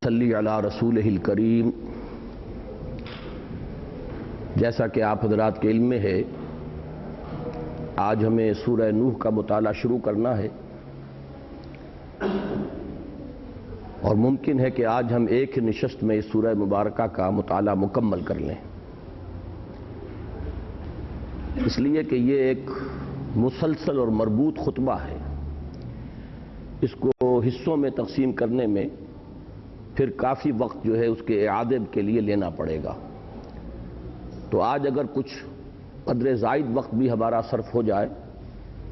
صلی علی رسولہ الکریم۔ جیسا کہ آپ حضرات کے علم میں ہے، آج ہمیں سورہ نوح کا مطالعہ شروع کرنا ہے، اور ممکن ہے کہ آج ہم ایک نشست میں اس سورہ مبارکہ کا مطالعہ مکمل کر لیں، اس لیے کہ یہ ایک مسلسل اور مربوط خطبہ ہے۔ اس کو حصوں میں تقسیم کرنے میں پھر کافی وقت جو ہے اس کے اعادے کے لیے لینا پڑے گا، تو آج اگر کچھ قدر زائد وقت بھی ہمارا صرف ہو جائے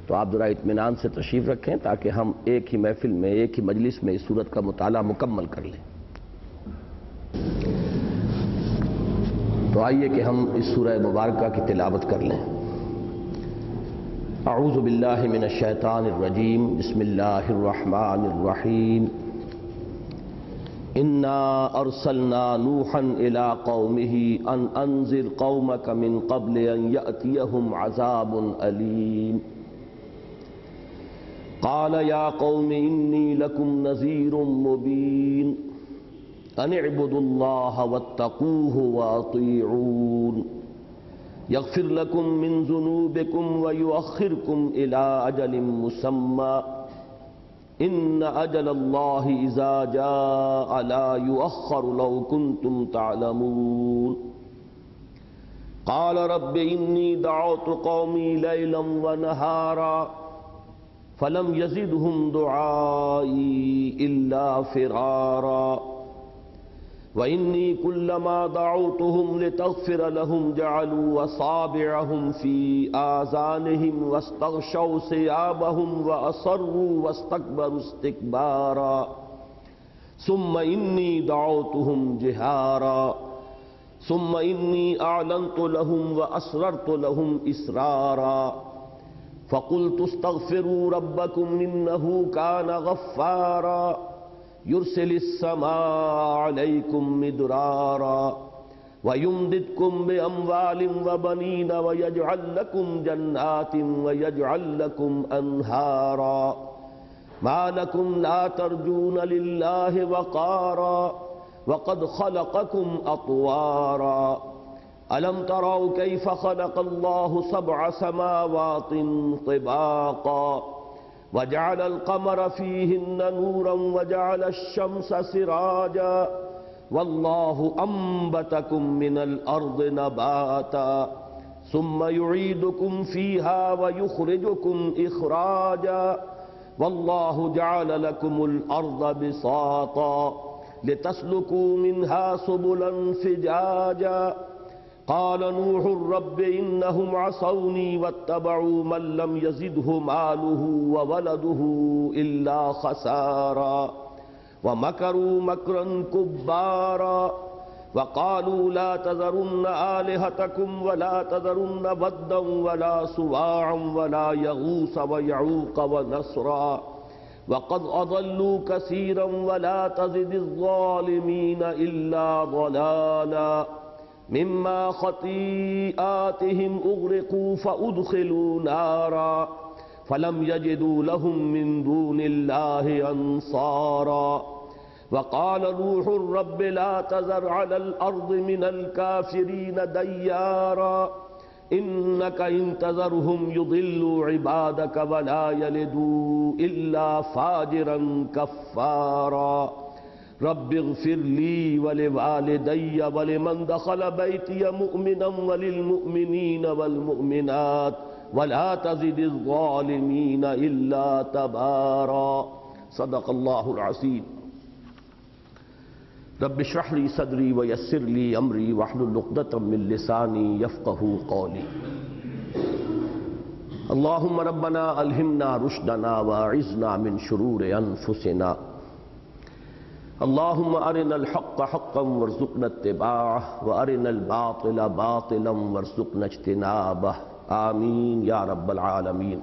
تو آپ ذرا اطمینان سے تشریف رکھیں، تاکہ ہم ایک ہی محفل میں، ایک ہی مجلس میں اس سورت کا مطالعہ مکمل کر لیں۔ تو آئیے کہ ہم اس سورہ مبارکہ کی تلاوت کر لیں۔ اعوذ باللہ من الشیطان الرجیم، بسم اللہ الرحمن الرحیم۔ انا ارسلنا نوحا الى قومه ان انذر قومك من قبل ان يأتيهم عذاب الیم۔ قال يا قوم انی لکم نذیر مبین ان اعبدوا اللہ واتقوه واطیعون یغفر لکم من ذنوبکم ویؤخرکم الی اجل مسمی ان اجل اللہ اذا جاء لا یؤخر لو کنتم تعلمون۔ قال رب انی دعوت قومی لیلا ونہارا فلم یزدہم دعائی الا فرارا وإني كلما دعوتهم لتغفر لهم جعلوا أصابعهم في آذانهم واستغشوا ثيابهم وأصروا واستكبروا استكبارا ثم إني دعوتهم جهارا ثم إني أعلنت لهم وأسررت لهم إسرارا فقلت استغفروا ربكم إنه كان غفارا يرسل السماء عليكم مدرارا ويمددكم بأموال وبنين ويجعل لكم جنات ويجعل لكم أنهارا ما لكم لا ترجون لله وقارا وقد خلقكم أطوارا ألم تروا كيف خلق الله سبع سماوات طباقا وجعل القمر فيهن نورا وجعل الشمس سراجا والله أنبتكم من الأرض نباتا ثم يعيدكم فيها ويخرجكم إخراجا والله جعل لكم الأرض بساطا لتسلكوا منها سبلا فجاجا قال نوح رب إنهم عصوني واتبعوا من لم يزده ماله وولده إلا خسارا ومكروا مكرا كبارا وقالوا لا تذرن آلهتكم ولا تذرن ودا ولا سواعا ولا يغوث ويعوق ونسرا وقد أضلوا كثيرا ولا تزد الظالمين إلا ضلالا مما خطيئاتهم اغرقوا فادخلوا نارا فلم يجدوا لهم من دون الله انصارا وقال نوح رب لا تذر على الارض من الكافرين ديارا انك ان تذرهم يضلوا عبادك ولا يلدوا الا فاجرا كفارا رب اغفر لي ولوالدي ولمن دخل بيتي مؤمنا وللمؤمنين والمؤمنات ولا تزد الظالمين إلا تبارا صدق الله العظيم۔ رب اشرح لي صدري ويسر لي أمري واحلل عقدة من لساني يفقهوا قولي۔ اللهم ربنا ألهمنا رشدنا وأعذنا من شرور أنفسنا اللهم أرنا الحق حقا وارزقنا اتباعه وأرنا الباطل باطلا وارزقنا اجتنابه آمین یا رب العالمین۔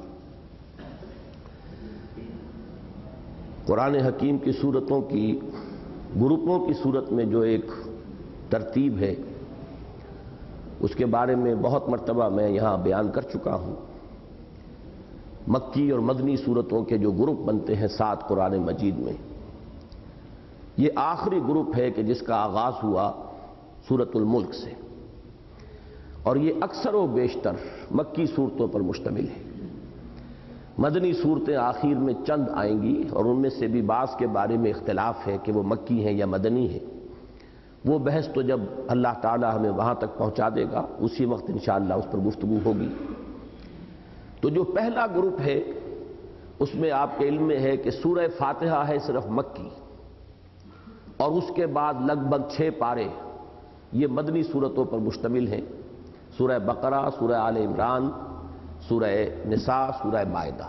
قرآن حکیم کی صورتوں کی گروپوں کی صورت میں جو ایک ترتیب ہے، اس کے بارے میں بہت مرتبہ میں یہاں بیان کر چکا ہوں۔ مکی اور مدنی صورتوں کے جو گروپ بنتے ہیں 7 قرآن مجید میں، یہ آخری گروپ ہے کہ جس کا آغاز ہوا سورۃ الملک سے، اور یہ اکثر و بیشتر مکی صورتوں پر مشتمل ہے۔ مدنی صورتیں آخر میں چند آئیں گی، اور ان میں سے بھی بعض کے بارے میں اختلاف ہے کہ وہ مکی ہیں یا مدنی ہیں۔ وہ بحث تو جب اللہ تعالی ہمیں وہاں تک پہنچا دے گا اسی وقت انشاءاللہ اس پر گفتگو ہوگی۔ تو جو پہلا گروپ ہے اس میں آپ کے علم میں ہے کہ سورہ فاتحہ ہے صرف مکی، اور اس کے بعد لگ بھگ 6 پارے یہ مدنی صورتوں پر مشتمل ہیں: سورہ بقرہ، سورہ آل عمران، سورہ نساء، سورہ مائدہ۔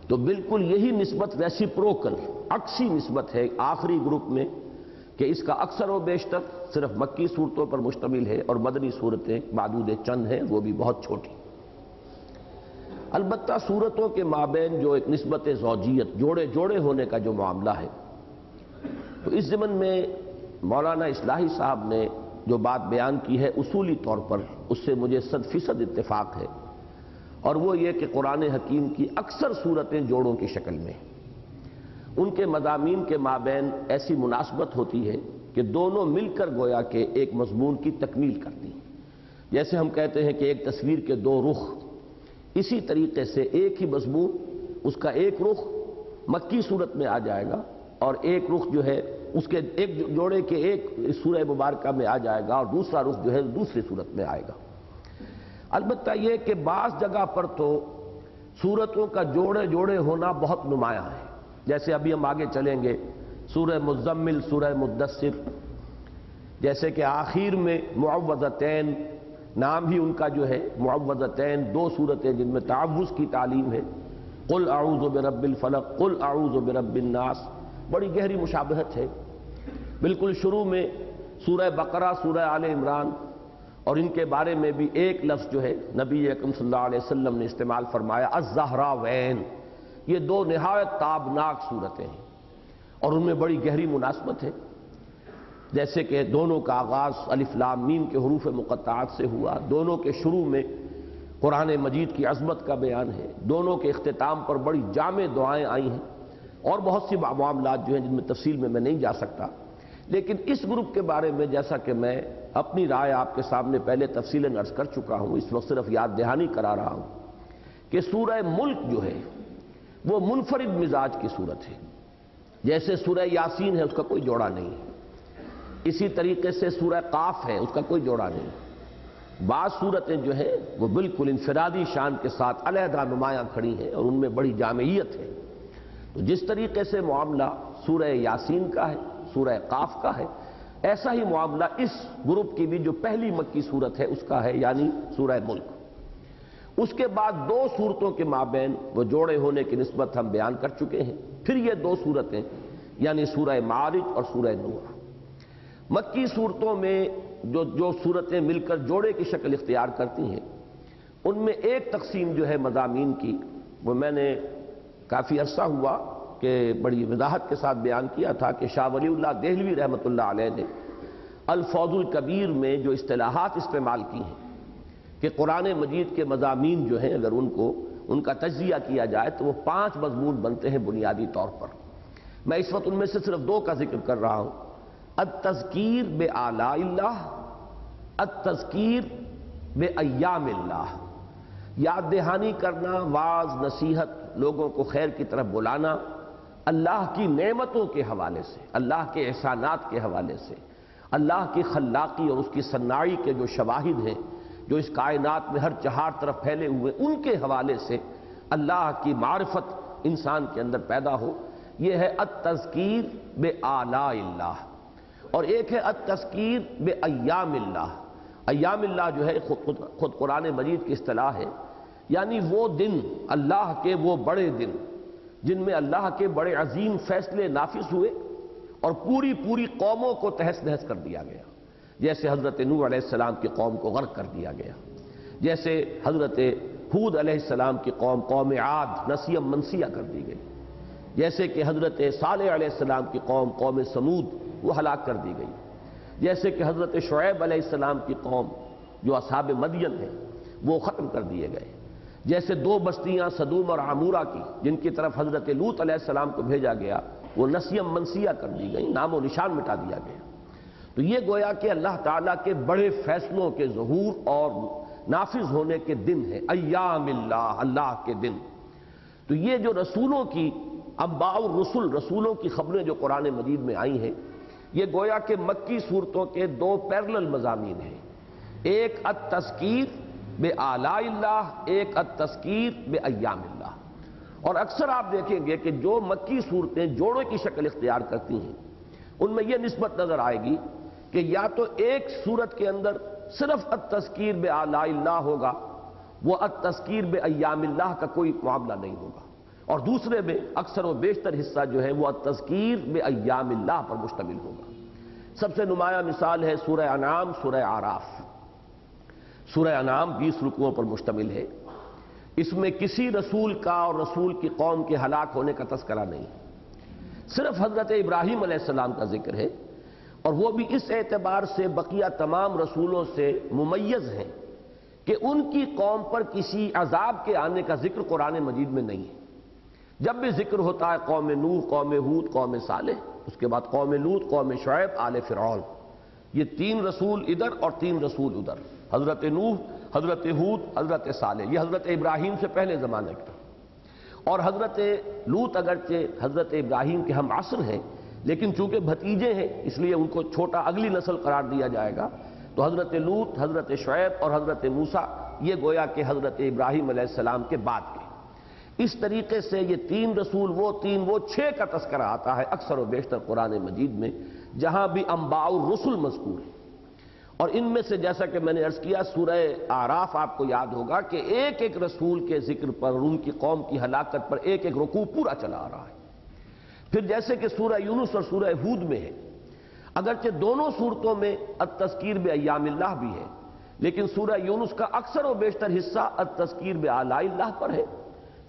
تو بالکل یہی نسبت ریسیپروکل، عکسی نسبت ہے آخری گروپ میں، کہ اس کا اکثر و بیشتر صرف مکی صورتوں پر مشتمل ہے اور مدنی صورتیں معدود چند ہیں، وہ بھی بہت چھوٹی۔ البتہ صورتوں کے مابین جو ایک نسبت زوجیت، جوڑے جوڑے ہونے کا جو معاملہ ہے، تو اس ضمن میں مولانا اصلاحی صاحب نے جو بات بیان کی ہے اصولی طور پر اس سے مجھے 100% اتفاق ہے، اور وہ یہ کہ قرآن حکیم کی اکثر صورتیں جوڑوں کی شکل میں، ان کے مضامین کے مابین ایسی مناسبت ہوتی ہے کہ دونوں مل کر گویا کہ ایک مضمون کی تکمیل کرتی ہیں۔ جیسے ہم کہتے ہیں کہ ایک تصویر کے 2 رخ، اسی طریقے سے ایک ہی مضمون، اس کا ایک رخ مکی صورت میں آ جائے گا، اور ایک رخ جو ہے اس کے ایک جوڑے کے ایک سورہ مبارکہ میں آ جائے گا، اور دوسرا رخ جو ہے دوسری صورت میں آئے گا۔ البتہ یہ کہ بعض جگہ پر تو صورتوں کا جوڑے جوڑے ہونا بہت نمایاں ہے، جیسے ابھی ہم آگے چلیں گے سورہ مزمل، سورہ مدثر، جیسے کہ آخر میں معوذتین، نام ہی ان کا جو ہے معوذتین، 2 صورتیں جن میں تعوذ کی تعلیم ہے، قل اعوذ برب الفلق، قل اعوذ برب الناس، بڑی گہری مشابہت ہے۔ بالکل شروع میں سورہ بقرہ، سورہ آل عمران، اور ان کے بارے میں بھی ایک لفظ جو ہے نبی اکرم صلی اللہ علیہ وسلم نے استعمال فرمایا، الزہراوین، یہ 2 نہایت تابناک صورتیں ہیں، اور ان میں بڑی گہری مناسبت ہے۔ جیسے کہ دونوں کا آغاز الف لام میم کے حروف مقطعات سے ہوا، دونوں کے شروع میں قرآن مجید کی عظمت کا بیان ہے، دونوں کے اختتام پر بڑی جامع دعائیں آئی ہیں، اور بہت سی معاملات جو ہیں جن میں تفصیل میں نہیں جا سکتا۔ لیکن اس گروپ کے بارے میں جیسا کہ میں اپنی رائے آپ کے سامنے پہلے تفصیلاً عرض کر چکا ہوں، اس وقت صرف یاد دہانی کرا رہا ہوں کہ سورہ ملک جو ہے وہ منفرد مزاج کی صورت ہے۔ جیسے سورہ یاسین ہے، اس کا کوئی جوڑا نہیں ہے، اسی طریقے سے سورہ قاف ہے، اس کا کوئی جوڑا نہیں۔ بعض صورتیں جو ہیں وہ بالکل انفرادی شان کے ساتھ علیحدہ نمایاں کھڑی ہیں، اور ان میں بڑی جامعیت ہے۔ تو جس طریقے سے معاملہ سورہ یاسین کا ہے، سورہ قاف کا ہے، ایسا ہی معاملہ اس گروپ کی بھی جو پہلی مکی صورت ہے اس کا ہے، یعنی سورہ ملک۔ اس کے بعد 2 صورتوں کے مابین وہ جوڑے ہونے کی نسبت ہم بیان کر چکے ہیں۔ پھر یہ 2 صورتیں یعنی سورہ معارج اور سورہ نور، مکی صورتوں میں جو صورتیں مل کر جوڑے کی شکل اختیار کرتی ہیں، ان میں ایک تقسیم جو ہے مضامین کی، وہ میں نے کافی عرصہ ہوا کہ بڑی وضاحت کے ساتھ بیان کیا تھا کہ شاہ ولی اللہ دہلوی رحمۃ اللہ علیہ نے الفوز الکبیر میں جو اصطلاحات استعمال کی ہیں کہ قرآن مجید کے مضامین جو ہیں اگر ان کا تجزیہ کیا جائے تو وہ 5 مضمون بنتے ہیں بنیادی طور پر۔ میں اس وقت ان میں سے صرف 2 کا ذکر کر رہا ہوں: التذکیر بآلاء اللہ، التذکیر بایام اللہ، یاد دہانی کرنا، واعظ، نصیحت، لوگوں کو خیر کی طرف بلانا اللہ کی نعمتوں کے حوالے سے، اللہ کے احسانات کے حوالے سے، اللہ کی خلاقی اور اس کی صناعی کے جو شواہد ہیں جو اس کائنات میں ہر چہار طرف پھیلے ہوئے، ان کے حوالے سے اللہ کی معرفت انسان کے اندر پیدا ہو، یہ ہے التذکیر بآلاء اللہ۔ اور ایک ہے التذکیر بایام اللہ۔ ایام اللہ جو ہے خود قرآن مجید کی اصطلاح ہے، یعنی وہ دن، اللہ کے وہ بڑے دن جن میں اللہ کے بڑے عظیم فیصلے نافذ ہوئے اور پوری قوموں کو تہس نہس کر دیا گیا۔ جیسے حضرت نوح علیہ السلام کی قوم کو غرق کر دیا گیا، جیسے حضرت ہود علیہ السلام کی قوم عاد نسیم منسیہ کر دی گئی، جیسے کہ حضرت صالح علیہ السلام کی قوم سمود وہ ہلاک کر دی گئی، جیسے کہ حضرت شعیب علیہ السلام کی قوم جو اصحاب مدین ہیں وہ ختم کر دیے گئے، جیسے 2 بستیاں سدوم اور عمورہ کی جن کی طرف حضرت لوط علیہ السلام کو بھیجا گیا وہ نسیم منسیہ کر دی گئی، نام و نشان مٹا دیا گیا۔ تو یہ گویا کہ اللہ تعالیٰ کے بڑے فیصلوں کے ظہور اور نافذ ہونے کے دن ہے، ایام اللہ، اللہ کے دن۔ تو یہ جو رسولوں کی انباء الرسل، رسولوں کی خبریں جو قرآن مجید میں آئی ہیں، یہ گویا کہ مکی صورتوں کے دو پیرلل مضامین ہیں، ایک التذکیر بآلاء اللہ، ایک التذکیر بایام اللہ۔ اور اکثر آپ دیکھیں گے کہ جو مکی صورتیں جوڑے کی شکل اختیار کرتی ہیں، ان میں یہ نسبت نظر آئے گی کہ یا تو ایک صورت کے اندر صرف التذکیر بآلاء اللہ ہوگا، وہ التذکیر بایام اللہ کا کوئی معاملہ نہیں ہوگا، اور دوسرے میں اکثر و بیشتر حصہ جو ہے وہ التذکیر بایام اللہ پر مشتمل ہوگا۔ سب سے نمایاں مثال ہے سورہ انعام، سورہ اعراف۔ سورہ انعام 20 رکوعوں پر مشتمل ہے، اس میں کسی رسول کا اور رسول کی قوم کے ہلاک ہونے کا تذکرہ نہیں، صرف حضرت ابراہیم علیہ السلام کا ذکر ہے، اور وہ بھی اس اعتبار سے بقیہ تمام رسولوں سے ممیز ہیں کہ ان کی قوم پر کسی عذاب کے آنے کا ذکر قرآن مجید میں نہیں ہے۔ جب بھی ذکر ہوتا ہے قوم نوح، قوم ہود، قوم صالح، اس کے بعد قوم لوط، قوم شعیب، آل فرعون، یہ 3 رسول ادھر اور 3 رسول ادھر، حضرت نوح، حضرت ہود، حضرت صالح، یہ حضرت ابراہیم سے پہلے زمانے کا، اور حضرت لوط اگرچہ حضرت ابراہیم کے ہم عصر ہیں لیکن چونکہ بھتیجے ہیں اس لیے ان کو چھوٹا اگلی نسل قرار دیا جائے گا، تو حضرت لوط، حضرت شعیب اور حضرت موسیٰ یہ گویا کہ حضرت ابراہیم علیہ السلام کے بعد کے۔ اس طریقے سے یہ 3 رسول، وہ 6 کا تذکرہ آتا ہے اکثر و بیشتر قرآن مجید میں، جہاں بھی انباء الرسل مذکور ہیں۔ اور ان میں سے جیسا کہ میں نے عرض کیا، سورہ اعراف آپ کو یاد ہوگا کہ ایک ایک رسول کے ذکر پر اور ان کی قوم کی ہلاکت پر ایک ایک رکوع پورا چلا آ رہا ہے۔ پھر جیسے کہ سورہ یونس اور سورہ ہود میں ہے، اگرچہ دونوں صورتوں میں التذکیر بایام اللہ بھی ہے، لیکن سورہ یونس کا اکثر و بیشتر حصہ التذکیر بآلاء اللہ پر ہے،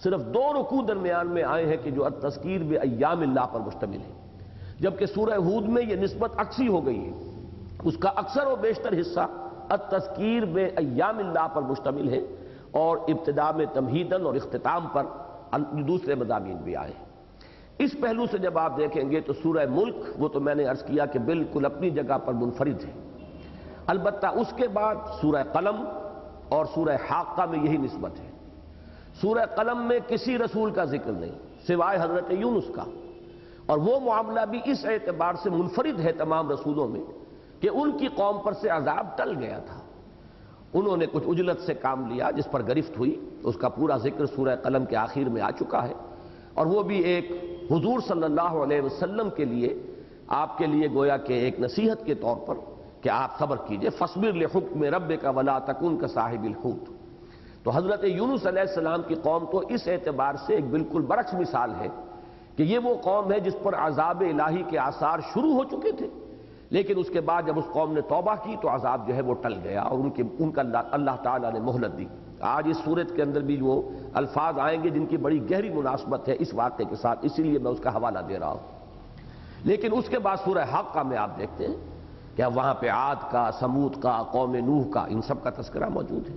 صرف 2 رکوع درمیان میں آئے ہیں کہ جو التذکیر بایام اللہ پر مشتمل ہے، جبکہ سورہ ہود میں یہ نسبت عکسی ہو گئی ہے، اس کا اکثر و بیشتر حصہ التذکیر بایام اللہ پر مشتمل ہے، اور ابتداء میں تمہیداً اور اختتام پر دوسرے مضامین بھی آئے ہیں۔ اس پہلو سے جب آپ دیکھیں گے تو سورہ ملک، وہ تو میں نے عرض کیا کہ بالکل اپنی جگہ پر منفرد ہے، البتہ اس کے بعد سورہ قلم اور سورہ حاقہ میں یہی نسبت ہے۔ سورہ قلم میں کسی رسول کا ذکر نہیں سوائے حضرت یونس کا، اور وہ معاملہ بھی اس اعتبار سے منفرد ہے تمام رسولوں میں کہ ان کی قوم پر سے عذاب ٹل گیا تھا، انہوں نے کچھ عجلت سے کام لیا جس پر گرفت ہوئی، اس کا پورا ذکر سورہ قلم کے آخر میں آ چکا ہے، اور وہ بھی ایک حضور صلی اللہ علیہ وسلم کے لیے، آپ کے لیے گویا کہ ایک نصیحت کے طور پر کہ آپ صبر کیجئے، فاصبر لحکم ربک ولا تکن کصاحب الحوت۔ تو حضرت یونس علیہ السلام کی قوم تو اس اعتبار سے ایک بالکل برعکس مثال ہے کہ یہ وہ قوم ہے جس پر عذاب الہی کے آثار شروع ہو چکے تھے، لیکن اس کے بعد جب اس قوم نے توبہ کی تو عذاب جو ہے وہ ٹل گیا، اور ان کا اللہ تعالیٰ نے مہلت دی۔ آج اس صورت کے اندر بھی وہ الفاظ آئیں گے جن کی بڑی گہری مناسبت ہے اس واقعے کے ساتھ، اسی لیے میں اس کا حوالہ دے رہا ہوں۔ لیکن اس کے بعد سورہ حاقہ میں آپ دیکھتے ہیں کہ وہاں پہ عاد کا، سمود کا، قوم نوح کا، ان سب کا تذکرہ موجود ہے۔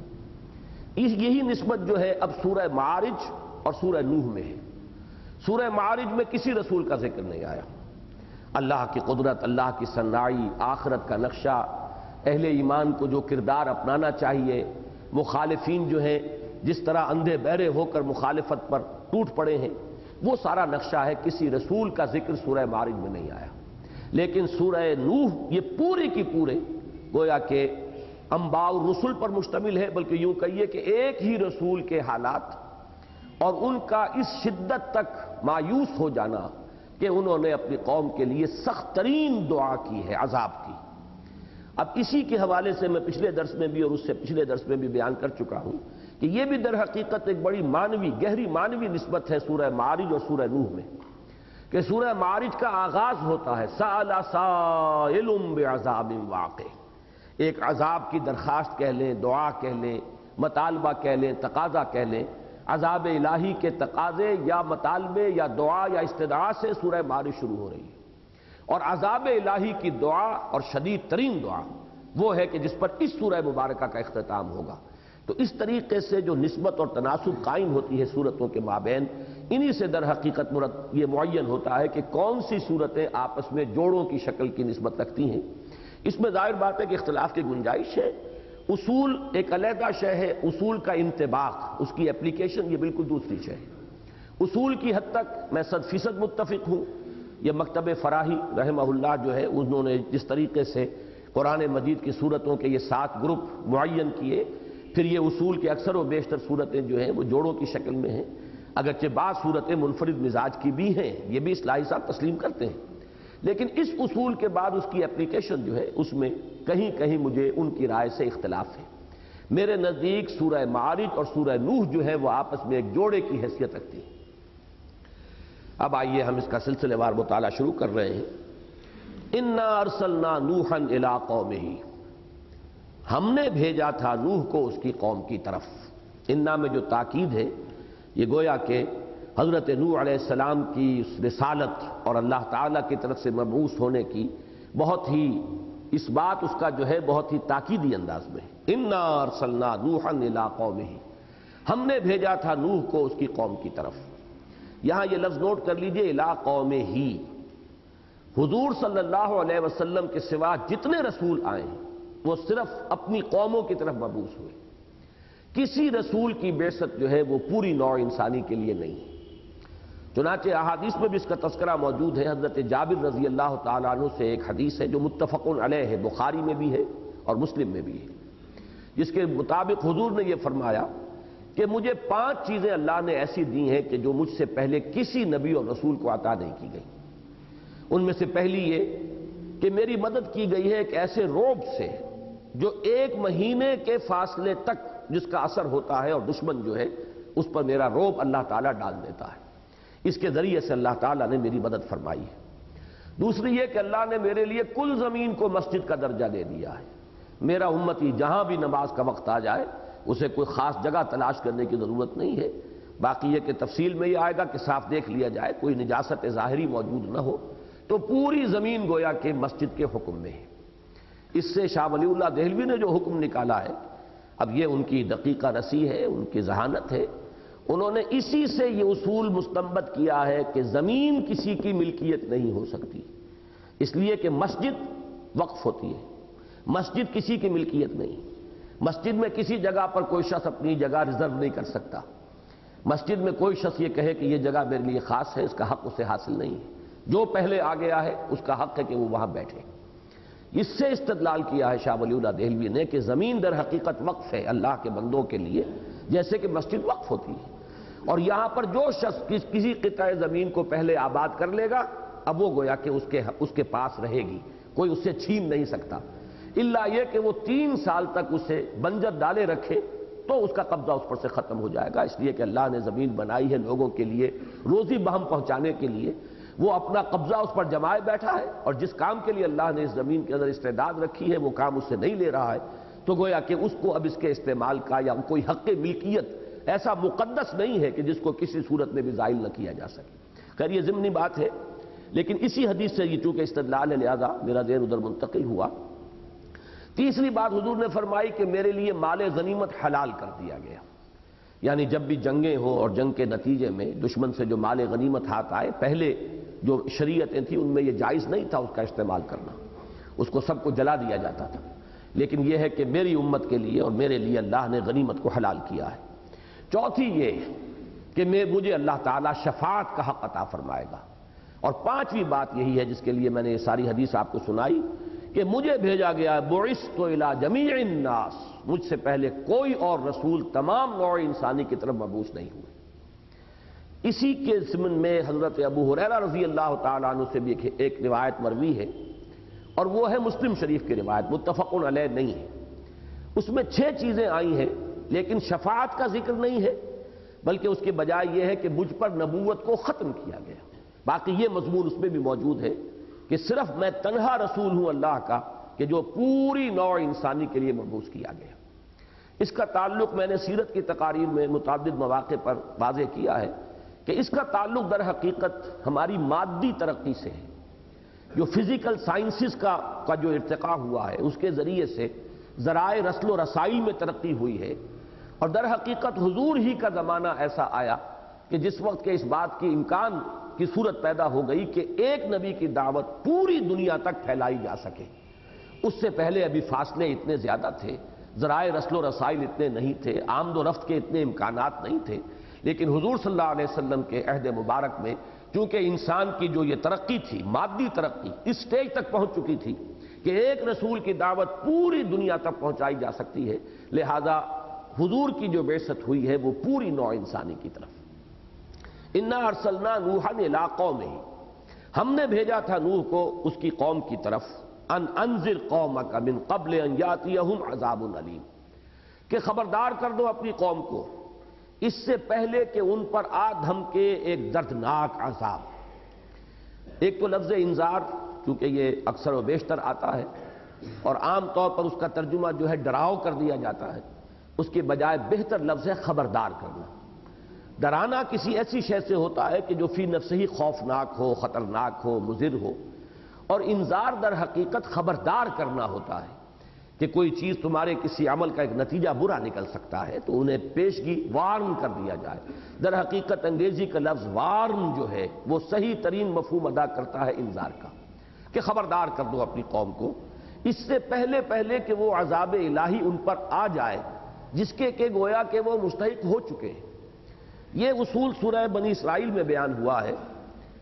یہی نسبت جو ہے اب سورہ معارج اور سورہ نوح میں ہے۔ سورہ معارج میں کسی رسول کا ذکر نہیں آیا، اللہ کی قدرت، اللہ کی صنائی، آخرت کا نقشہ، اہل ایمان کو جو کردار اپنانا چاہیے، مخالفین جو ہیں جس طرح اندھے بہرے ہو کر مخالفت پر ٹوٹ پڑے ہیں، وہ سارا نقشہ ہے، کسی رسول کا ذکر سورہ معارج میں نہیں آیا۔ لیکن سورہ نوح یہ پورے کی پورے گویا کہ انباء الرسل پر مشتمل ہے، بلکہ یوں کہیے کہ ایک ہی رسول کے حالات اور ان کا اس شدت تک مایوس ہو جانا کہ انہوں نے اپنی قوم کے لیے سخت ترین دعا کی ہے عذاب کی۔ اب اسی کے حوالے سے میں پچھلے درس میں بھی اور اس سے پچھلے درس میں بھی بیان کر چکا ہوں کہ یہ بھی در حقیقت ایک بڑی معنوی، گہری معنوی نسبت ہے سورہ معارج اور سورہ نوح میں، کہ سورہ معارج کا آغاز ہوتا ہے سأل سائل بعذاب واقع، ایک عذاب کی درخواست کہہ لیں، دعا کہہ لیں، مطالبہ کہہ لیں، تقاضا کہہ لیں، عذاب الہی کے تقاضے یا مطالبے یا دعا یا استدعاء سے سورہ معارج شروع ہو رہی ہے، اور عذاب الہی کی دعا اور شدید ترین دعا وہ ہے کہ جس پر اس سورہ مبارکہ کا اختتام ہوگا۔ تو اس طریقے سے جو نسبت اور تناسب قائم ہوتی ہے صورتوں کے مابین، انہی سے در حقیقت یہ معین ہوتا ہے کہ کون سی صورتیں آپس میں جوڑوں کی شکل کی نسبت رکھتی ہیں۔ اس میں ظاہر بات ہے کہ اختلاف کی گنجائش ہے۔ اصول ایک علیحدہ شے ہے، اصول کا انطباق، اس کی اپلیکیشن یہ بالکل دوسری شے ہے۔ اصول کی حد تک میں 100% متفق ہوں۔ یہ مکتب فراہی رحمہ اللہ جو ہے، انہوں نے جس طریقے سے قرآن مجید کی صورتوں کے یہ 7 گروپ معین کیے، پھر یہ اصول کے اکثر و بیشتر صورتیں جو ہیں وہ جوڑوں کی شکل میں ہیں، اگرچہ بعض صورتیں منفرد مزاج کی بھی ہیں، یہ بھی اصلاحی صاحب تسلیم کرتے ہیں، لیکن اس اصول کے بعد اس کی اپلیکیشن جو ہے اس میں کہیں کہیں مجھے ان کی رائے سے اختلاف ہے۔ میرے نزدیک سورہ معارج اور سورہ نوح جو ہے وہ آپس میں ایک جوڑے کی حیثیت رکھتی ہیں۔ اب آئیے ہم اس کا سلسلے وار مطالعہ شروع کر رہے ہیں۔ اِنَّا أَرْسَلْنَا نُوحًا إِلَىٰ قَوْمِهِ، ہم نے بھیجا تھا نوح کو اس کی قوم کی طرف۔ انا میں جو تاکید ہے یہ گویا کہ حضرت نوح علیہ السلام کی اس رسالت اور اللہ تعالیٰ کی طرف سے مبعوث ہونے کی بہت ہی، اس بات اس کا جو ہے بہت ہی تاکیدی انداز میں۔ انا ارسلنا نوحا الی قومہ، ہم نے بھیجا تھا نوح کو اس کی قوم کی طرف۔ یہاں یہ لفظ نوٹ کر لیجئے، الی قومہ ہی۔ حضور صلی اللہ علیہ وسلم کے سوا جتنے رسول آئے ہیں وہ صرف اپنی قوموں کی طرف مبعوث ہوئے۔ کسی رسول کی بعثت جو ہے وہ پوری نوع انسانی کے لیے نہیں ہے۔ چنانچہ احادیث میں بھی اس کا تذکرہ موجود ہے۔ حضرت جابر رضی اللہ تعالیٰ عنہ سے ایک حدیث ہے جو متفق علیہ ہے، بخاری میں بھی ہے اور مسلم میں بھی ہے، جس کے مطابق حضور نے یہ فرمایا کہ مجھے 5 چیزیں اللہ نے ایسی دی ہیں کہ جو مجھ سے پہلے کسی نبی اور رسول کو عطا نہیں کی گئی۔ ان میں سے پہلی یہ کہ میری مدد کی گئی ہے ایک ایسے رعب سے جو 1 مہینے کے فاصلے تک جس کا اثر ہوتا ہے، اور دشمن جو ہے اس پر میرا رعب اللہ تعالیٰ ڈال دیتا ہے۔ اس کے ذریعے سے اللہ تعالیٰ نے میری مدد فرمائی ہے۔ دوسری یہ کہ اللہ نے میرے لیے کل زمین کو مسجد کا درجہ دے دیا ہے۔ میرا امتی جہاں بھی نماز کا وقت آ جائے اسے کوئی خاص جگہ تلاش کرنے کی ضرورت نہیں ہے۔ باقی یہ کہ تفصیل میں یہ آئے گا کہ صاف دیکھ لیا جائے، کوئی نجاست ظاہری موجود نہ ہو، تو پوری زمین گویا کہ مسجد کے حکم میں ہے۔ اس سے شاہ ولی اللہ دہلوی نے جو حکم نکالا ہے، اب یہ ان کی دقیقہ رسی ہے، ان کی ذہانت ہے، انہوں نے اسی سے یہ اصول مستنبط کیا ہے کہ زمین کسی کی ملکیت نہیں ہو سکتی، اس لیے کہ مسجد وقف ہوتی ہے، مسجد کسی کی ملکیت نہیں۔ مسجد میں کسی جگہ پر کوئی شخص اپنی جگہ ریزرو نہیں کر سکتا۔ مسجد میں کوئی شخص یہ کہے کہ یہ جگہ میرے لیے خاص ہے، اس کا حق اسے حاصل نہیں ہے۔ جو پہلے آ گیا ہے اس کا حق ہے کہ وہ وہاں بیٹھے۔ اس سے استدلال کیا ہے شاہ ولی اللہ دہلوی نے کہ زمین در حقیقت وقف ہے اللہ کے بندوں کے لیے، جیسے کہ مسجد وقف ہوتی ہے۔ اور یہاں پر جو شخص کسی قطع زمین کو پہلے آباد کر لے گا، اب وہ گویا کہ اس کے پاس رہے گی، کوئی اس سے چھین نہیں سکتا، الا یہ کہ وہ 3 سال تک اسے بنجر ڈالے رکھے تو اس کا قبضہ اس پر سے ختم ہو جائے گا۔ اس لیے کہ اللہ نے زمین بنائی ہے لوگوں کے لیے روزی بہم پہنچانے کے لیے، وہ اپنا قبضہ اس پر جمائے بیٹھا ہے، اور جس کام کے لیے اللہ نے اس زمین کے اندر استعداد رکھی ہے وہ کام اس سے نہیں لے رہا ہے، تو گویا کہ اس کو اب اس کے استعمال کا یا کوئی حق ملکیت ایسا مقدس نہیں ہے کہ جس کو کسی صورت میں بھی زائل نہ کیا جا سکے۔ خیر یہ ضمنی بات ہے، لیکن اسی حدیث سے یہ چونکہ استدلال ہے لہذا میرا ذہن ادھر منتقل ہوا۔ تیسری بات حضور نے فرمائی کہ میرے لیے مال غنیمت حلال کر دیا گیا، یعنی جب بھی جنگیں ہوں اور جنگ کے نتیجے میں دشمن سے جو مال غنیمت ہاتھ آئے، پہلے جو شریعتیں تھیں ان میں یہ جائز نہیں تھا اس کا استعمال کرنا، اس کو سب کو جلا دیا جاتا تھا، لیکن یہ ہے کہ میری امت کے لیے اور میرے لیے اللہ نے غنیمت کو حلال کیا ہے۔ چوتھی یہ کہ مجھے اللہ تعالیٰ شفاعت کا حق عطا فرمائے گا، اور 5ویں بات یہی ہے جس کے لیے میں نے یہ ساری حدیث آپ کو سنائی کہ مجھے بھیجا گیا بعثت الی جمیع الناس، مجھ سے پہلے کوئی اور رسول تمام نوع انسانی کی طرف مبعوث نہیں ہوئے۔ اسی کے ضمن میں حضرت ابو ہریرہ رضی اللہ تعالیٰ عنہ سے بھی ایک روایت مروی ہے، اور وہ ہے مسلم شریف کی روایت، متفق علیہ نہیں ہے۔ اس میں 6 چیزیں آئی ہیں، لیکن شفاعت کا ذکر نہیں ہے، بلکہ اس کے بجائے یہ ہے کہ مجھ پر نبوت کو ختم کیا گیا۔ باقی یہ مضمون اس میں بھی موجود ہے کہ صرف میں تنہا رسول ہوں اللہ کا کہ جو پوری نوع انسانی کے لیے مبعوث کیا گیا۔ اس کا تعلق میں نے سیرت کی تقاریر میں متعدد مواقع پر واضح کیا ہے کہ اس کا تعلق در حقیقت ہماری مادی ترقی سے ہے۔ جو فزیکل سائنسز کا جو ارتقاء ہوا ہے اس کے ذریعے سے ذرائع رسل و رسائل میں ترقی ہوئی ہے، اور در حقیقت حضور ہی کا زمانہ ایسا آیا کہ جس وقت کے اس بات کی امکان کی صورت پیدا ہو گئی کہ ایک نبی کی دعوت پوری دنیا تک پھیلائی جا سکے۔ اس سے پہلے ابھی فاصلے اتنے زیادہ تھے، ذرائع رسل و رسائل اتنے نہیں تھے، آمد و رفت کے اتنے امکانات نہیں تھے، لیکن حضور صلی اللہ علیہ وسلم کے عہد مبارک میں چونکہ انسان کی جو یہ ترقی تھی، مادی ترقی اس سٹیج تک پہنچ چکی تھی کہ ایک رسول کی دعوت پوری دنیا تک پہنچائی جا سکتی ہے، لہذا حضور کی جو بعثت ہوئی ہے وہ پوری نوع انسانی کی طرف۔ انا ارسلنا نوحا الی قومہ، ہم نے بھیجا تھا نوح کو اس کی قوم کی طرف، ان انذر قومک من قبل ان یاتیہم عذاب علیم، کہ خبردار کر دو اپنی قوم کو اس سے پہلے کہ ان پر آ دھم کے ایک دردناک عذاب۔ ایک تو لفظ انذار چونکہ یہ اکثر و بیشتر آتا ہے اور عام طور پر اس کا ترجمہ جو ہے ڈراؤ کر دیا جاتا ہے، اس کے بجائے بہتر لفظ ہے خبردار کرنا۔ ڈرانا کسی ایسی شے سے ہوتا ہے کہ جو فی نفسہ ہی خوفناک ہو، خطرناک ہو، مضر ہو، اور انذار در حقیقت خبردار کرنا ہوتا ہے کہ کوئی چیز تمہارے کسی عمل کا ایک نتیجہ برا نکل سکتا ہے تو انہیں پیشگی وارن کر دیا جائے۔ در حقیقت انگریزی کا لفظ وارن جو ہے وہ صحیح ترین مفہوم ادا کرتا ہے انذار کا، کہ خبردار کر دو اپنی قوم کو اس سے پہلے کہ وہ عذاب الہی ان پر آ جائے جس کے کہ گویا کہ وہ مستحق ہو چکے ہیں۔ یہ اصول سورہ بنی اسرائیل میں بیان ہوا ہے،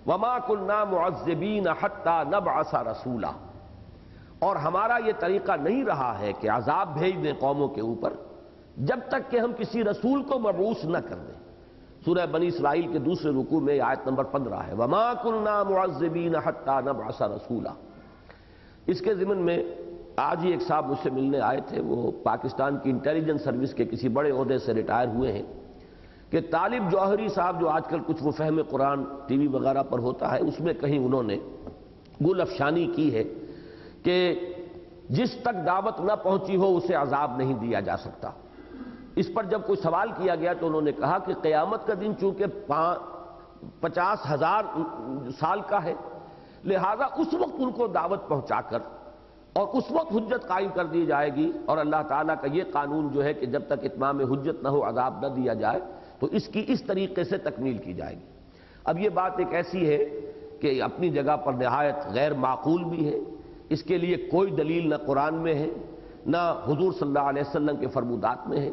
وَمَا كُنَّا مُعَذِّبِينَ حَتَّى نَبْعَثَ رَسُولًا، اور ہمارا یہ طریقہ نہیں رہا ہے کہ عذاب بھیج دیں قوموں کے اوپر جب تک کہ ہم کسی رسول کو مبعوث نہ کر دیں۔ سورہ بنی اسرائیل کے دوسرے رکوع میں آیت نمبر 15 ہے، وَمَا كُنَّا مُعَذِّبِينَ حَتَّى نَبْعَثَ رَسُولًا۔ اس کے ضمن میں آج ہی ایک صاحب مجھ سے ملنے آئے تھے، وہ پاکستان کی انٹیلیجنس سروس کے کسی بڑے عہدے سے ریٹائر ہوئے ہیں، کہ طالب جوہری صاحب جو آج کل کچھ وہ فہم قرآن ٹی وی وغیرہ پر ہوتا ہے، اس میں کہیں انہوں نے گل افشانی کی ہے کہ جس تک دعوت نہ پہنچی ہو اسے عذاب نہیں دیا جا سکتا۔ اس پر جب کوئی سوال کیا گیا تو انہوں نے کہا کہ قیامت کا دن چونکہ 50,000 سال کا ہے، لہذا اس وقت ان کو دعوت پہنچا کر اور اس وقت حجت قائم کر دی جائے گی، اور اللہ تعالیٰ کا یہ قانون جو ہے کہ جب تک اتمام حجت نہ ہو عذاب نہ دیا جائے تو اس کی اس طریقے سے تکمیل کی جائے گی۔ اب یہ بات ایک ایسی ہے کہ اپنی جگہ پر نہایت غیر معقول بھی ہے، اس کے لیے کوئی دلیل نہ قرآن میں ہے نہ حضور صلی اللہ علیہ وسلم کے فرمودات میں ہے۔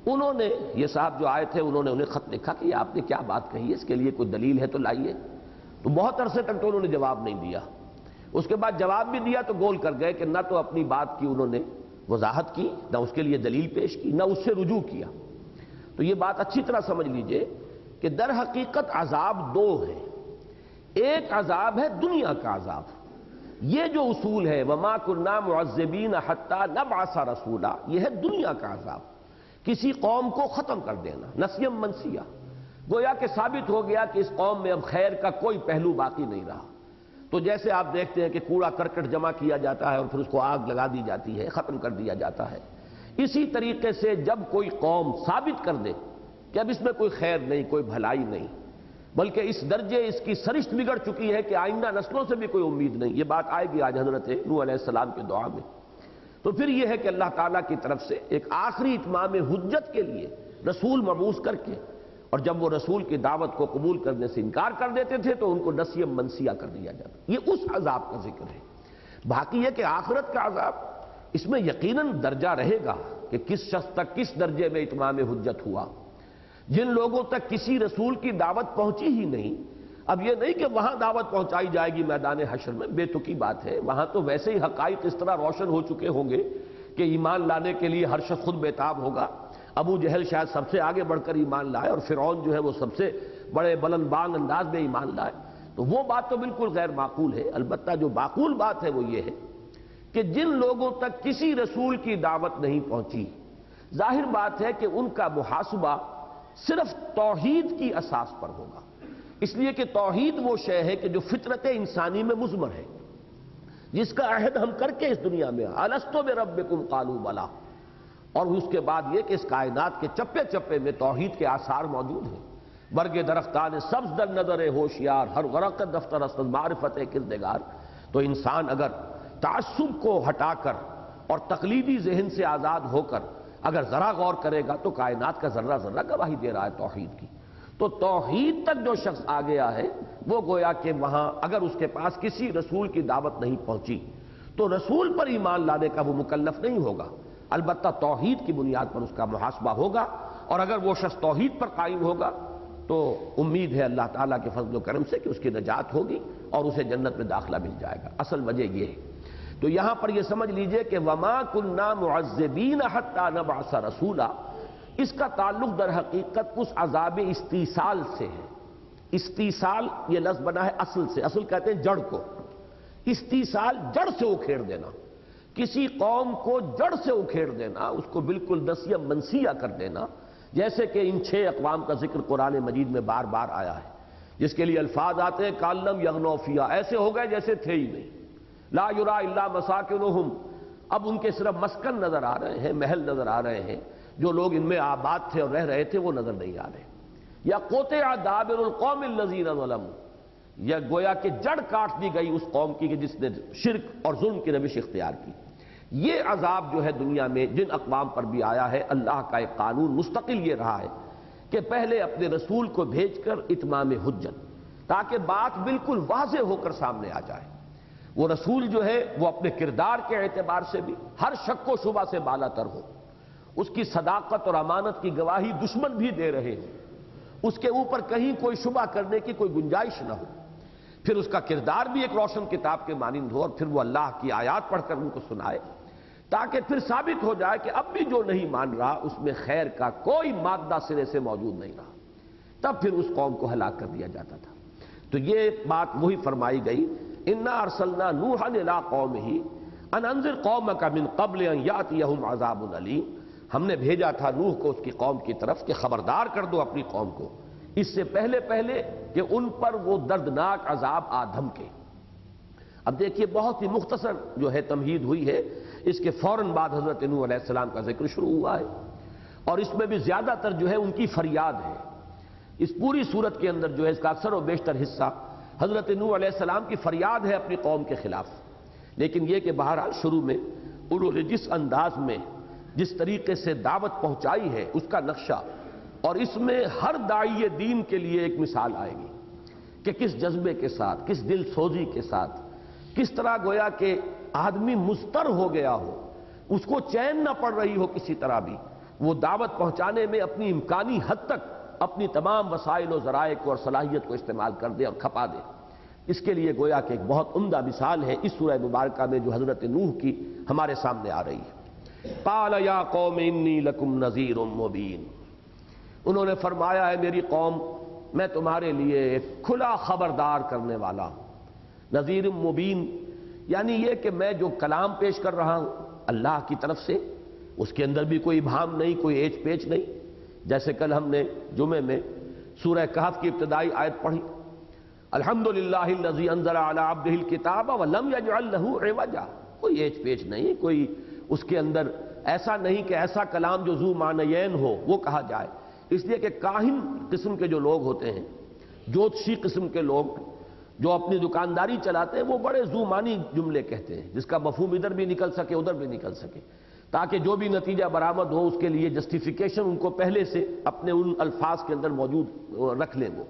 انہوں نے یہ صاحب جو آئے تھے انہوں نے انہیں خط لکھا کہ آپ نے کیا بات کہی ہے، اس کے لیے کوئی دلیل ہے تو لائیے۔ تو بہت عرصے تک تو انہوں نے جواب نہیں دیا، اس کے بعد جواب بھی دیا تو گول کر گئے کہ نہ تو اپنی بات کی انہوں نے وضاحت کی، نہ اس کے لیے دلیل پیش کی، نہ اس سے رجوع کیا۔ تو یہ بات اچھی طرح سمجھ لیجئے کہ در حقیقت عذاب دو ہے، ایک عذاب ہے دنیا کا عذاب۔ یہ جو اصول ہے وَمَا كُنَّا مُعَذِّبِينَ حَتَّى نَبْعَثَ رَسُولًا، یہ ہے دنیا کا عذاب، کسی قوم کو ختم کر دینا، نسیم منسیہ، گویا کہ ثابت ہو گیا کہ اس قوم میں اب خیر کا کوئی پہلو باقی نہیں رہا۔ تو جیسے آپ دیکھتے ہیں کہ کوڑا کرکٹ جمع کیا جاتا ہے اور پھر اس کو آگ لگا دی جاتی ہے، ختم کر دیا جاتا ہے، اسی طریقے سے جب کوئی قوم ثابت کر دے کہ اب اس میں کوئی خیر نہیں، کوئی بھلائی نہیں، بلکہ اس درجے اس کی سرشت بگڑ چکی ہے کہ آئندہ نسلوں سے بھی کوئی امید نہیں، یہ بات آئے گی آج حضرت نوح علیہ السلام کی دعا میں، تو پھر یہ ہے کہ اللہ تعالیٰ کی طرف سے ایک آخری اتمام حجت کے لیے رسول مبعوث کر کے، اور جب وہ رسول کی دعوت کو قبول کرنے سے انکار کر دیتے تھے تو ان کو نسیم منسیہ کر دیا جاتا۔ یہ اس عذاب کا ذکر ہے۔ باقی یہ کہ آخرت کا عذاب، اس میں یقیناً درجہ رہے گا کہ کس شخص تک کس درجے میں اتمام حجت ہوا۔ جن لوگوں تک کسی رسول کی دعوت پہنچی ہی نہیں، اب یہ نہیں کہ وہاں دعوت پہنچائی جائے گی میدان حشر میں، بے تکی بات ہے، وہاں تو ویسے ہی حقائق اس طرح روشن ہو چکے ہوں گے کہ ایمان لانے کے لیے ہر شخص خود بیتاب ہوگا۔ ابو جہل شاید سب سے آگے بڑھ کر ایمان لائے اور فرعون جو ہے وہ سب سے بڑے بلند بانگ انداز میں ایمان لائے، تو وہ بات تو بالکل غیر معقول ہے۔ البتہ جو معقول بات ہے وہ یہ ہے کہ جن لوگوں تک کسی رسول کی دعوت نہیں پہنچی، ظاہر بات ہے کہ ان کا محاسبہ صرف توحید کی اساس پر ہوگا، اس لیے کہ توحید وہ شے ہے کہ جو فطرت انسانی میں مضمر ہے، جس کا عہد ہم کر کے اس دنیا میں الستو بربکم قالوا بلی، اور اس کے بعد یہ کہ اس کائنات کے چپے چپے میں توحید کے آثار موجود ہیں۔ برگ درختان سبز در نظر ہوشیار، ہر ورق دفتر است معرفت کردگار۔ تو انسان اگر تعصب کو ہٹا کر اور تقلیدی ذہن سے آزاد ہو کر اگر ذرا غور کرے گا تو کائنات کا ذرہ ذرہ گواہی دے رہا ہے توحید کی۔ تو توحید تک جو شخص آ گیا ہے وہ گویا کہ وہاں اگر اس کے پاس کسی رسول کی دعوت نہیں پہنچی تو رسول پر ایمان لانے کا وہ مکلف نہیں ہوگا، البتہ توحید کی بنیاد پر اس کا محاسبہ ہوگا، اور اگر وہ شخص توحید پر قائم ہوگا تو امید ہے اللہ تعالیٰ کے فضل و کرم سے کہ اس کی نجات ہوگی اور اسے جنت میں داخلہ مل جائے گا۔ اصل وجہ یہ ہے۔ تو یہاں پر یہ سمجھ لیجئے کہ وَمَا كُنَّا مُعَذِّبِينَ حَتَّى نَبْعَثَ رَسُولًا، اس کا تعلق در حقیقت اس عذاب استیصال سے ہے۔ استیصال یہ لفظ بنا ہے اصل سے، اصل کہتے ہیں جڑ کو، استیصال جڑ سے اکھیڑ دینا، کسی قوم کو جڑ سے اکھیڑ دینا، اس کو بالکل نسیہ منسیہ کر دینا، جیسے کہ ان 6 اقوام کا ذکر قرآن مجید میں بار بار آیا ہے، جس کے لیے الفاظ آتے ہیں کالم یغنو فیہا، ایسے ہو گئے جیسے تھے ہی نہیں، لا یرا الا مساکنہم، اب ان کے صرف مسکن نظر آ رہے ہیں، محل نظر آ رہے ہیں، جو لوگ ان میں آباد تھے اور رہ رہے تھے وہ نظر نہیں آ رہے۔ یا قطع دابر القوم الذین ظلموا، یا گویا کہ جڑ کاٹ دی گئی اس قوم کی کہ جس نے شرک اور ظلم کی روش اختیار کی۔ یہ عذاب جو ہے دنیا میں جن اقوام پر بھی آیا ہے، اللہ کا ایک قانون مستقل یہ رہا ہے کہ پہلے اپنے رسول کو بھیج کر اتمام حجت، تاکہ بات بالکل واضح ہو کر سامنے آ جائے۔ وہ رسول جو ہے وہ اپنے کردار کے اعتبار سے بھی ہر شک و شبہ سے بالا تر ہو، اس کی صداقت اور امانت کی گواہی دشمن بھی دے رہے ہوں، اس کے اوپر کہیں کوئی شبہ کرنے کی کوئی گنجائش نہ ہو، پھر اس کا کردار بھی ایک روشن کتاب کے مانند ہو، اور پھر وہ اللہ کی آیات پڑھ کر ان کو سنائے، تاکہ پھر ثابت ہو جائے کہ اب بھی جو نہیں مان رہا اس میں خیر کا کوئی مادہ سرے سے موجود نہیں رہا، تب پھر اس قوم کو ہلاک کر دیا جاتا تھا۔ تو یہ بات وہی فرمائی گئی، انا ارسلنا نوحا الی قومہ ان انذر قومک من قبل ان یاتیہم عذاب علیم، ہم نے بھیجا تھا نوح کو اس کی قوم کی طرف کہ خبردار کر دو اپنی قوم کو اس سے پہلے کہ ان پر وہ دردناک عذاب آ دھمکے۔ اب دیکھیے بہت ہی مختصر جو ہے تمہید ہوئی ہے، اس کے فوراً بعد حضرت نوح علیہ السلام کا ذکر شروع ہوا ہے، اور اس میں بھی زیادہ تر جو ہے ان کی فریاد ہے۔ اس پوری صورت کے اندر جو ہے اس کا اکثر و بیشتر حصہ حضرت نوح علیہ السلام کی فریاد ہے اپنی قوم کے خلاف، لیکن یہ کہ بہرحال شروع میں انہوں نے جس انداز میں جس طریقے سے دعوت پہنچائی ہے اس کا نقشہ، اور اس میں ہر داعی دین کے لیے ایک مثال آئے گی کہ کس جذبے کے ساتھ، کس دل سوزی کے ساتھ، کس طرح گویا کہ آدمی مضطر ہو گیا ہو، اس کو چین نہ پڑ رہی ہو کسی طرح بھی، وہ دعوت پہنچانے میں اپنی امکانی حد تک اپنی تمام وسائل و ذرائع کو اور صلاحیت کو استعمال کر دے اور کھپا دے۔ اس کے لیے گویا کہ ایک بہت عمدہ مثال ہے اس سورہ مبارکہ میں جو حضرت نوح کی ہمارے سامنے آ رہی ہے۔ قال یا قوم انی لکم نذیر مبین، انہوں نے فرمایا ہے میری قوم میں تمہارے لیے ایک کھلا خبردار کرنے والا ہوں۔ نذیر مبین یعنی یہ کہ میں جو کلام پیش کر رہا ہوں اللہ کی طرف سے، اس کے اندر بھی کوئی ابہام نہیں، کوئی ایچ پیچ نہیں، جیسے کل ہم نے جمعے میں سورہ کہف کی ابتدائی آیت پڑھی، الحمدللہ الذی انزل علی عبدہ الکتاب ولم یجعل لہ عوجا، کوئی ایچ پیچ نہیں، کوئی اس کے اندر ایسا نہیں کہ ایسا کلام جو ذو معنیین ہو وہ کہا جائے، اس لیے کہ کاہن قسم کے جو لوگ ہوتے ہیں، جوتشی قسم کے لوگ جو اپنی دکانداری چلاتے ہیں، وہ بڑے ذو معنی جملے کہتے ہیں جس کا مفہوم ادھر بھی نکل سکے ادھر بھی نکل سکے، تاکہ جو بھی نتیجہ برآمد ہو اس کے لیے جسٹیفیکیشن ان کو پہلے سے اپنے ان الفاظ کے اندر موجود رکھ لیں وہ۔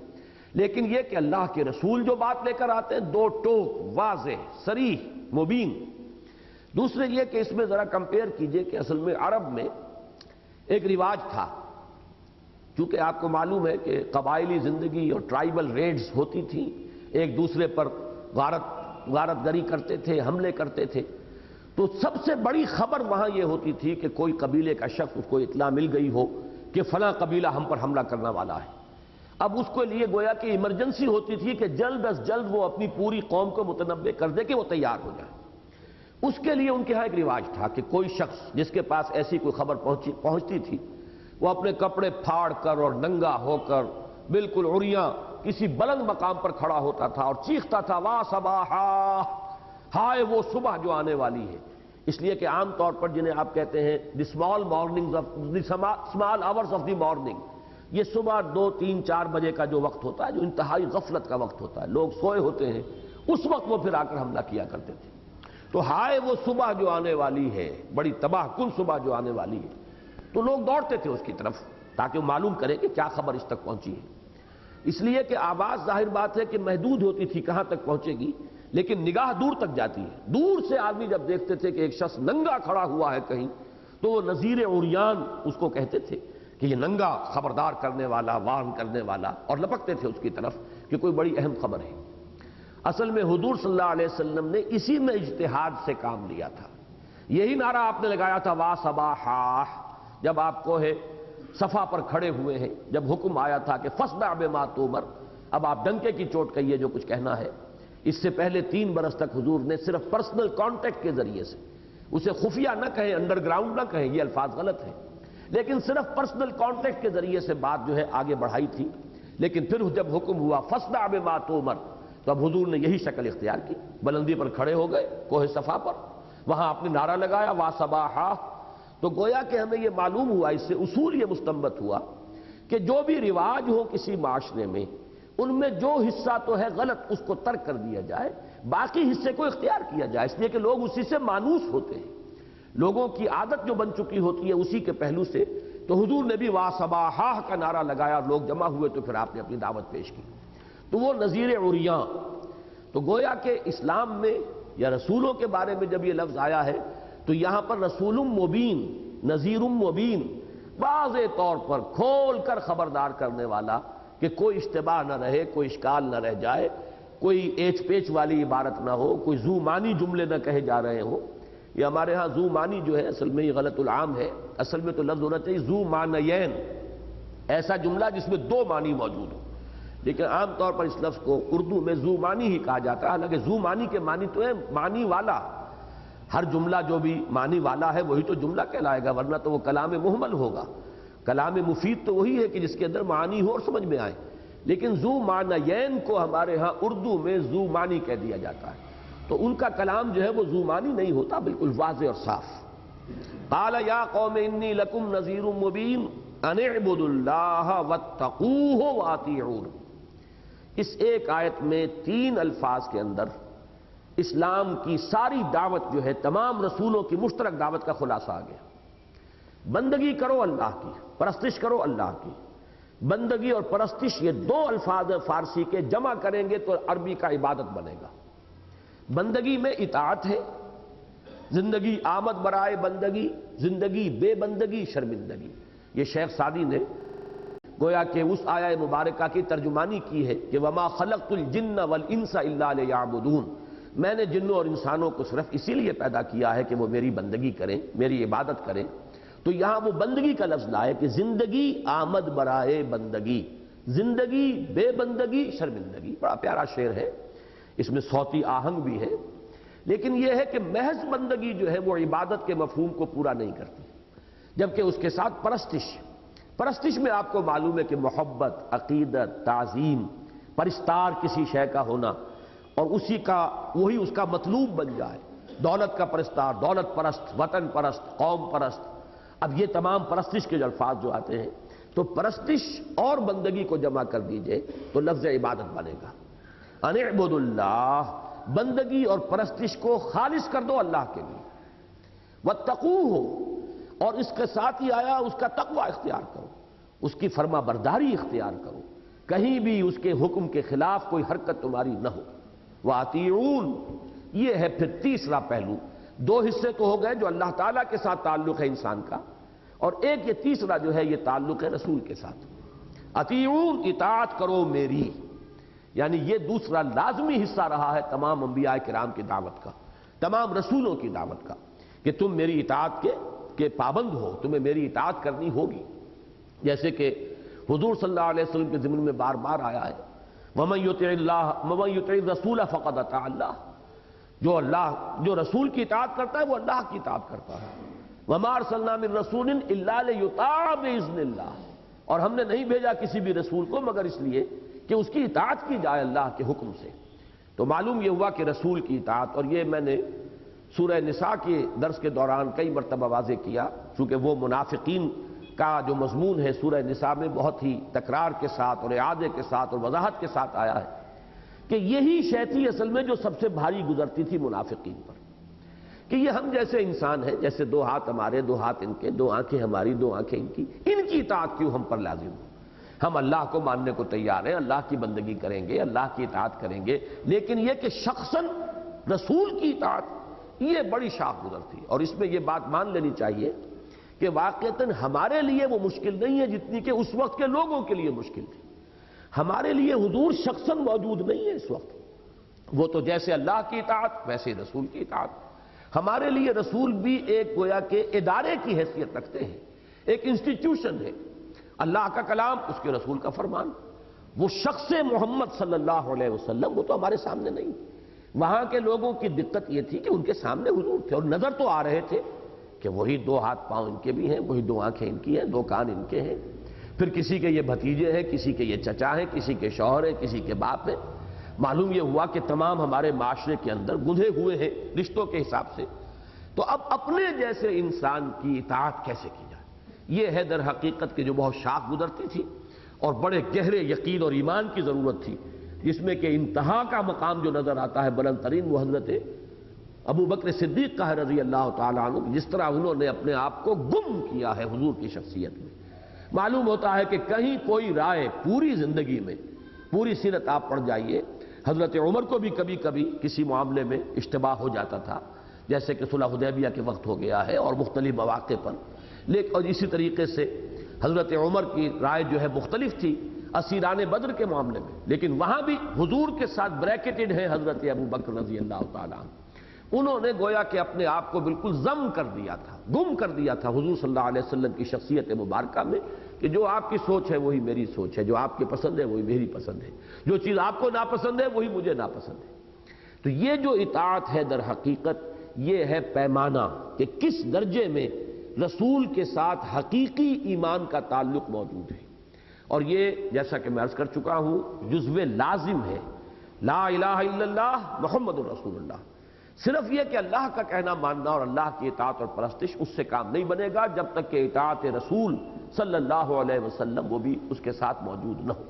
لیکن یہ کہ اللہ کے رسول جو بات لے کر آتے ہیں دو ٹوک، واضح، صریح، مبین۔ دوسرے یہ کہ اس میں ذرا کمپیئر کیجئے کہ اصل میں عرب میں ایک رواج تھا، چونکہ آپ کو معلوم ہے کہ قبائلی زندگی اور ٹرائبل ریڈز ہوتی تھیں، ایک دوسرے پر غارت گری کرتے تھے، حملے کرتے تھے، تو سب سے بڑی خبر وہاں یہ ہوتی تھی کہ کوئی قبیلے کا شخص، اس کو اطلاع مل گئی ہو کہ فلاں قبیلہ ہم پر حملہ کرنے والا ہے۔ اب اس کے لیے گویا کہ ایمرجنسی ہوتی تھی کہ جلد از جلد وہ اپنی پوری قوم کو متنبع کر دے کہ وہ تیار ہو جائے۔ اس کے لیے ان کے ہاں ایک رواج تھا کہ کوئی شخص جس کے پاس ایسی کوئی خبر پہنچتی تھی، وہ اپنے کپڑے پھاڑ کر اور ننگا ہو کر بالکل عریاں کسی بلند مقام پر کھڑا ہوتا تھا اور چیختا تھا واہ صباحا، ہائے وہ صبح جو آنے والی ہے۔ اس لیے کہ عام طور پر جنہیں آپ کہتے ہیں the small hours of the morning, یہ صبح 2، 3، 4 بجے کا جو وقت ہوتا ہے، جو انتہائی غفلت کا وقت ہوتا ہے، لوگ سوئے ہوتے ہیں، اس وقت وہ پھر آ کر حملہ کیا کرتے تھے۔ تو ہائے وہ صبح جو آنے والی ہے، بڑی تباہ کن صبح جو آنے والی ہے، تو لوگ دوڑتے تھے اس کی طرف تاکہ وہ معلوم کریں کہ کیا خبر اس تک پہنچی ہے. اس لیے کہ آواز ظاہر بات ہے کہ محدود ہوتی تھی کہاں تک پہنچے گی، لیکن نگاہ دور تک جاتی ہے. دور سے آدمی جب دیکھتے تھے کہ ایک شخص ننگا کھڑا ہوا ہے کہیں، تو وہ نذیر عریان اس کو کہتے تھے کہ یہ ننگا خبردار کرنے والا، وارن کرنے والا، اور لپکتے تھے اس کی طرف کہ کوئی بڑی اہم خبر ہے. اصل میں حضور صلی اللہ علیہ وسلم نے اسی میں اجتہاد سے کام لیا تھا. یہی نعرہ آپ نے لگایا تھا وا صباحا، جب آپ کوہ صفا پر کھڑے ہوئے ہیں، جب حکم آیا تھا کہ فاصدع بما تؤمر، اب آپ ڈنکے کی چوٹ کہیے جو کچھ کہنا ہے. اس سے پہلے 3 برس تک حضور نے صرف پرسنل کانٹیکٹ کے ذریعے سے، اسے خفیہ نہ کہیں، انڈر گراؤنڈ نہ کہیں، یہ الفاظ غلط ہیں، لیکن صرف پرسنل کانٹیکٹ کے ذریعے سے بات جو ہے آگے بڑھائی تھی. لیکن پھر جب حکم ہوا فاصدع بما تؤمر، تو اب حضور نے یہی شکل اختیار کی. بلندی پر کھڑے ہو گئے کوہ صفا پر، وہاں آپ نے نعرہ لگایا وا صباحا. تو گویا کہ ہمیں یہ معلوم ہوا، اس سے اصول یہ مستنبط ہوا کہ جو بھی رواج ہو کسی معاشرے میں، ان میں جو حصہ تو ہے غلط اس کو ترک کر دیا جائے، باقی حصے کو اختیار کیا جائے، اس لیے کہ لوگ اسی سے مانوس ہوتے ہیں. لوگوں کی عادت جو بن چکی ہوتی ہے اسی کے پہلو سے. تو حضور نے بھی وا صباحا کا نعرہ لگایا، لوگ جمع ہوئے تو پھر آپ نے اپنی دعوت پیش کی. تو وہ نذیر عریاں. تو گویا کہ اسلام میں یا رسولوں کے بارے میں جب یہ لفظ آیا ہے تو یہاں پر رسول مبین، نذیر مبین، واضح طور پر کھول کر خبردار کرنے والا کہ کوئی اشتباہ نہ رہے، کوئی اشکال نہ رہ جائے، کوئی ایچ پیچ والی عبارت نہ ہو، کوئی ذو معنی جملے نہ کہے جا رہے ہوں. یہ ہمارے ہاں ذو معنی جو ہے اصل میں یہ غلط العام ہے. اصل میں تو لفظ ہونا چاہیے ذو معنیین، ایسا جملہ جس میں 2 معنی موجود ہو. لیکن عام طور پر اس لفظ کو اردو میں ذو معنی ہی کہا جاتا ہے، حالانکہ ذو معنی کے معنی تو ہے معنی والا. ہر جملہ جو بھی معنی والا ہے وہی تو جملہ کہلائے گا، ورنہ تو وہ کلام محمل ہوگا. کلام مفید تو وہی ہے کہ جس کے اندر معانی ہو اور سمجھ میں آئے. لیکن ذو معنیین کو ہمارے ہاں اردو میں ذو معنی کہہ دیا جاتا ہے، تو ان کا کلام جو ہے وہ ذو معنی نہیں ہوتا، بالکل واضح اور صاف. قال یا قوم انی لکم نذیر مبین ان اعبدوا اللہ واتقوہ واطیعون. اس ایک آیت میں 3 الفاظ کے اندر اسلام کی ساری دعوت جو ہے، تمام رسولوں کی مشترک دعوت کا خلاصہ آ گیا. بندگی کرو اللہ کی، پرستش کرو اللہ کی. بندگی اور پرستش یہ 2 الفاظ فارسی کے، جمع کریں گے تو عربی کا عبادت بنے گا. بندگی میں اطاعت ہے، زندگی آمد برائے بندگی، زندگی بے بندگی شرمندگی. یہ شیخ سعدی نے گویا کہ اس آیہ مبارکہ کی ترجمانی کی ہے کہ وما خلقت الجن والانس الا لیعبدون، میں نے جنوں اور انسانوں کو صرف اسی لیے پیدا کیا ہے کہ وہ میری بندگی کریں، میری عبادت کریں. تو یہاں وہ بندگی کا لفظ لائے کہ زندگی آمد برائے بندگی، زندگی بے بندگی شرمندگی. بڑا پیارا شعر ہے، اس میں صوتی آہنگ بھی ہے. لیکن یہ ہے کہ محض بندگی جو ہے وہ عبادت کے مفہوم کو پورا نہیں کرتی، جبکہ اس کے ساتھ پرستش میں آپ کو معلوم ہے کہ محبت، عقیدت، تعظیم، پرستار کسی شے کا ہونا، اور اسی کا وہی اس کا مطلوب بن جائے. دولت کا پرستار، دولت پرست، وطن پرست، قوم پرست. اب یہ تمام پرستش کے جو الفاظ جو آتے ہیں، تو پرستش اور بندگی کو جمع کر دیجئے تو لفظ عبادت بنے گا. ان اعبدوا اللہ، بندگی اور پرستش کو خالص کر دو اللہ کے لیے. واتقوہ، اور اس کے ساتھ ہی آیا اس کا تقوی اختیار کرو، اس کی فرما برداری اختیار کرو، کہیں بھی اس کے حکم کے خلاف کوئی حرکت تمہاری نہ ہو. واطیعون، یہ ہے پھر تیسرا پہلو. 2 حصے تو ہو گئے جو اللہ تعالیٰ کے ساتھ تعلق ہے انسان کا، اور ایک یہ تیسرا جو ہے یہ تعلق ہے رسول کے ساتھ. اطیعون، اطاعت کرو میری. یعنی یہ دوسرا لازمی حصہ رہا ہے تمام انبیاء کرام کی دعوت کا، تمام رسولوں کی دعوت کا، کہ تم میری اطاعت کے پابند ہو، تمہیں میری اطاعت کرنی ہوگی. جیسے کہ حضور صلی اللہ علیہ وسلم کے ضمن میں بار بار آیا ہے وَمَن يُطِعِ الرَّسُولَ فَقَدْ أَطَاعَ اللَّهَ، جو رسول کی اطاعت کرتا ہے وہ اللہ کی اطاعت کرتا ہے. وَمَا أَرْسَلْنَا مِن رَّسُولٍ إِلَّا لِيُطَاعَ بِإِذْنِ اللَّهِ، اور ہم نے نہیں بھیجا کسی بھی رسول کو مگر اس لیے کہ اس کی اطاعت کی جائے اللہ کے حکم سے. تو معلوم یہ ہوا کہ رسول کی اطاعت، اور یہ میں نے سورہ نساء کے درس کے دوران کئی مرتبہ واضح کیا، چونکہ وہ منافقین کا جو مضمون ہے سورہ نساء میں بہت ہی تکرار کے ساتھ اور اعادے کے ساتھ اور وضاحت کے ساتھ آیا ہے کہ یہی شے تھی اصل میں جو سب سے بھاری گزرتی تھی منافقین پر، کہ یہ ہم جیسے انسان ہیں، جیسے دو ہاتھ ہمارے، دو ہاتھ ان کے، دو آنکھیں ہماری، دو آنکھیں ان کی اطاعت کیوں ہم پر لازم ہو؟ ہم اللہ کو ماننے کو تیار ہیں، اللہ کی بندگی کریں گے، اللہ کی اطاعت کریں گے، لیکن یہ کہ شخصاً رسول کی اطاعت، یہ بڑی شاخ گزر تھی۔ اور اس میں یہ بات مان لینی چاہیے کہ واقعتاً ہمارے لیے وہ مشکل نہیں ہے جتنی کہ اس وقت کے لوگوں کے لیے مشکل تھی۔ ہمارے لیے حضور شخصاً موجود نہیں ہے اس وقت، وہ تو جیسے اللہ کی اطاعت ویسے رسول کی اطاعت۔ ہمارے لیے رسول بھی ایک گویا کہ ادارے کی حیثیت رکھتے ہیں، ایک انسٹیٹیوشن ہے، اللہ کا کلام، اس کے رسول کا فرمان۔ وہ شخص محمد صلی اللہ علیہ وسلم وہ تو ہمارے سامنے نہیں۔ وہاں کے لوگوں کی دقت یہ تھی کہ ان کے سامنے حضور تھے اور نظر تو آ رہے تھے کہ وہی دو ہاتھ پاؤں ان کے بھی ہیں، وہی دو آنکھیں ان کی ہیں، دو کان ان کے ہیں، پھر کسی کے یہ بھتیجے ہیں، کسی کے یہ چچا ہیں، کسی کے شوہر ہیں، کسی کے باپ ہیں۔ معلوم یہ ہوا کہ تمام ہمارے معاشرے کے اندر گندھے ہوئے ہیں رشتوں کے حساب سے۔ تو اب اپنے جیسے انسان کی اطاعت کیسے کی جائے؟ یہ ہے در حقیقت کہ جو بہت شاخ گزرتی تھی اور بڑے گہرے یقین اور ایمان کی ضرورت تھی، جس میں کہ انتہا کا مقام جو نظر آتا ہے بلند ترین، وہ حضرت ابو بکر صدیق کا ہے رضی اللہ تعالیٰ عنہ، جس طرح انہوں نے اپنے آپ کو گم کیا ہے حضور کی شخصیت میں۔ معلوم ہوتا ہے کہ کہیں کوئی رائے پوری زندگی میں، پوری سیرت آپ پڑھ جائیے، حضرت عمر کو بھی کبھی کبھی کسی معاملے میں اشتباہ ہو جاتا تھا، جیسے کہ صلح حدیبیہ کے وقت ہو گیا ہے اور مختلف مواقع پر، لیکن اور اسی طریقے سے حضرت عمر کی رائے جو ہے مختلف تھی اسیران بدر کے معاملے میں، لیکن وہاں بھی حضور کے ساتھ بریکٹڈ ہے حضرت ابو بکر رضی اللہ تعالیٰ عنہ۔ انہوں نے گویا کہ اپنے آپ کو بالکل ضم کر دیا تھا، گم کر دیا تھا حضور صلی اللہ علیہ وسلم کی شخصیت مبارکہ میں، کہ جو آپ کی سوچ ہے وہی میری سوچ ہے، جو آپ کی پسند ہے وہی میری پسند ہے، جو چیز آپ کو ناپسند ہے وہی مجھے ناپسند ہے۔ تو یہ جو اطاعت ہے در حقیقت یہ ہے پیمانہ کہ کس درجے میں رسول کے ساتھ حقیقی ایمان کا تعلق موجود ہے۔ اور یہ جیسا کہ میں عرض کر چکا ہوں جزو لازم ہے، لا الہ الا اللہ محمد الرسول اللہ۔ صرف یہ کہ اللہ کا کہنا ماننا اور اللہ کی اطاعت اور پرستش، اس سے کام نہیں بنے گا جب تک کہ اطاعت رسول صلی اللہ علیہ وسلم وہ بھی اس کے ساتھ موجود نہ ہو۔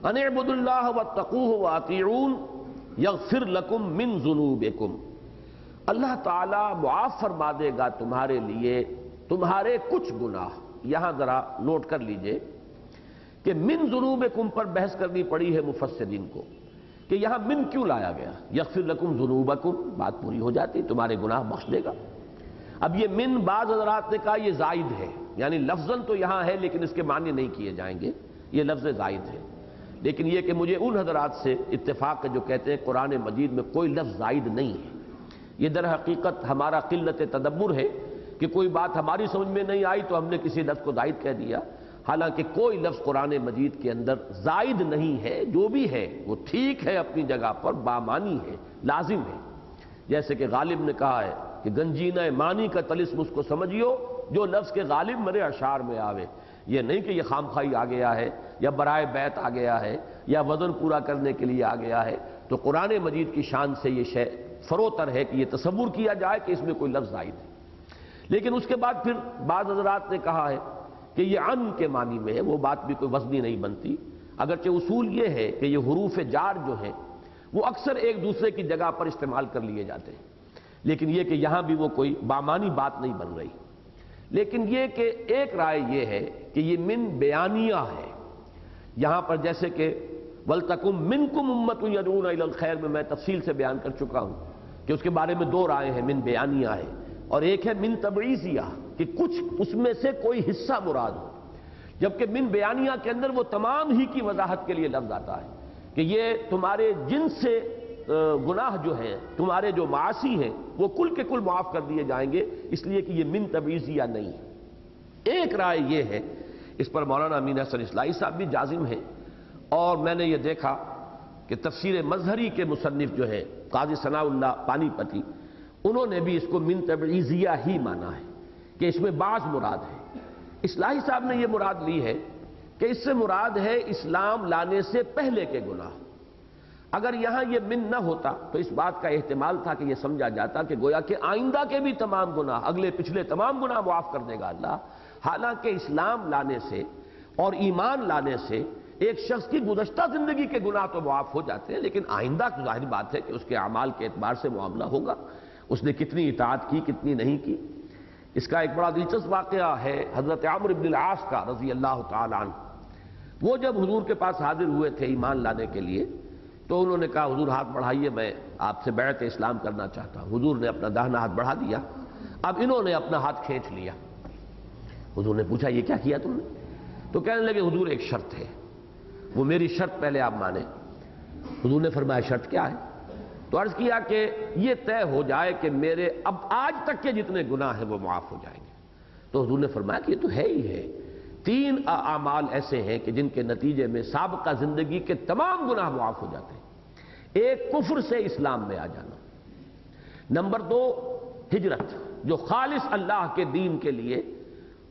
ان اعبدوا اللہ واتقوہ واطیعون یغفر لکم من ذنوبکم، اللہ تعالیٰ معاف فرما دے گا تمہارے لیے تمہارے کچھ گناہ۔ یہاں ذرا نوٹ کر لیجئے کہ من ذنوبکم پر بحث کرنی پڑی ہے مفسرین کو کہ یہاں من کیوں لایا گیا؟ یغفر لکم ذنوبکم، بات پوری ہو جاتی، تمہارے گناہ بخش دے گا۔ اب یہ من بعض حضرات نے کہا یہ زائد ہے، یعنی لفظاً تو یہاں ہے لیکن اس کے معنی نہیں کیے جائیں گے، یہ لفظ زائد ہے۔ لیکن یہ کہ مجھے ان حضرات سے اتفاق ہے جو کہتے ہیں قرآن مجید میں کوئی لفظ زائد نہیں ہے، یہ در حقیقت ہمارا قلت تدبر ہے کہ کوئی بات ہماری سمجھ میں نہیں آئی تو ہم نے کسی لفظ کو زائد کہہ دیا، حالانکہ کوئی لفظ قرآن مجید کے اندر زائد نہیں ہے، جو بھی ہے وہ ٹھیک ہے اپنی جگہ پر، بامانی ہے، لازم ہے۔ جیسے کہ غالب نے کہا ہے کہ گنجینہ معنی کا طلسم اس کو سمجھیو جو لفظ کے غالب مرے اشعار میں آوے، یہ نہیں کہ یہ خامخواہی آ گیا ہے یا برائے بیت آ گیا ہے یا وزن پورا کرنے کے لیے آ گیا ہے۔ تو قرآن مجید کی شان سے یہ شے فروتر ہے کہ یہ تصور کیا جائے کہ اس میں کوئی لفظ زائد ہے۔ لیکن اس کے بعد پھر بعض حضرات نے کہا ہے کہ یہ ان کے معنی میں ہے، وہ بات بھی کوئی وزنی نہیں بنتی، اگرچہ اصول یہ ہے کہ یہ حروف جار جو ہیں وہ اکثر ایک دوسرے کی جگہ پر استعمال کر لیے جاتے ہیں، لیکن یہ کہ یہاں بھی وہ کوئی بامانی بات نہیں بن رہی۔ لیکن یہ کہ ایک رائے یہ ہے کہ یہ من بیانیہ ہے، یہاں پر جیسے کہ وَلْتَكُمْ مِنْكُمْ أُمَّةٌ يَدْعُونَ إِلَى الْخَيْرِ میں تفصیل سے بیان کر چکا ہوں کہ اس کے بارے میں دو رائے ہیں، من بیانیہ ہے اور ایک ہے من تبعیضیہ کہ کچھ اس میں سے کوئی حصہ مراد ہو، جبکہ من بیانیہ کے اندر وہ تمام ہی کی وضاحت کے لیے لفظ آتا ہے کہ یہ تمہارے جن سے گناہ جو ہیں، تمہارے جو معاصی ہیں وہ کل کے کل معاف کر دیے جائیں گے، اس لیے کہ یہ من تبعیضیہ نہیں ہے۔ ایک رائے یہ ہے، اس پر مولانا امین احسن اصلاحی صاحب بھی جازم ہیں، اور میں نے یہ دیکھا کہ تفسیر مظہری کے مصنف جو ہے قاضی ثناء اللہ پانی پتی، انہوں نے بھی اس کو من تبعیضیہ ہی مانا ہے کہ اس میں بعض مراد ہے۔ اصلاحی صاحب نے یہ مراد لی ہے کہ اس سے مراد ہے اسلام لانے سے پہلے کے گناہ۔ اگر یہاں یہ من نہ ہوتا تو اس بات کا احتمال تھا کہ یہ سمجھا جاتا کہ گویا کہ آئندہ کے بھی تمام گناہ، اگلے پچھلے تمام گناہ معاف کر دے گا اللہ، حالانکہ اسلام لانے سے اور ایمان لانے سے ایک شخص کی گزشتہ زندگی کے گناہ تو معاف ہو جاتے ہیں، لیکن آئندہ ظاہر بات ہے کہ اس کے اعمال کے اعتبار سے معاملہ ہوگا۔ اس نے کتنی اطاعت کی کتنی نہیں کی۔ اس کا ایک بڑا دلچسپ واقعہ ہے حضرت عمرو بن العاص کا رضی اللہ تعالی عنہ۔ وہ جب حضور کے پاس حاضر ہوئے تھے ایمان لانے کے لیے تو انہوں نے کہا حضور ہاتھ بڑھائیے، میں آپ سے بیعت اسلام کرنا چاہتا ہوں۔ حضور نے اپنا داہنا ہاتھ بڑھا دیا، اب انہوں نے اپنا ہاتھ کھینچ لیا۔ حضور نے پوچھا یہ کیا کیا تم نے؟ تو کہنے لگے حضور ایک شرط ہے، وہ میری شرط پہلے آپ مانیں۔ حضور نے فرمایا شرط کیا ہے؟ تو عرض کیا کہ یہ طے ہو جائے کہ میرے اب آج تک کے جتنے گناہ ہیں وہ معاف ہو جائیں گے۔ تو حضور نے فرمایا کہ یہ تو ہے ہی ہے، 3 اعمال ایسے ہیں کہ جن کے نتیجے میں سابقہ زندگی کے تمام گناہ معاف ہو جاتے ہیں۔ ایک کفر سے اسلام میں آ جانا، نمبر 2 ہجرت، جو خالص اللہ کے دین کے لیے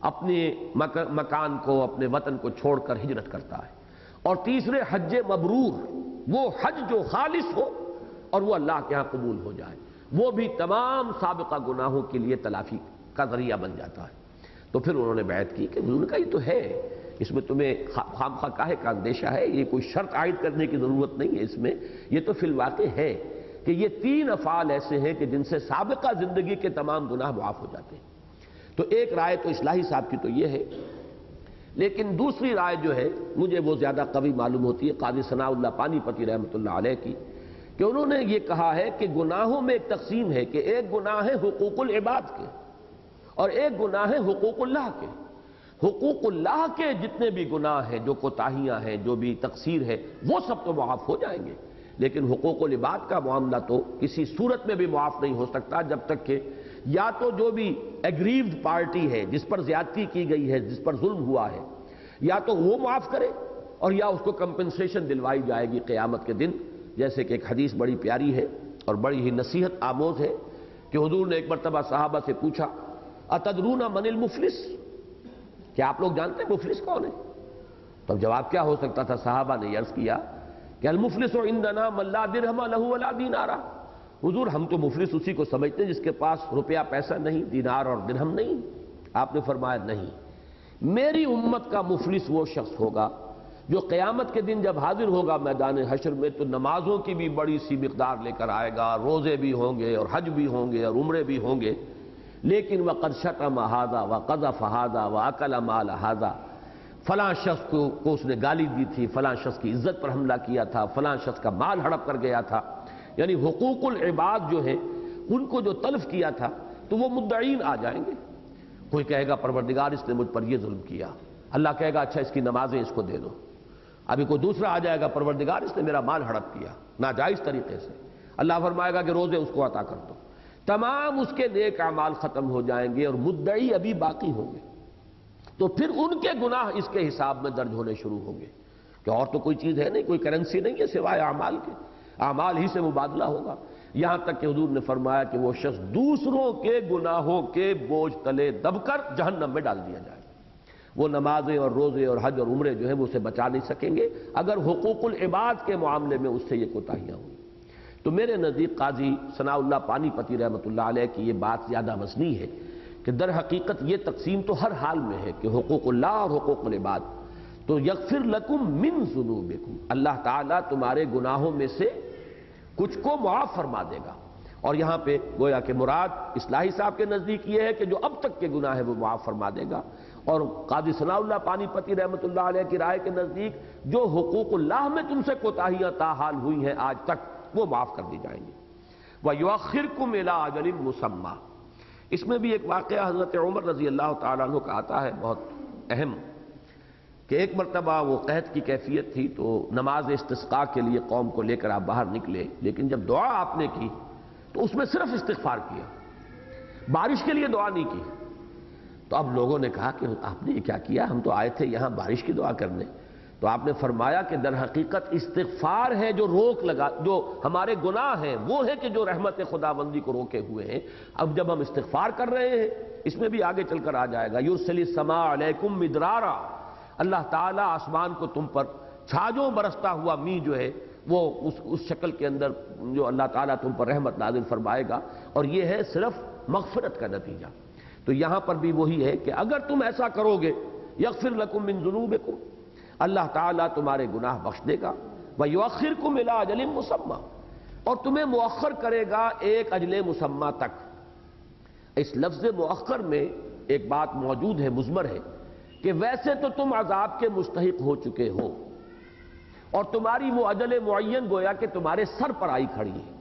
اپنے مکان کو اپنے وطن کو چھوڑ کر ہجرت کرتا ہے، اور تیسرے حج مبرور، وہ حج جو خالص ہو اور وہ اللہ کے ہاں قبول ہو جائے، وہ بھی تمام سابقہ گناہوں کے لیے تلافی کا ذریعہ بن جاتا ہے۔ تو پھر انہوں نے بیعت کی کہ حضور نے کہا یہ تو ہے، اس میں تمہیں خام خواہ کاہے کا اندیشہ ہے، یہ کوئی شرط عائد کرنے کی ضرورت نہیں ہے اس میں، یہ تو فی الواقع ہے کہ یہ 3 افعال ایسے ہیں کہ جن سے سابقہ زندگی کے تمام گناہ معاف ہو جاتے ہیں۔ تو ایک رائے تو اصلاحی صاحب کی تو یہ ہے، لیکن دوسری رائے جو ہے مجھے وہ زیادہ قوی معلوم ہوتی ہے قاضی ثناء اللہ پانی پتی رحمۃ اللہ علیہ کی، کہ انہوں نے یہ کہا ہے کہ گناہوں میں ایک تقسیم ہے کہ ایک گناہ ہے حقوق العباد کے اور ایک گناہ ہے حقوق اللہ کے۔ حقوق اللہ کے جتنے بھی گناہ ہیں، جو کوتاہیاں ہیں، جو بھی تقصیر ہے، وہ سب تو معاف ہو جائیں گے، لیکن حقوق العباد کا معاملہ تو کسی صورت میں بھی معاف نہیں ہو سکتا جب تک کہ یا تو جو بھی ایگریوڈ پارٹی ہے جس پر زیادتی کی گئی ہے، جس پر ظلم ہوا ہے، یا تو وہ معاف کرے اور یا اس کو کمپنسیشن دلوائی جائے گی قیامت کے دن۔ جیسے کہ ایک حدیث بڑی پیاری ہے اور بڑی ہی نصیحت آموز ہے کہ حضور نے ایک مرتبہ صحابہ سے پوچھا اتدرون من المفلس، کیا آپ لوگ جانتے ہیں مفلس کون ہے؟ تو جواب کیا ہو سکتا تھا؟ صحابہ نے عرض کیا کہ المفلس عندنا من لا درہم لہ ولا دینار۔ حضور ہم تو مفلس اسی کو سمجھتے ہیں جس کے پاس روپیہ پیسہ نہیں، دینار اور درہم نہیں۔ آپ نے فرمایا نہیں، میری امت کا مفلس وہ شخص ہوگا جو قیامت کے دن جب حاضر ہوگا میدان حشر میں تو نمازوں کی بھی بڑی سی مقدار لے کر آئے گا، روزے بھی ہوں گے اور حج بھی ہوں گے اور عمرے بھی ہوں گے، لیکن وَقَدْ شَتَمَ هَذَا وَقَذَفَ هَذَا وَأَكَلَ مَالَ هَذَا، فلاں شخص کو اس نے گالی دی تھی، فلاں شخص کی عزت پر حملہ کیا تھا، فلاں شخص کا مال ہڑپ کر گیا تھا۔ یعنی حقوق العباد جو ہیں ان کو جو تلف کیا تھا تو وہ مدعین آ جائیں گے۔ کوئی کہے گا پروردگار اس نے مجھ پر یہ ظلم کیا، اللہ کہے گا اچھا اس کی نمازیں اس کو دے دو۔ ابھی کوئی دوسرا آ جائے گا پروردگار اس نے میرا مال ہڑپ کیا ناجائز طریقے سے، اللہ فرمائے گا کہ روزے اس کو عطا کر دو۔ تمام اس کے نیک اعمال ختم ہو جائیں گے اور مدعی ابھی باقی ہوں گے، تو پھر ان کے گناہ اس کے حساب میں درج ہونے شروع ہوں گے کہ اور تو کوئی چیز ہے نہیں، کوئی کرنسی نہیں ہے سوائے اعمال کے، اعمال ہی سے مبادلہ ہوگا۔ یہاں تک کہ حضور نے فرمایا کہ وہ شخص دوسروں کے گناہوں کے بوجھ تلے دب کر جہنم میں ڈال دیا جائے، وہ نمازیں اور روزے اور حج اور عمرے جو ہیں وہ اسے بچا نہیں سکیں گے اگر حقوق العباد کے معاملے میں اس سے یہ کوتاہیاں ہوئی۔ تو میرے نزدیک قاضی ثناء اللہ پانی پتی رحمۃ اللہ علیہ کی یہ بات زیادہ وزنی ہے کہ در حقیقت یہ تقسیم تو ہر حال میں ہے کہ حقوق اللہ اور حقوق العباد۔ تو یغفر لکم من ذنوبکم، اللہ تعالیٰ تمہارے گناہوں میں سے کچھ کو معاف فرما دے گا، اور یہاں پہ گویا کہ مراد اصلاحی صاحب کے نزدیک یہ ہے کہ جو اب تک کے گناہ ہے وہ معاف فرما دے گا، اور قاضی ثناء اللہ پانی پتی رحمۃ اللہ علیہ کی رائے کے نزدیک جو حقوق اللہ میں تم سے کوتاہیاں تاحال ہوئی ہیں آج تک وہ معاف کر دی جائیں گی۔ وَيُؤَخِّرْكُمْ إِلَىٰ أَجَلٍ مُّسَمًّى، اس میں بھی ایک واقعہ حضرت عمر رضی اللہ تعالیٰ عنہ کا آتا ہے بہت اہم، کہ ایک مرتبہ وہ قحط کی کیفیت تھی تو نماز استسقاء کے لیے قوم کو لے کر آپ باہر نکلے، لیکن جب دعا آپ نے کی تو اس میں صرف استغفار کیا، بارش کے لیے دعا نہیں کی۔ تو اب لوگوں نے کہا کہ آپ نے یہ کیا کیا، ہم تو آئے تھے یہاں بارش کی دعا کرنے۔ تو آپ نے فرمایا کہ در حقیقت استغفار ہے جو روک لگا، جو ہمارے گناہ ہیں وہ ہے کہ جو رحمت خداوندی کو روکے ہوئے ہیں۔ اب جب ہم استغفار کر رہے ہیں، اس میں بھی آگے چل کر آ جائے گا یرسل السماء علیکم مدرارا، اللہ تعالیٰ آسمان کو تم پر چھاجوں برستا ہوا می جو ہے وہ اس شکل کے اندر جو اللہ تعالیٰ تم پر رحمت نازل فرمائے گا، اور یہ ہے صرف مغفرت کا نتیجہ۔ تو یہاں پر بھی وہی ہے کہ اگر تم ایسا کرو گے یغفر لکم من ذنوبکم، اللہ تعالیٰ تمہارے گناہ بخش دے گا، وَيُؤَخِّرْكُمْ إِلَىٰ أَجَلٍ مُّسَمًّى، اور تمہیں مؤخر کرے گا ایک اجل مسمى تک۔ اس لفظ مؤخر میں ایک بات موجود ہے، مضمر ہے، کہ ویسے تو تم عذاب کے مستحق ہو چکے ہو اور تمہاری وہ اجل معین گویا کہ تمہارے سر پر آئی کھڑی ہے،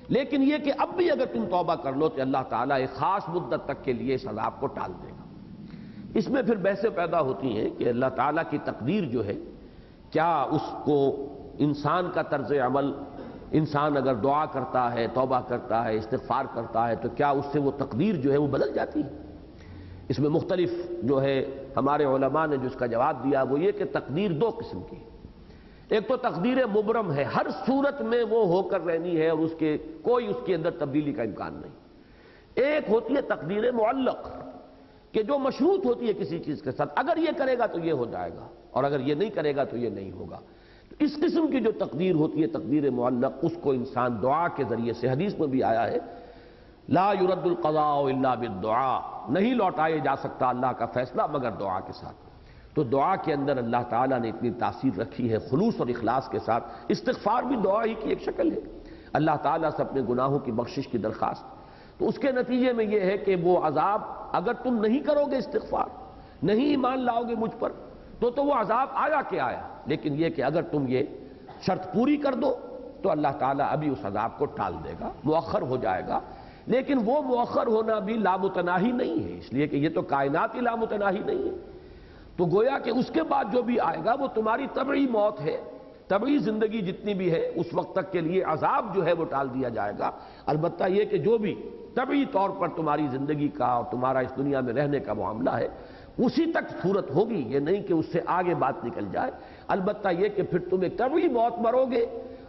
لیکن یہ کہ اب بھی اگر تم توبہ کر لو تو اللہ تعالیٰ ایک خاص مدت تک کے لیے اس عذاب کو ٹال دے گا۔ اس میں پھر بحثیں پیدا ہوتی ہیں کہ اللہ تعالیٰ کی تقدیر جو ہے، کیا اس کو انسان کا طرز عمل، انسان اگر دعا کرتا ہے، توبہ کرتا ہے، استغفار کرتا ہے، تو کیا اس سے وہ تقدیر جو ہے وہ بدل جاتی ہے؟ اس میں مختلف جو ہے ہمارے علماء نے جو اس کا جواب دیا وہ یہ کہ تقدیر دو قسم کی، ایک تو تقدیر مبرم ہے، ہر صورت میں وہ ہو کر رہنی ہے اور کوئی اس کے اندر تبدیلی کا امکان نہیں۔ ایک ہوتی ہے تقدیر معلق، کہ جو مشروط ہوتی ہے کسی چیز کے ساتھ، اگر یہ کرے گا تو یہ ہو جائے گا اور اگر یہ نہیں کرے گا تو یہ نہیں ہوگا۔ اس قسم کی جو تقدیر ہوتی ہے تقدیر معلق، اس کو انسان دعا کے ذریعے سے، حدیث میں بھی آیا ہے لا يرد القضاء الا بالدعاء، نہیں لوٹایا جا سکتا اللہ کا فیصلہ مگر دعا کے ساتھ۔ تو دعا کے اندر اللہ تعالیٰ نے اتنی تاثیر رکھی ہے خلوص اور اخلاص کے ساتھ۔ استغفار بھی دعا ہی کی ایک شکل ہے، اللہ تعالیٰ سے اپنے گناہوں کی بخشش کی درخواست۔ تو اس کے نتیجے میں یہ ہے کہ وہ عذاب، اگر تم نہیں کرو گے استغفار، نہیں ایمان لاؤ گے مجھ پر، تو وہ عذاب آیا کہ آیا، لیکن یہ کہ اگر تم یہ شرط پوری کر دو تو اللہ تعالیٰ ابھی اس عذاب کو ٹال دے گا، مؤخر ہو جائے گا۔ لیکن وہ مؤخر ہونا بھی لامتناہی نہیں ہے، اس لیے کہ یہ تو کائنات ہی لامتناہی نہیں ہے، تو گویا کہ اس کے بعد جو بھی آئے گا وہ تمہاری طبعی موت ہے، طبعی زندگی جتنی بھی ہے اس وقت تک کے لیے عذاب جو ہے وہ ٹال دیا جائے گا۔ البتہ یہ کہ جو بھی طبعی طور پر تمہاری زندگی کا اور تمہارا اس دنیا میں رہنے کا معاملہ ہے اسی تک صورت ہوگی، یہ نہیں کہ اس سے آگے بات نکل جائے۔ البتہ یہ کہ پھر تم ایک طبعی موت مرو گے،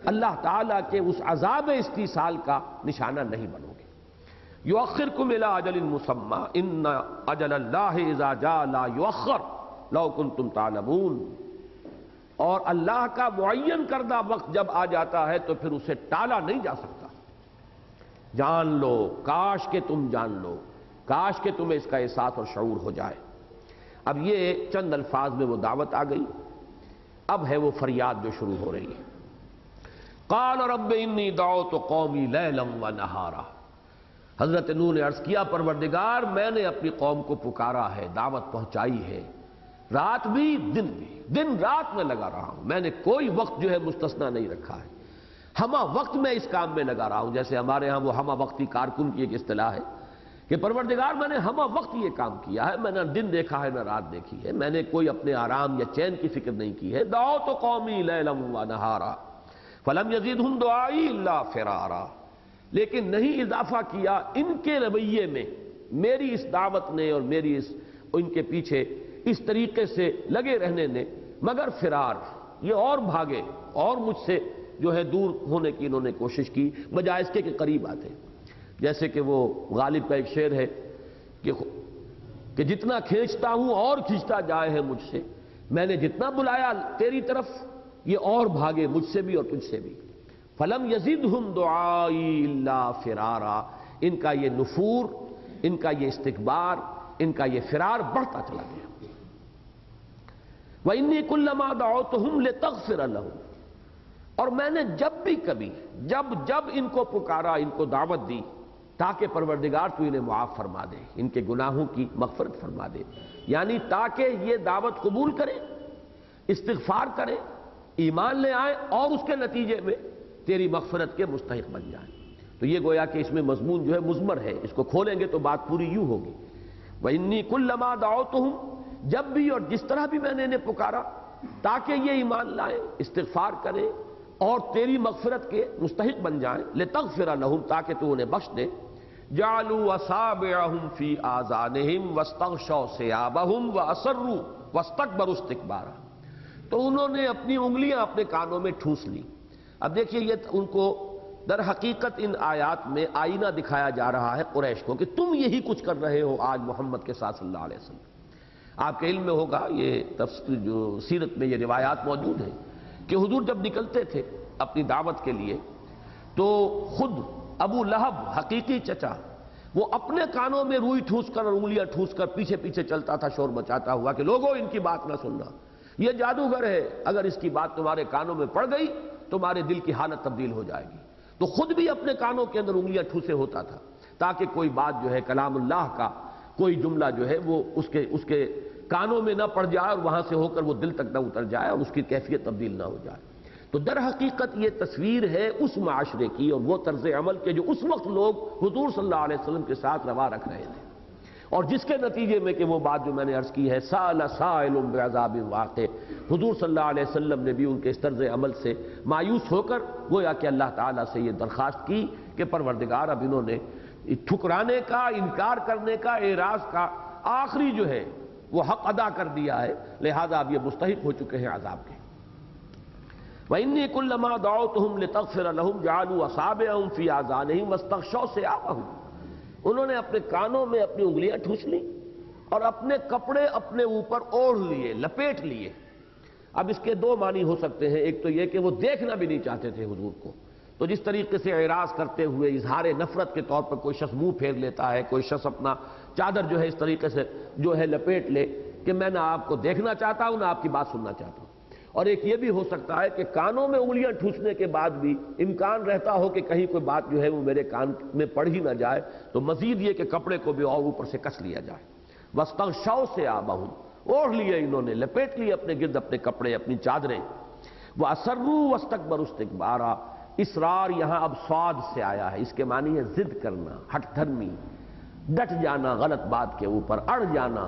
اللہ تعالیٰ کے اس عذاب استیصال کا نشانہ نہیں بنو گے۔ یؤخرکم الی اجل مسمى ان اجل اللہ اذا جاء لا یؤخر لو کنتم تعلمون، اور اللہ کا معین کردہ وقت جب آ جاتا ہے تو پھر اسے ٹالا نہیں جا سکتا۔ جان لو، کاش کہ تم جان لو، کاش کہ تمہیں اس کا احساس اور شعور ہو جائے۔ اب یہ چند الفاظ میں وہ دعوت آ گئی، اب ہے وہ فریاد جو شروع ہو رہی ہے۔ قال رب انی دعوت قومی لیلا ونہارا، حضرت نوح نے عرض کیا پروردگار میں نے اپنی قوم کو پکارا ہے، دعوت پہنچائی ہے، رات بھی دن رات میں لگا رہا ہوں، میں نے کوئی وقت جو ہے مستثنا نہیں رکھا ہے، ہمہ وقت میں اس کام میں لگا رہا ہوں۔ جیسے ہمارے ہاں وہ ہمہ وقتی کارکن کی ایک اصطلاح ہے کہ پروردگار میں نے ہمہ وقت یہ کام کیا ہے، میں نہ دن دیکھا ہے نہ رات دیکھی ہے، میں نے کوئی اپنے آرام یا چین کی فکر نہیں کی ہے۔ دعوت قومی لیلا ونہارا فلم یزدہم دعائی الا فرارا، لیکن نہیں اضافہ کیا ان کے رویے میں میری اس دعوت نے اور میری ان کے پیچھے اس طریقے سے لگے رہنے نے مگر فرار، یہ اور بھاگے اور مجھ سے جو ہے دور ہونے کی انہوں نے کوشش کی بجائے اس کے قریب آتے۔ جیسے کہ وہ غالب کا ایک شعر ہے کہ جتنا کھینچتا ہوں اور کھینچتا جائے ہے مجھ سے، میں نے جتنا بلایا تیری طرف یہ اور بھاگے مجھ سے بھی اور تجھ سے بھی۔ فلم یزدہم دعائی الا فرارا، ان کا یہ نفور، ان کا یہ استکبار، ان کا یہ فرار بڑھتا چلا گیا۔ وَإِنِّي كُلَّمَا دَعَوْتُهُمْ لِتَغْفِرَ لَهُمْ، اور میں نے جب بھی کبھی جب ان کو پکارا، ان کو دعوت دی تاکہ پروردگار تو انہیں معاف فرما دے، ان کے گناہوں کی مغفرت فرما دے، یعنی تاکہ یہ دعوت قبول کریں، استغفار کریں، ایمان لے آئیں اور اس کے نتیجے میں تیری مغفرت کے مستحق بن جائیں۔ تو یہ گویا کہ اس میں مضمون جو ہے مضمر ہے، اس کو کھولیں گے تو بات پوری یوں ہوگی۔ وَإِنِّي كُلَّمَا دَعَوْتُهُمْ، جب بھی اور جس طرح بھی میں نے انہیں پکارا تاکہ یہ ایمان لائیں، استغفار کریں اور تیری مغفرت کے مستحق بن جائیں، لِتَغْفِرَ لَهُمْ، تاکہ تو انہیں بخش دے، جَعَلُوا أَصَابِعَهُمْ فِي آذَانِهِمْ وَاسْتَغْشَوْا ثِيَابَهُمْ وَأَصَرُّوا وَاسْتَكْبَرُوا اسْتِكْبَارًا، تو انہوں نے اپنی انگلیاں اپنے کانوں میں ٹھوس لی۔ اب دیکھیے یہ ان کو در حقیقت ان آیات میں آئینہ دکھایا جا رہا ہے قریش کو کہ تم یہی کچھ کر رہے ہو آج محمد کے ساتھ صلی اللہ علیہ وسلم۔ آپ کے علم میں ہوگا، یہ جو سیرت میں یہ روایات موجود ہیں کہ حضور جب نکلتے تھے اپنی دعوت کے لیے تو خود ابو لہب حقیقی چچا وہ اپنے کانوں میں روئی ٹھوس کر اور انگلیاں ٹھوس کر پیچھے پیچھے چلتا تھا شور مچاتا ہوا کہ لوگوں ان کی بات نہ سننا، یہ جادوگر ہے، اگر اس کی بات تمہارے کانوں میں پڑ گئی تمہارے دل کی حالت تبدیل ہو جائے گی۔ تو خود بھی اپنے کانوں کے اندر انگلیاں ٹھوسے ہوتا تھا تاکہ کوئی بات جو ہے کلام اللہ کا کوئی جملہ جو ہے وہ اس کے کانوں میں نہ پڑ جائے اور وہاں سے ہو کر وہ دل تک نہ اتر جائے اور اس کی کیفیت تبدیل نہ ہو جائے۔ تو در حقیقت یہ تصویر ہے اس معاشرے کی اور وہ طرز عمل کے جو اس وقت لوگ حضور صلی اللہ علیہ وسلم کے ساتھ روا رکھ رہے تھے، اور جس کے نتیجے میں کہ وہ بات جو میں نے عرض کی ہے سأل سائل بعذاب واقع، حضور صلی اللہ علیہ وسلم نے بھی ان کے اس طرز عمل سے مایوس ہو کر گویا کہ اللہ تعالیٰ سے یہ درخواست کی کہ پروردگار اب انہوں نے ٹھکرانے کا، انکار کرنے کا، اعراض کا آخری جو ہے وہ حق ادا کر دیا ہے، لہذا اب یہ مستحق ہو چکے ہیں عذاب کے۔ وَإِنِّي كُلَّمَا دَعَوْتُهُمْ لِتَغْفِرَ لَهُمْ جَعَلُوا أَصَابِعَهُمْ فِي آذَانِهِمْ وَاسْتَغْشَوْا ثِيَابَهُمْ، انہوں نے اپنے کانوں میں اپنی انگلیاں ٹھوس لیں اور اپنے کپڑے اپنے اوپر اوڑھ لیے، لپیٹ لیے۔ اب اس کے دو معنی ہو سکتے ہیں، ایک تو یہ کہ وہ دیکھنا بھی نہیں چاہتے تھے حضور کو، تو جس طریقے سے اعراض کرتے ہوئے اظہار نفرت کے طور پر کوئی شخص منہ پھیر لیتا ہے، کوئی شخص اپنا چادر جو ہے اس طریقے سے جو ہے لپیٹ لے کہ میں نہ آپ کو دیکھنا چاہتا ہوں نہ آپ کی بات سننا چاہتا ہوں۔ اور ایک یہ بھی ہو سکتا ہے کہ کانوں میں انگلیاں ٹھوسنے کے بعد بھی امکان رہتا ہو کہ کہیں کوئی بات جو ہے وہ میرے کان میں پڑ ہی نہ جائے، تو مزید یہ کہ کپڑے کو بھی اور اوپر سے کس لیا جائے۔ وَاسْتَغْشَوْا ثِيَابَهُمْ، اوڑھ لیے انہوں نے، لپیٹ لیے اپنے گرد اپنے کپڑے اپنی چادریں۔ وَأَسَرُّوا وَاسْتَكْبَرُوا اسْتِكْبَارًا، اسرار یہاں اب صاد سے آیا ہے، اس کے معنی ہے ضد کرنا، ہٹ دھرمی، ڈٹ جانا غلط بات کے اوپر، اڑ جانا۔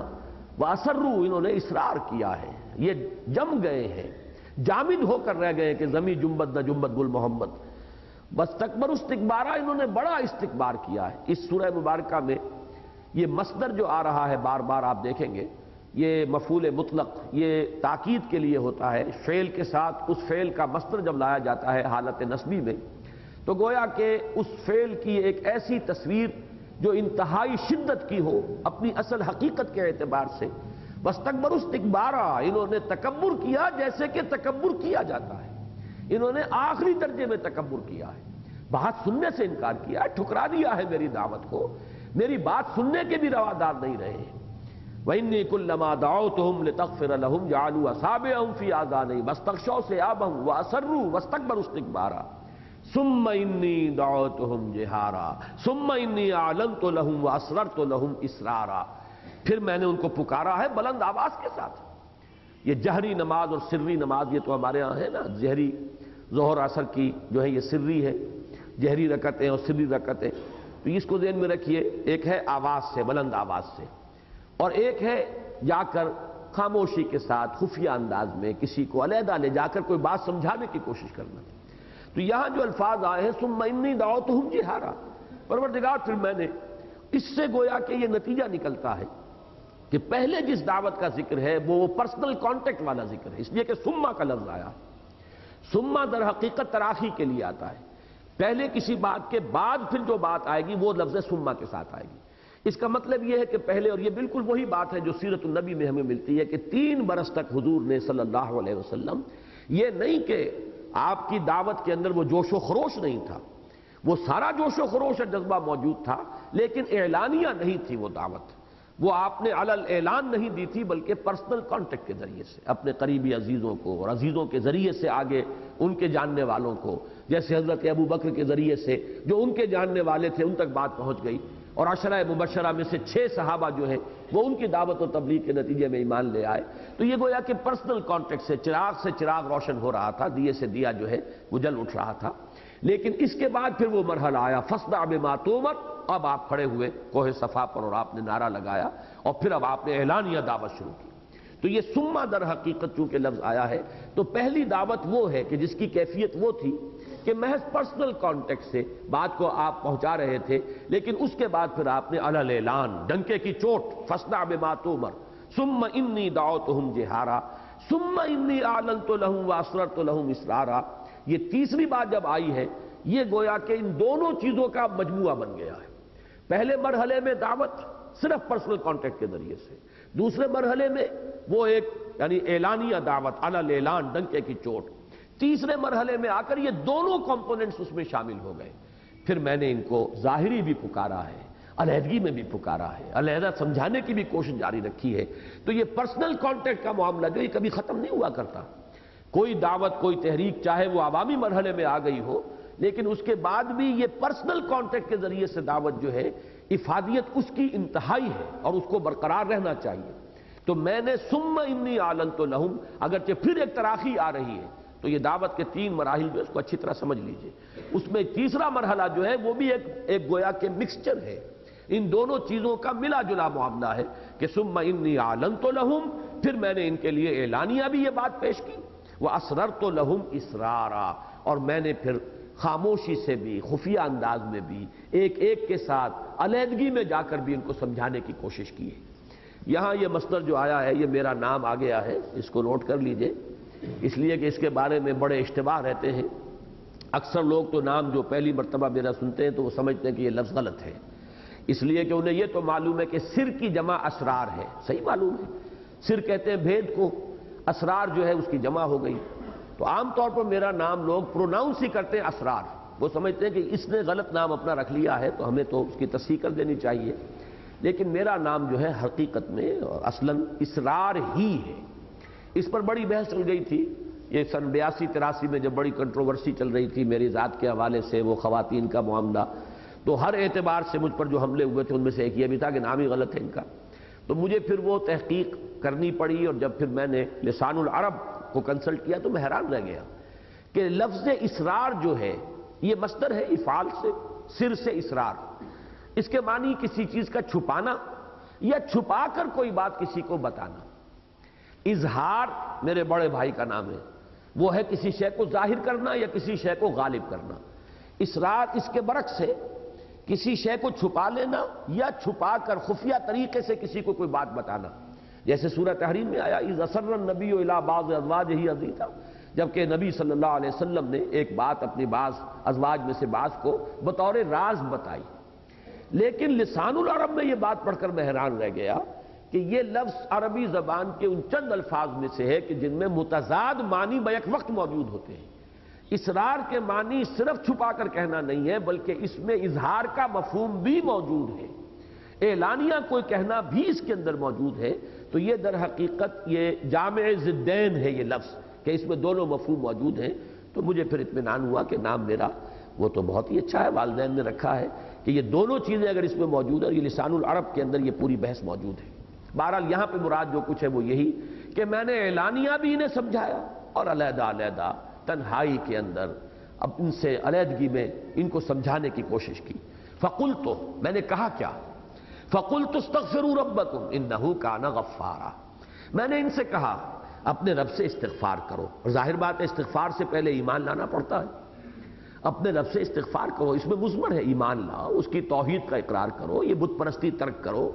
وَأَسَرُّوا، انہوں نے اصرار کیا ہے، یہ جم گئے ہیں، جامد ہو کر رہ گئے کہ زمین جنبت نہ جنبت گل محمد۔ وَاسْتَكْبَرُوا اسْتِكْبَارًا، انہوں نے بڑا استکبار کیا ہے۔ اس سورہ مبارکہ میں یہ مصدر جو آ رہا ہے بار بار آپ دیکھیں گے، یہ مفعول مطلق، یہ تاکید کے لیے ہوتا ہے، فعل کے ساتھ اس فعل کا مصدر جب لایا جاتا ہے حالت نصبی میں، تو گویا کہ اس فعل کی ایک ایسی تصویر جو انتہائی شدت کی ہو اپنی اصل حقیقت کے اعتبار سے۔ وَاسْتَكْبَرُوا اسْتِكْبَارًا، انہوں نے تکبر کیا جیسے کہ تکبر کیا جاتا ہے، انہوں نے آخری درجے میں تکبر کیا ہے، بات سننے سے انکار کیا ہے، ٹھکرا دیا ہے میری دعوت کو، میری بات سننے کے بھی روادار نہیں رہے۔ وَإِنِّي كُلَّمَا دَعَوْتُهُمْ لِتَغْفِرَ لَهُمْ جَعَلُوا أَصَابِعَهُمْ فِي آذَانِهِمْ وَاسْتَغْشَوْا ثِيَابَهُمْ وَأَسَرُّوا وَاسْتَكْبَرُوا اسْتِكْبَارًا ثُمَّ إِنِّي دَعَوْتُهُمْ جِهَارًا ثُمَّ إِنِّي أَعْلَنْتُ لَهُمْ وَأَسْرَرْتُ لَهُمْ إِسْرَارًا، پھر میں نے ان کو پکارا ہے بلند آواز کے ساتھ۔ یہ جہری نماز اور سری نماز یہ تو ہمارے ہاں ہے نا، جہری ظہر عصر کی جو ہے یہ سری ہے، جہری رکعتیں اور سری رکعتیں، تو اس کو ذہن میں رکھیے، ایک ہے آواز سے، بلند آواز سے، اور ایک ہے جا کر خاموشی کے ساتھ خفیہ انداز میں کسی کو علیحدہ لے جا کر کوئی بات سمجھانے کی کوشش کرنا۔ تو یہاں جو الفاظ آئے ہیں ثم انی دعوتہم جہارا، پروردگار پھر میں نے، اس سے گویا کہ یہ نتیجہ نکلتا ہے کہ پہلے جس دعوت کا ذکر ہے وہ پرسنل کانٹیکٹ والا ذکر ہے، اس لیے کہ ثم کا لفظ آیا، ثم در حقیقت تراخی کے لیے آتا ہے، پہلے کسی بات کے بعد پھر جو بات آئے گی وہ لفظ ثم کے ساتھ آئے گی۔ اس کا مطلب یہ ہے کہ پہلے، اور یہ بالکل وہی بات ہے جو سیرت النبی میں ہمیں ملتی ہے کہ 3 برس تک حضور نے صلی اللہ علیہ وسلم، یہ نہیں کہ آپ کی دعوت کے اندر وہ جوش و خروش نہیں تھا، وہ سارا جوش و خروش اور جذبہ موجود تھا، لیکن اعلانیہ نہیں تھی وہ دعوت، وہ آپ نے علل اعلان نہیں دی تھی بلکہ پرسنل کانٹیکٹ کے ذریعے سے اپنے قریبی عزیزوں کو اور عزیزوں کے ذریعے سے آگے ان کے جاننے والوں کو، جیسے حضرت ابو بکر کے ذریعے سے جو ان کے جاننے والے تھے ان تک بات پہنچ گئی، اور عشرہ مبشرہ میں سے 6 صحابہ جو ہیں وہ ان کی دعوت و تبلیغ کے نتیجے میں ایمان لے آئے۔ تو یہ گویا کہ پرسنل کانٹیکٹ سے چراغ روشن ہو رہا تھا، دیے سے دیا جو ہے وہ جل اٹھ رہا تھا۔ لیکن اس کے بعد پھر وہ مرحلہ آیا فاصدع بما تؤمر، اب آپ کھڑے ہوئے کوہ صفا پر اور آپ نے نعرہ لگایا اور پھر اب آپ نے اعلانیہ دعوت شروع کی۔ تو یہ ثم در حقیقت چونکہ لفظ آیا ہے، تو پہلی دعوت وہ ہے کہ جس کی کیفیت وہ تھی کہ محض پرسنل کانٹیکٹ سے بات کو آپ پہنچا رہے تھے، لیکن اس کے بعد پھر آپ نے علل اعلان، ڈنکے کی چوٹ، فاصدع بما تؤمر ثم انی دعوتہم جہارا ثم انی اعلنت لہم واسررت لہم اسرارا، یہ تیسری بات جب آئی ہے، یہ گویا کہ ان دونوں چیزوں کا مجموعہ بن گیا ہے۔ پہلے مرحلے میں دعوت صرف پرسنل کانٹیکٹ کے ذریعے سے، دوسرے مرحلے میں وہ ایک یعنی اعلانیہ دعوت، علل اعلان، ڈنکے کی چوٹ، تیسرے مرحلے میں آ کر یہ دونوں کمپوننٹس اس میں شامل ہو گئے۔ پھر میں نے ان کو ظاہری بھی پکارا ہے، علیحدگی میں بھی پکارا ہے، علیحدہ سمجھانے کی بھی کوشش جاری رکھی ہے۔ تو یہ پرسنل کانٹیکٹ کا معاملہ جو یہ کبھی ختم نہیں ہوا کرتا، کوئی دعوت، کوئی تحریک، چاہے وہ عوامی مرحلے میں آ گئی ہو لیکن اس کے بعد بھی یہ پرسنل کانٹیکٹ کے ذریعے سے دعوت جو ہے افادیت اس کی انتہائی ہے اور اس کو برقرار رہنا چاہیے. تو میں نے ثم انی اعلنت لہم، اگرچہ پھر ایک تراخی آ رہی ہے تو یہ دعوت کے 3 مراحل جو ہے اس کو اچھی طرح سمجھ لیجئے. اس میں تیسرا مرحلہ جو ہے وہ بھی ایک گویا کہ مکسچر ہے، ان دونوں چیزوں کا ملا جلا معاملہ ہے کہ ثم انی اعلنت لہم، پھر میں نے ان کے لیے اعلانیہ بھی یہ بات پیش کی، واسررت لہم اسرارا، اور میں نے پھر خاموشی سے بھی خفیہ انداز میں بھی ایک ایک کے ساتھ علیحدگی میں جا کر بھی ان کو سمجھانے کی کوشش کی ہے. یہاں یہ مصدر جو آیا ہے یہ میرا نام آ گیا ہے، اس کو نوٹ کر لیجئے، اس لیے کہ اس کے بارے میں بڑے اشتباہ رہتے ہیں. اکثر لوگ تو نام جو پہلی مرتبہ میرا سنتے ہیں تو وہ سمجھتے ہیں کہ یہ لفظ غلط ہے، اس لیے کہ انہیں یہ تو معلوم ہے کہ سر کی جمع اسرار ہے. صحیح معلوم ہے، سر کہتے ہیں بھید کو، اسرار جو ہے اس کی جمع ہو گئی. تو عام طور پر میرا نام لوگ پروناؤنس ہی کرتے ہیں اسرار، وہ سمجھتے ہیں کہ اس نے غلط نام اپنا رکھ لیا ہے تو ہمیں تو اس کی تصحیح کر دینی چاہیے. لیکن میرا نام جو ہے حقیقت میں اصلاً اسرار ہی ہے. اس پر بڑی بحث چل گئی تھی، یہ سن 82-83 میں جب بڑی کنٹروورسی چل رہی تھی میری ذات کے حوالے سے، وہ خواتین کا معاملہ، تو ہر اعتبار سے مجھ پر جو حملے ہوئے تھے ان میں سے ایک یہ بھی تھا کہ نام ہی غلط ہے ان کا. تو مجھے پھر وہ تحقیق کرنی پڑی، اور جب پھر میں نے لسان العرب کو کنسلٹ کیا تو میں حیران رہ گیا کہ لفظ اسرار جو ہے یہ مصدر ہے افعال سے، سر سے اسرار. اس کے معنی کسی چیز کا چھپانا یا چھپا کر کوئی بات کسی کو بتانا. اظہار میرے بڑے بھائی کا نام ہے، وہ ہے کسی شے کو ظاہر کرنا یا کسی شے کو غالب کرنا. اسرار اس کے برعکس ہے، کسی شے کو چھپا لینا یا چھپا کر خفیہ طریقے سے کسی کو کوئی بات بتانا. جیسے سورہ تحریم میں آیا اذ اسر النبی الی بعض ازواجہ حدیثا، جبکہ نبی صلی اللہ علیہ وسلم نے ایک بات اپنی بعض ازواج میں سے بعض کو بطور راز بتائی. لیکن لسان العرب میں یہ بات پڑھ کر میں حیران رہ گیا کہ یہ لفظ عربی زبان کے ان چند الفاظ میں سے ہے کہ جن میں متضاد معنی بیک وقت موجود ہوتے ہیں. اسرار کے معنی صرف چھپا کر کہنا نہیں ہے بلکہ اس میں اظہار کا مفہوم بھی موجود ہے، اعلانیہ کوئی کہنا بھی اس کے اندر موجود ہے. تو یہ در حقیقت یہ جامع ضدین ہے یہ لفظ کہ اس میں دونوں مفہوم موجود ہیں. تو مجھے پھر اطمینان ہوا کہ نام میرا وہ تو بہت ہی اچھا ہے، والدین نے رکھا ہے کہ یہ دونوں چیزیں اگر اس میں موجود ہیں، یہ لسان العرب کے اندر یہ پوری بحث موجود ہے. بہرحال یہاں پہ مراد جو کچھ ہے وہ یہی کہ میں نے اعلانیہ بھی انہیں سمجھایا اور علیحدہ علیحدہ تنہائی کے اندر اب ان سے علیحدگی میں ان کو سمجھانے کی کوشش کی. فقلت، میں نے کہا کیا؟ فقلت استغفروا ربکم انہ کان غفارا، میں نے ان سے کہا اپنے رب سے استغفار کرو. اور ظاہر بات ہے استغفار سے پہلے ایمان لانا پڑتا ہے. اپنے رب سے استغفار کرو، اس میں مضمر ہے ایمان لاؤ، اس کی توحید کا اقرار کرو، یہ بت پرستی ترک کرو.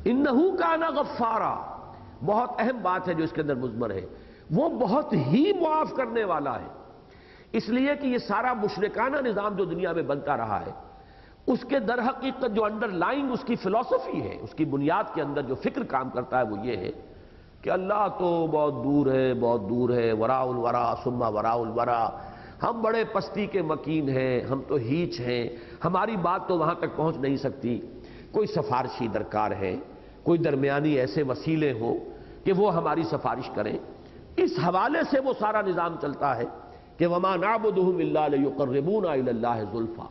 انہ کان غفارا، بہت اہم بات ہے جو اس کے اندر مضمر ہے، وہ بہت ہی معاف کرنے والا ہے. اس لیے کہ یہ سارا مشرکانہ نظام جو دنیا میں بنتا رہا ہے اس کے در حقیقت جو انڈر لائنگ اس کی فلسفی ہے، اس کی بنیاد کے اندر جو فکر کام کرتا ہے وہ یہ ہے کہ اللہ تو بہت دور ہے، بہت دور ہے، وراء الورا ثم وراء الورا، ہم بڑے پستی کے مکین ہیں، ہم تو ہیچ ہیں، ہماری بات تو وہاں تک پہنچ نہیں سکتی. کوئی سفارشی درکار ہے، کوئی درمیانی ایسے وسیلے ہوں کہ وہ ہماری سفارش کریں. اس حوالے سے وہ سارا نظام چلتا ہے کہ وما نعبدهم الا ليقربونا الى الله زلفا،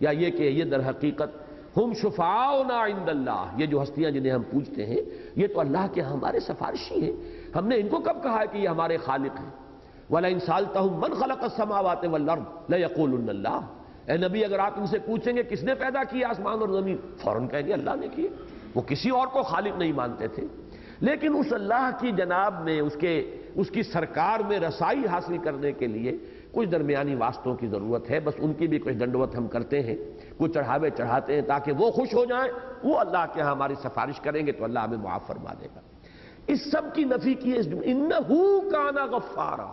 یا یہ کہ یہ در حقیقت ہم شفعاؤنا عند اللہ، یہ جو ہستیاں جنہیں ہم پوجتے ہیں یہ تو اللہ کے ہمارے سفارشی ہیں. ہم نے ان کو کب کہا ہے کہ یہ ہمارے خالق ہیں؟ وَلَئِن سَأَلْتَهُم مَّنْ خَلَقَ السَّمَاوَاتِ وَالْأَرْضَ لَيَقُولُنَّ اللَّهُ، اے نبی اگر آپ ان سے پوچھیں گے کس نے پیدا کیا آسمان اور زمین، فوراً کہیں گے اللہ نے کیے. وہ کسی اور کو خالق نہیں مانتے تھے. لیکن اس اللہ کی جناب میں اس کی سرکار میں رسائی حاصل کرنے کے لیے کچھ درمیانی واسطوں کی ضرورت ہے. بس ان کی بھی کچھ دنڈوت ہم کرتے ہیں، کچھ چڑھاوے چڑھاتے ہیں تاکہ وہ خوش ہو جائیں، وہ اللہ کے ہاں ہماری سفارش کریں گے تو اللہ ہمیں معاف فرما دے گا. اس سب کی نفی کی ہے انہ کان غفارا،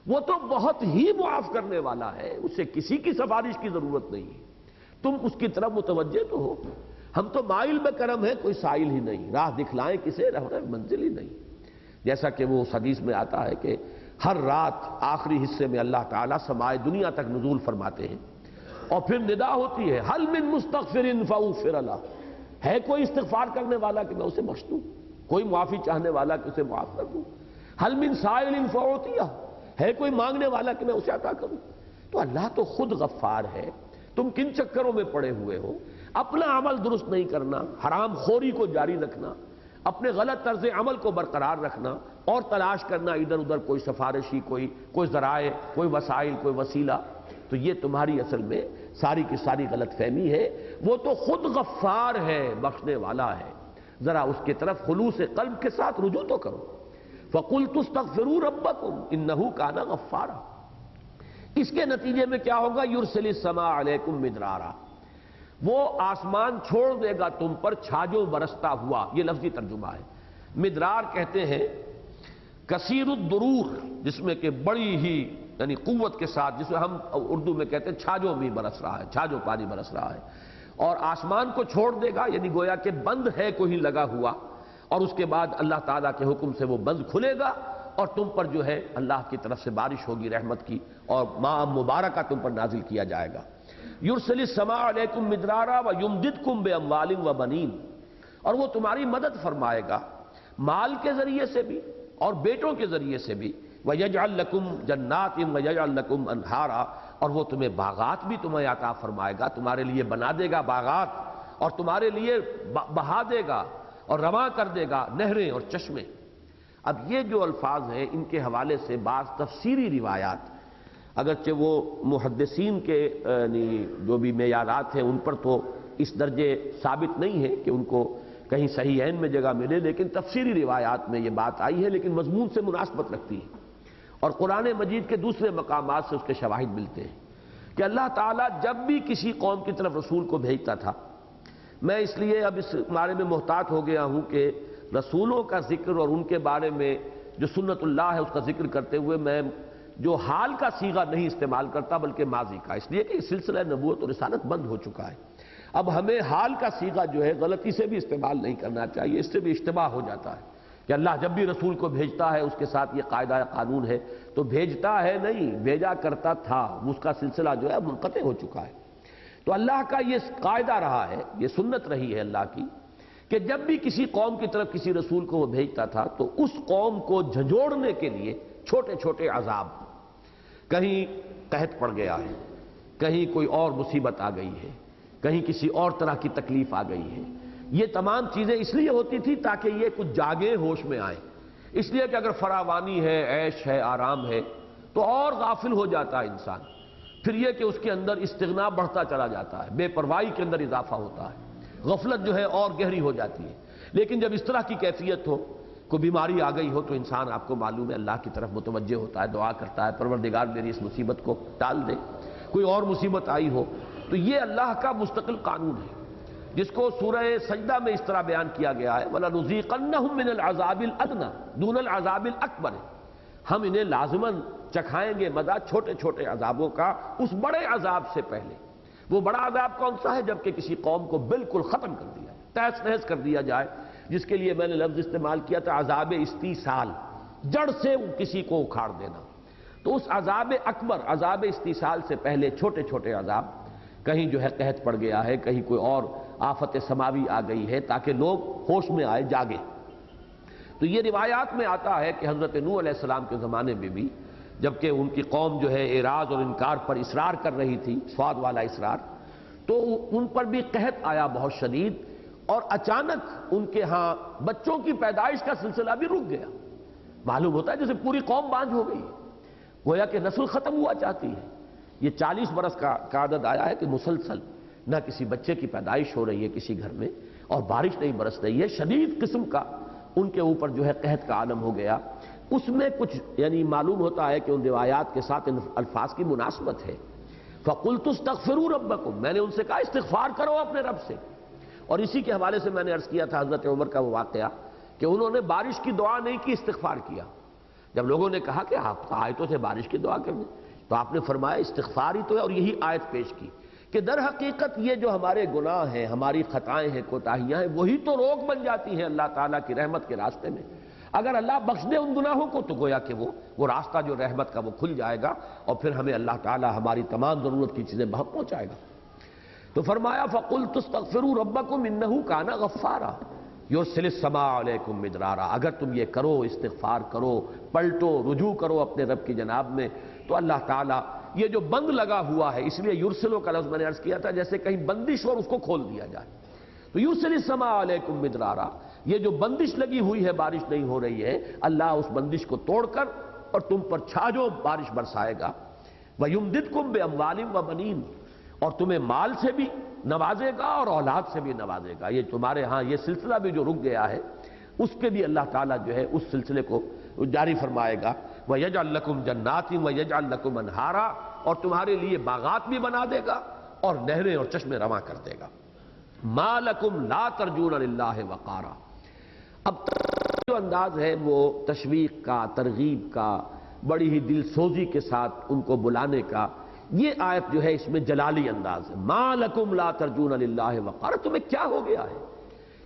وہ تو بہت ہی معاف کرنے والا ہے، اسے کسی کی سفارش کی ضرورت نہیں ہے. تم اس کی طرف متوجہ تو ہو. ہم تو مائل میں کرم ہے، کوئی سائل ہی نہیں، راہ دکھلائیں کسے راہ منزل ہی نہیں. جیسا کہ وہ حدیث میں آتا ہے کہ ہر رات آخری حصے میں اللہ تعالیٰ سمائے دنیا تک نزول فرماتے ہیں اور پھر ندا ہوتی ہے حل من مستغفر فاغفر لہ، ہے کوئی استغفار کرنے والا کہ میں اسے بخش دوں، کوئی معافی چاہنے والا کہ اسے معاف کر دوں. حل من سائل فاعطیہ، ہے کوئی مانگنے والا کہ میں اسے عطا کروں. تو اللہ تو خود غفار ہے، تم کن چکروں میں پڑے ہوئے ہو؟ اپنا عمل درست نہیں کرنا، حرام خوری کو جاری رکھنا، اپنے غلط طرز عمل کو برقرار رکھنا اور تلاش کرنا ادھر ادھر کوئی سفارشی، کوئی ذرائع، کوئی وسائل، کوئی وسیلہ، تو یہ تمہاری اصل میں ساری کی ساری غلط فہمی ہے۔ وہ تو خود غفار ہے، بخشنے والا ہے، ذرا اس کی طرف خلوص قلب کے ساتھ رجوع تو کرو۔ فَقُلْتُ اسْتَغْفِرُوا رَبَّكُمْ إِنَّهُ كَانَ غَفَّارًا۔ اس کے نتیجے میں کیا ہوگا؟ يُرْسِلِ السَّمَاءَ عَلَيْكُمْ مِدْرَارًا، وہ آسمان چھوڑ دے گا تم پر چھاجو برستا ہوا، یہ لفظی ترجمہ ہے۔ مدرار کہتے ہیں کثیر الدرور، جس میں کہ بڑی ہی یعنی قوت کے ساتھ، جس میں ہم اردو میں کہتے ہیں چھاجو بھی برس رہا ہے، چھاجو پانی برس رہا ہے، اور آسمان کو چھوڑ دے گا، یعنی گویا کہ بند ہے کوئی لگا ہوا، اور اس کے بعد اللہ تعالیٰ کے حکم سے وہ بند کھلے گا اور تم پر جو ہے اللہ کی طرف سے بارش ہوگی رحمت کی، اور ماء مبارکہ تم پر نازل کیا جائے گا۔ یرسل السماء علیکم مدرارا ویمددکم باموال وبنین، اور وہ تمہاری مدد فرمائے گا مال کے ذریعے سے بھی اور بیٹوں کے ذریعے سے بھی، وَيَجْعَلْ لَكُمْ جَنَّاتٍ وَيَجْعَلْ لَكُمْ أَنْهَارًا، اور وہ تمہیں باغات بھی تمہیں عطا فرمائے گا، تمہارے لیے بنا دے گا باغات، اور تمہارے لیے بہا دے گا اور رواں کر دے گا نہریں اور چشمے۔ اب یہ جو الفاظ ہیں ان کے حوالے سے بعض تفسیری روایات، اگرچہ وہ محدثین کے جو بھی معیارات ہیں ان پر تو اس درجے ثابت نہیں ہے کہ ان کو کہیں صحیحین میں جگہ ملے، لیکن تفسیری روایات میں یہ بات آئی ہے، لیکن مضمون سے مناسبت رکھتی ہے، اور قرآن مجید کے دوسرے مقامات سے اس کے شواہد ملتے ہیں کہ اللہ تعالیٰ جب بھی کسی قوم کی طرف رسول کو بھیجتا تھا، میں اس لیے اب اس بارے میں محتاط ہو گیا ہوں کہ رسولوں کا ذکر اور ان کے بارے میں جو سنت اللہ ہے اس کا ذکر کرتے ہوئے میں جو حال کا صیغہ نہیں استعمال کرتا بلکہ ماضی کا، اس لیے کہ سلسلہ نبوت اور رسالت بند ہو چکا ہے۔ اب ہمیں حال کا صیغہ جو ہے غلطی سے بھی استعمال نہیں کرنا چاہیے، اس سے بھی اشتباہ ہو جاتا ہے کہ اللہ جب بھی رسول کو بھیجتا ہے اس کے ساتھ یہ قاعدہ قانون ہے، تو بھیجتا ہے نہیں، بھیجا کرتا تھا، اس کا سلسلہ جو ہے منقطع ہو چکا ہے۔ تو اللہ کا یہ قاعدہ رہا ہے، یہ سنت رہی ہے اللہ کی، کہ جب بھی کسی قوم کی طرف کسی رسول کو وہ بھیجتا تھا تو اس قوم کو جھنجھوڑنے کے لیے چھوٹے چھوٹے عذاب، کہیں قحط پڑ گیا ہے، کہیں کوئی اور مصیبت آ گئی ہے، کہیں کسی اور طرح کی تکلیف آ گئی ہے، یہ تمام چیزیں اس لیے ہوتی تھی تاکہ یہ کچھ جاگیں، ہوش میں آئیں، اس لیے کہ اگر فراوانی ہے، عیش ہے، آرام ہے تو اور غافل ہو جاتا ہے انسان، پھر یہ کہ اس کے اندر استغنا بڑھتا چلا جاتا ہے، بے پرواہی کے اندر اضافہ ہوتا ہے، غفلت جو ہے اور گہری ہو جاتی ہے۔ لیکن جب اس طرح کی کیفیت ہو، کوئی بیماری آ گئی ہو، تو انسان آپ کو معلوم ہے اللہ کی طرف متوجہ ہوتا ہے، دعا کرتا ہے پروردگار میری اس مصیبت کو ٹال دے۔ کوئی اور مصیبت آئی ہو تو یہ اللہ کا مستقل قانون ہے، جس کو سورہ سجدہ میں اس طرح بیان کیا گیا ہے وَلَنُذِيقَنَّهُم مِّنَ الْعَذَابِ الْأَدْنَىٰ دُونَ الْعَذَابِ الْأَكْبَرِ، ہم انہیں لازماً چکھائیں گے مزہ چھوٹے چھوٹے عذابوں کا اس بڑے عذاب سے پہلے۔ وہ بڑا عذاب کون سا ہے؟ جبکہ کسی قوم کو بالکل ختم کر دیا، تہس نہس کر دیا جائے، جس کے لیے میں نے لفظ استعمال کیا تھا عذاب استیصال، جڑ سے کسی کو اکھاڑ دینا۔ تو اس عذاب اکبر، عذاب استیصال سے پہلے چھوٹے چھوٹے عذاب، کہیں جو ہے قحط پڑ گیا ہے، کہیں کوئی اور آفت سماوی آ گئی ہے تاکہ لوگ ہوش میں آئے، جاگے۔ تو یہ روایات میں آتا ہے کہ حضرت نوح علیہ السلام کے زمانے میں بھی جبکہ ان کی قوم جو ہے اعراض اور انکار پر اصرار کر رہی تھی، سواد والا اصرار، تو ان پر بھی قحط آیا بہت شدید، اور اچانک ان کے ہاں بچوں کی پیدائش کا سلسلہ بھی رک گیا۔ معلوم ہوتا ہے جیسے پوری قوم بانجھ ہو گئی، گویا کہ نسل ختم ہوا چاہتی ہے۔ یہ 40 برس کا عدد آیا ہے کہ مسلسل نہ کسی بچے کی پیدائش ہو رہی ہے کسی گھر میں، اور بارش نہیں برس رہی ہے، شدید قسم کا ان کے اوپر جو ہے قحط کا عالم ہو گیا۔ اس میں کچھ یعنی معلوم ہوتا ہے کہ ان روایات کے ساتھ ان الفاظ کی مناسبت ہے۔ فَقُلْتُ اسْتَغْفِرُوا رَبَّكُمْ، میں نے ان سے کہا استغفار کرو اپنے رب سے، اور اسی کے حوالے سے میں نے عرض کیا تھا حضرت عمر کا وہ واقعہ کہ انہوں نے بارش کی دعا نہیں کی، استغفار کیا۔ جب لوگوں نے کہا کہ آپ آیتوں سے بارش کی دعا کریں تو آپ نے فرمایا استغفار ہی تو ہے، اور یہی آیت پیش کی کہ در حقیقت یہ جو ہمارے گناہ ہیں، ہماری خطائیں ہیں، کوتاہیاں ہیں، وہی تو روک بن جاتی ہیں اللہ تعالیٰ کی رحمت کے راستے میں۔ اگر اللہ بخش دے ان گناہوں کو تو گویا کہ وہ راستہ جو رحمت کا وہ کھل جائے گا، اور پھر ہمیں اللہ تعالیٰ ہماری تمام ضرورت کی چیزیں بہم پہنچائے گا۔ تو فرمایا فَقُلْتُ اسْتَغْفِرُوا رَبَّكُمْ إِنَّهُ كَانَ غَفَّارًا يُرْسِلِ السَّمَاءَ عَلَيْكُمْ مِدْرَارًا، اگر تم یہ کرو، استغفار کرو، پلٹو، رجوع کرو اپنے رب کی جناب میں، تو اللہ تعالیٰ یہ جو بند لگا ہوا ہے، اس لیے یرسلو کا لفظ میں نے عرض کیا تھا جیسے کہیں بندش اور اس کو کھول دیا جائے، تو یرسل السماء علیکم مدرارا، یہ جو بندش لگی ہوئی ہے، بارش نہیں ہو رہی ہے، اللہ اس بندش کو توڑ کر اور تم پر چھاجو بارش برسائے گا، وَيُمْدِدْكُمْ بِأَمْوَالٍ وَبَنِينَ، اور تمہیں مال سے بھی نوازے گا اور اولاد سے بھی نوازے گا۔ یہ تمہارے ہاں یہ سلسلہ بھی جو رک گیا ہے، اس کے بھی اللہ تعالیٰ جو ہے اس سلسلے کو جاری فرمائے گا۔ وَيَجْعَلْ لَكُمْ جَنَّاتٍ وَيَجْعَلْ لَكُمْ أَنْهَارًا، اور تمہارے لیے باغات بھی بنا دے گا اور نہریں اور چشمے رواں کر دے گا۔ مَا لَكُمْ لَا تَرْجُونَ لِلَّهِ وَقَارًا، اب جو انداز ہے وہ تشویق کا، ترغیب کا، بڑی ہی دل سوزی کے ساتھ ان کو بلانے کا، یہ آیت جو ہے اس میں جلالی انداز ہے۔ مَا لَكُمْ لَا تَرْجُونَ لِلَّهِ وَقَارًا، تمہیں کیا ہو گیا ہے؟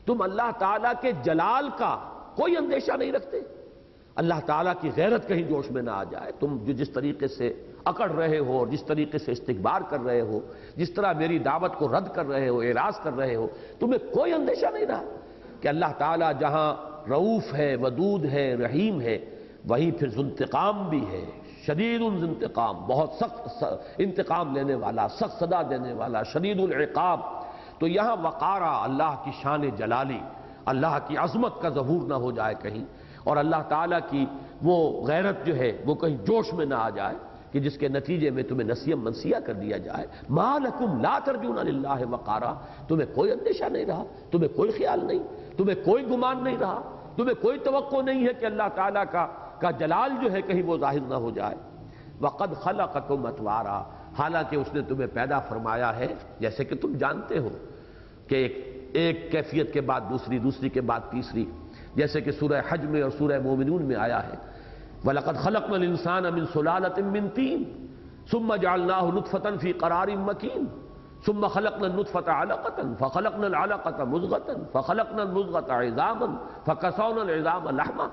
تم اللہ تعالیٰ کے جلال کا کوئی اندیشہ نہیں رکھتے؟ اللہ تعالیٰ کی غیرت کہیں جوش میں نہ آ جائے؟ تم جو جس طریقے سے اکڑ رہے ہو اور جس طریقے سے استکبار کر رہے ہو، جس طرح میری دعوت کو رد کر رہے ہو، اعراض کر رہے ہو، تمہیں کوئی اندیشہ نہیں رہا کہ اللہ تعالیٰ جہاں رؤوف ہے، ودود ہے، رحیم ہے، وہیں پھر ذو انتقام بھی ہے، شدید الانتقام، بہت سخت انتقام لینے والا، سخت سزا دینے والا، شدید العقاب۔ تو یہاں وقارا، اللہ کی شان جلالی، اللہ کی عظمت کا ظہور نہ ہو جائے کہیں، اور اللہ تعالیٰ کی وہ غیرت جو ہے وہ کہیں جوش میں نہ آ جائے کہ جس کے نتیجے میں تمہیں نسیم منسیہ کر دیا جائے۔ مَا لَكُمْ لَا تَرْجُونَ لِلَّهِ وَقَارًا، تمہیں کوئی اندیشہ نہیں رہا، تمہیں کوئی خیال نہیں، تمہیں کوئی گمان نہیں رہا، تمہیں کوئی توقع نہیں ہے کہ اللہ تعالیٰ کا جلال جو ہے کہیں وہ ظاہر نہ ہو جائے۔ وَقَدْ خَلَقَكُمْ أَطْوَارًا، حالانکہ اس نے تمہیں پیدا فرمایا ہے جیسے کہ تم جانتے ہو کہ ایک کیفیت کے بعد دوسری، دوسری کے بعد تیسری، جیسے کہ سورہ حج میں اور سورہ مومنون میں آیا ہے وَلَقَدْ خَلَقْنَا الْإِنسَانَ مِنْ سُلَالَةٍ مِّن طِينٍ ثُمَّ جَعَلْنَاهُ نُطْفَةً فِي قَرَارٍ مَّكِينٍ ثُمَّ خَلَقْنَا النُّطْفَةَ عَلَقَةً فَخَلَقْنَا الْعَلَقَةَ مُضْغَةً فَخَلَقْنَا الْمُضْغَةَ عِظَامًا فَكَسَوْنَا الْعِظَامَ لَحْمًا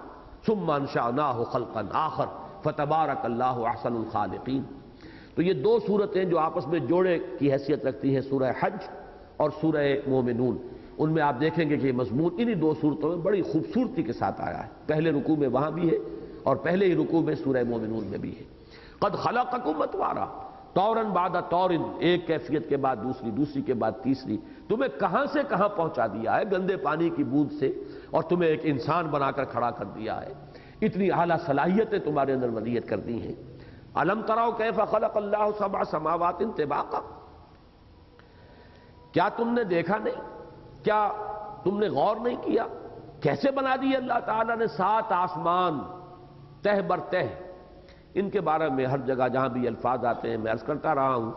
ثُمَّ أَنشَأْنَاهُ خَلْقًا آخَرَ فَتَبَارَكَ اللَّهُ أَحْسَنُ الْخَالِقِينَ۔ تو یہ دو صورتیں جو آپس میں جوڑے کی حیثیت رکھتی ہیں، سورہ حج اور سورہ مومنون، ان میں آپ دیکھیں گے کہ یہ مضمون انہی دو صورتوں میں بڑی خوبصورتی کے ساتھ آیا ہے۔ پہلے رکوع میں وہاں بھی ہے اور پہلے ہی رکوع میں سورہ مومنون میں بھی ہے۔ قد خلقکم اطوارا، طورن بعد طورن، ایک کیفیت کے بعد دوسری، دوسری کے بعد تیسری، تمہیں کہاں سے کہاں پہنچا دیا ہے گندے پانی کی بوند سے، اور تمہیں ایک انسان بنا کر کھڑا کر دیا ہے۔ اتنی اعلیٰ صلاحیتیں تمہارے اندر ودیت کر دی ہیں۔ الم تروا کیف خلق اللہ سبع سماوات طباقا، کیا تم نے دیکھا نہیں، کیا تم نے غور نہیں کیا کیسے بنا دی اللہ تعالیٰ نے 7 آسمان تہ بر تہ۔ ان کے بارے میں ہر جگہ جہاں بھی الفاظ آتے ہیں میں عرض کرتا رہا ہوں